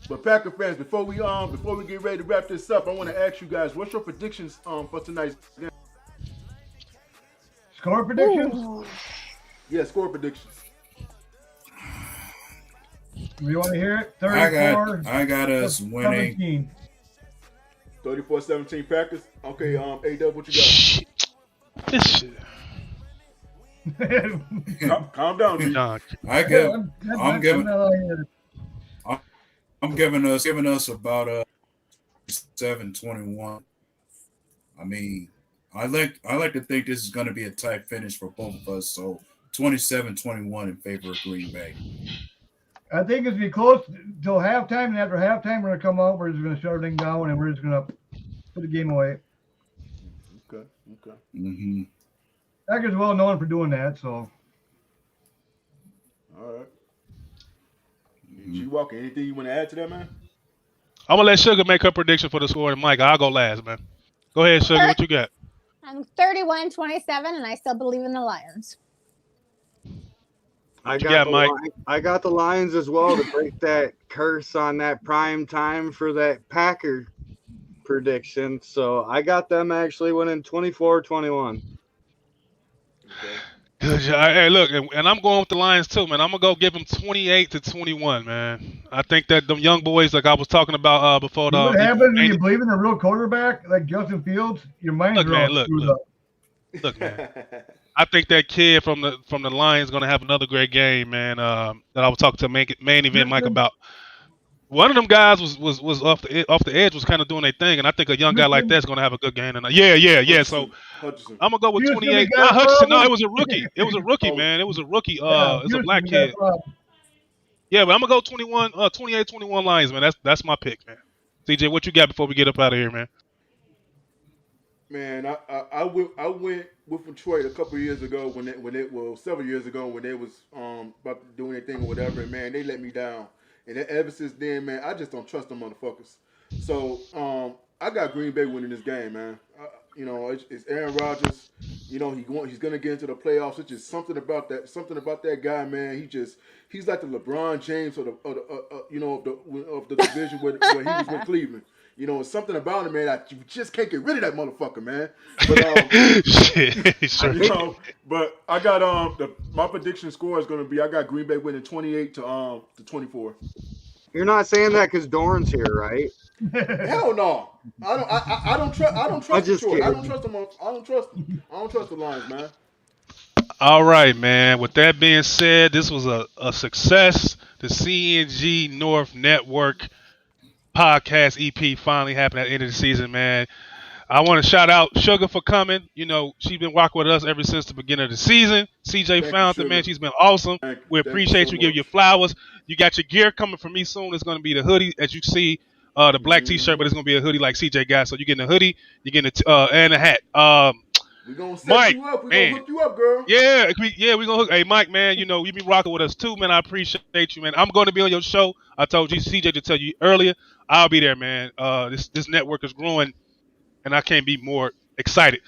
[SPEAKER 3] But Packer fans, before we get ready to wrap this up, I want to ask you guys, what's your predictions for tonight's game?
[SPEAKER 11] Score predictions?
[SPEAKER 3] Yeah, score predictions.
[SPEAKER 11] You want to hear it? 34.
[SPEAKER 8] I got us winning.
[SPEAKER 3] 34-17 Packers. Okay, A-Dub, what you got?
[SPEAKER 1] This shit.
[SPEAKER 3] Calm down, G.
[SPEAKER 8] I'm giving us about 7-21. I mean, I like to think this is going to be a tight finish for both of us. So 27-21 in favor of Green Bay.
[SPEAKER 11] I think it's going to be close till halftime, and after halftime, we're going to come out. We're just going to shut everything down, and we're just going to put the game away.
[SPEAKER 3] Okay.
[SPEAKER 8] Mm-hmm.
[SPEAKER 11] Packers well known for doing that, so.
[SPEAKER 3] All right. G Walker, anything you want to add to that, man?
[SPEAKER 1] I'm gonna let Sugar make her prediction for the score, and Mike, I'll go last, man. Go ahead, Sugar. What you got?
[SPEAKER 9] I'm 31-27, and I still believe in the Lions.
[SPEAKER 12] I got the Lions as well to break that curse on that prime time for that Packer prediction. So I got them actually winning 24-21.
[SPEAKER 1] Good job. Hey, look, and I'm going with the Lions too, man. I'm gonna go give them 28-21, man. I think that them young boys, like I was talking about before.
[SPEAKER 11] What happens when you believe in a real quarterback like Justin Fields? Your mind's screwed up.
[SPEAKER 1] Look, man. I think that kid from the Lions is gonna have another great game, man. That I was talking to main event Mike about. One of them guys was off the edge, was kind of doing their thing, and I think a young guy like that's gonna have a good game tonight. Yeah. So I'm gonna go with 28. Not Hutchinson. No, it was a rookie. It was a rookie, man. It was a rookie. It's a black kid. Yeah, but I'm gonna go 28-21 Lions, man. That's my pick, man. CJ, what you got before we get up out of here, man?
[SPEAKER 3] Man, I went with Detroit a couple of years ago several years ago when they was about to do anything or whatever, and man, they let me down. And ever since then, man, I just don't trust them motherfuckers. So I got Green Bay winning this game, man. It's Aaron Rodgers. He's gonna get into the playoffs. It's just something about that guy, man. He's like the LeBron James of the division where he was with Cleveland. It's something about him, man. You just can't get rid of that motherfucker, man. But but I got my prediction score is going to be I got Green Bay winning 28-24.
[SPEAKER 12] You're not saying that because Dorn's here, right?
[SPEAKER 3] Hell no. I don't trust Detroit. I don't trust them. I don't trust the Lions, man.
[SPEAKER 1] All right, man. With that being said, this was a success. The CNG North Network podcast EP finally happened at the end of the season, man. I want to shout out Sugar for coming. She's been rocking with us ever since the beginning of the season. CJ Fountain, man, she's been awesome. We appreciate you. Give you flowers. You got your gear coming from me soon. It's going to be the hoodie, as you see, the black T-shirt, but it's going to be a hoodie like CJ got. So you're getting a hoodie, you're getting and a hat.
[SPEAKER 3] We're going to set
[SPEAKER 1] Mike,
[SPEAKER 3] you up. We're going to hook you up, girl.
[SPEAKER 1] Yeah, we're going to hook. Hey, Mike, man, you be rocking with us too, man. I appreciate you, man. I'm going to be on your show. I told you, CJ, to tell you earlier. I'll be there, man. This network is growing, and I can't be more excited.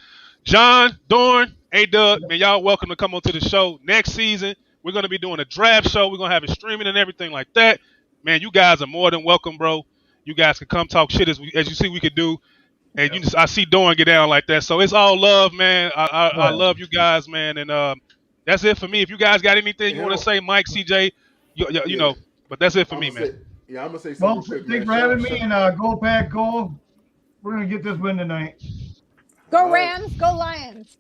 [SPEAKER 1] John, Dorn, A-Dub, man, y'all welcome to come onto the show. Next season, we're going to be doing a draft show. We're going to have it streaming and everything like that. Man, you guys are more than welcome, bro. You guys can come talk shit as you see we could do. And I see Dorn get down like that. So it's all love, man. I love you guys, man. And That's it for me. If you guys got anything you
[SPEAKER 3] Yeah.
[SPEAKER 1] want to say, Mike, CJ, you
[SPEAKER 3] Yeah.
[SPEAKER 1] know, but that's it for
[SPEAKER 3] I'm
[SPEAKER 1] me,
[SPEAKER 3] gonna
[SPEAKER 1] man.
[SPEAKER 3] say, yeah, I'm gonna say
[SPEAKER 11] Well,
[SPEAKER 3] something quick,
[SPEAKER 11] thanks
[SPEAKER 3] man.
[SPEAKER 11] for having me, and go Pack, go. We're gonna get this win tonight.
[SPEAKER 9] Go Rams, go Lions.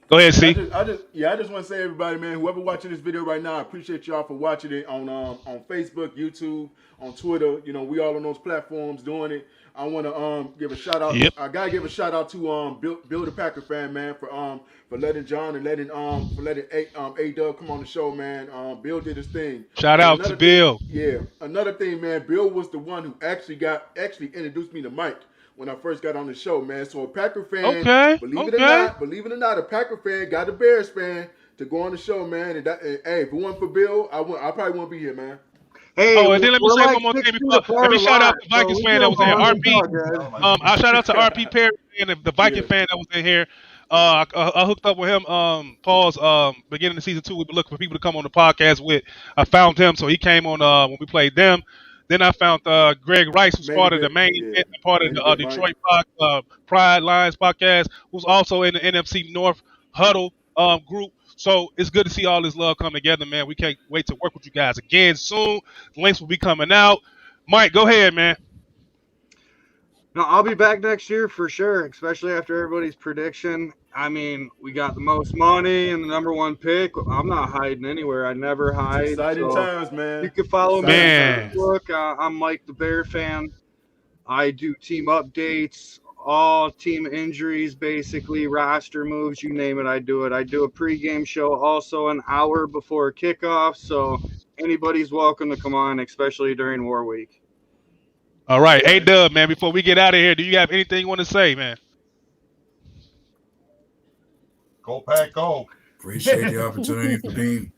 [SPEAKER 1] Go ahead, C.
[SPEAKER 3] I just want to say, everybody, man, whoever watching this video right now, I appreciate y'all for watching it on Facebook, YouTube, on Twitter. You know, we all on those platforms doing it. I want to give a shout out.
[SPEAKER 1] Yep.
[SPEAKER 3] I gotta give a shout out to Bill the Packer fan, man, for letting John and letting A Dub come on the show, man. Bill did his thing.
[SPEAKER 1] Shout out to Bill.
[SPEAKER 3] Yeah, another thing, man. Bill was the one who actually introduced me to Mike when I first got on the show, man. So a Packer fan, believe it or not, a Packer fan got a Bears fan to go on the show, man. And hey, if it wasn't for Bill, I probably wouldn't be here, man.
[SPEAKER 12] Hey,
[SPEAKER 1] and then let me say one more thing before. Let me shout out the Vikings fan that was in here. RP. I shout out to RP Perry and the Viking fan that was in here. I hooked up with him. Beginning of season 2, we've been looking for people to come on the podcast with. I found him, so he came on when we played them. Then I found Greg Rice, who's part of the main part of the Detroit Pride Lions podcast, who's also in the NFC North Huddle group. So it's good to see all this love come together, man. We can't wait to work with you guys again soon. The links will be coming out. Mike, go ahead, man.
[SPEAKER 12] No, I'll be back next year for sure, especially after everybody's prediction. I mean, we got the most money and the number 1 pick. I'm not hiding anywhere. I never hide.
[SPEAKER 3] Exciting times, man.
[SPEAKER 12] You can follow me on Facebook. I'm Mike the Bear fan. I do team updates, all team injuries, basically roster moves, you name it, I do it. I do a pregame show also an hour before kickoff, so anybody's welcome to come on, especially during War Week.
[SPEAKER 1] All right, A-Dub, man, before we get out of here, do you have anything you want to say, man?
[SPEAKER 7] Go Pack, go.
[SPEAKER 8] Appreciate the opportunity for being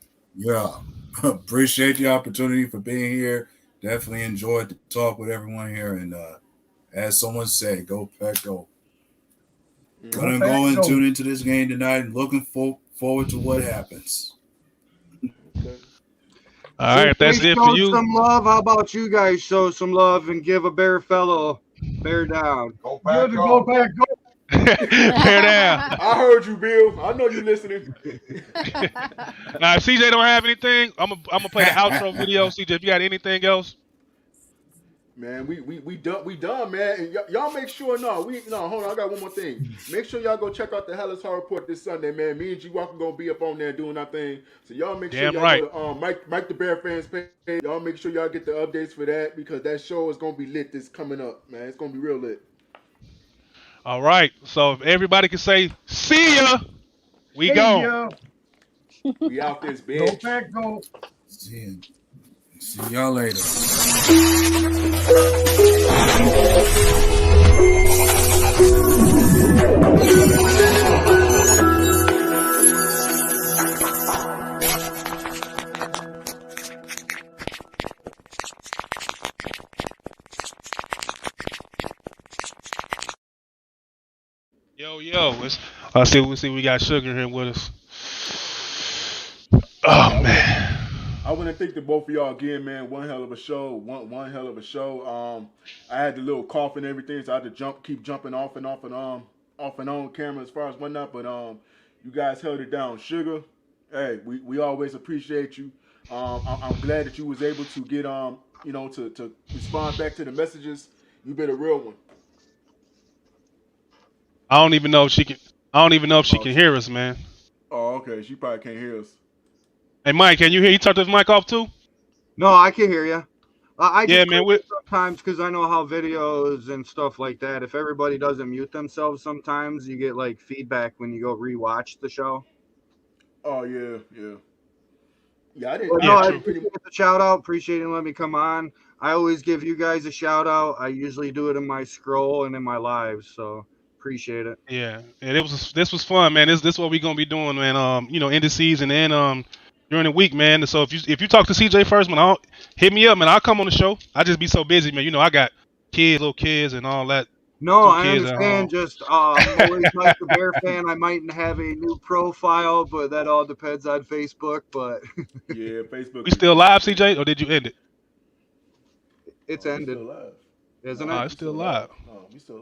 [SPEAKER 8] appreciate the opportunity for being here. Definitely enjoyed the talk with everyone here, and as someone said, go Pack, go. Gonna go and tune into this game tonight and looking forward to what happens.
[SPEAKER 1] All right, that's it for you.
[SPEAKER 12] Some love. How about you guys show some love and give a Bear fellow bear down?
[SPEAKER 7] Go Pack, go.
[SPEAKER 11] Pack, go.
[SPEAKER 1] Bear down.
[SPEAKER 3] I heard you, Bill. I know you listening.
[SPEAKER 1] Now, if CJ don't have anything, I'm gonna play the outro video. CJ, if you got anything else.
[SPEAKER 3] Man, we done, man. And y'all make sure, hold on, I got one more thing. Make sure y'all go check out the Hellas Hard Report this Sunday, man. Me and G Walker gonna be up on there doing our thing. So y'all make sure y'all go to Mike the Bear Fans page. Y'all make sure y'all get the updates for that, because that show is gonna be lit this coming up, man. It's gonna be real lit.
[SPEAKER 1] All right. So if everybody can say, see ya, we go.
[SPEAKER 3] We out this bitch.
[SPEAKER 11] Go Pack, go.
[SPEAKER 8] See y'all later.
[SPEAKER 1] Yo. We see we got Sugar here with us. Oh man.
[SPEAKER 3] I want to thank the both of y'all again, man. One hell of a show. One hell of a show. I had the little cough and everything, so I had to keep jumping off and on camera as far as whatnot. But you guys held it down. Sugar, hey, we always appreciate you. I'm glad that you was able to get to respond back to the messages. You've been a real one.
[SPEAKER 1] I don't even know if she can hear us, man.
[SPEAKER 3] Oh, okay. She probably can't hear us.
[SPEAKER 1] Hey, Mike, can you hear? You turned this mic off too?
[SPEAKER 12] No, I can hear you. I
[SPEAKER 1] yeah,
[SPEAKER 12] just
[SPEAKER 1] man.
[SPEAKER 12] Sometimes, because I know how videos and stuff like that. If everybody doesn't mute themselves, sometimes you get like feedback when you go rewatch the show.
[SPEAKER 3] Oh yeah. I didn't.
[SPEAKER 12] Well, no, I appreciate the shout out. Appreciate you letting me come on. I always give you guys a shout out. I usually do it in my scroll and in my lives, so appreciate it.
[SPEAKER 1] Yeah, and this was fun, man. This is what we're gonna be doing, man. In the season and during the week, man. So if you talk to CJ first, man, hit me up, man. I'll come on the show. I just be so busy, man. I got little kids and all that.
[SPEAKER 12] No, I understand. Just I'm always like the Bear fan. I might have a new profile, but that all depends on Facebook. But
[SPEAKER 3] yeah, Facebook.
[SPEAKER 1] We still live, CJ, or did you end it?
[SPEAKER 12] It's ended, isn't it?
[SPEAKER 1] It's still live.
[SPEAKER 3] Oh, we still live.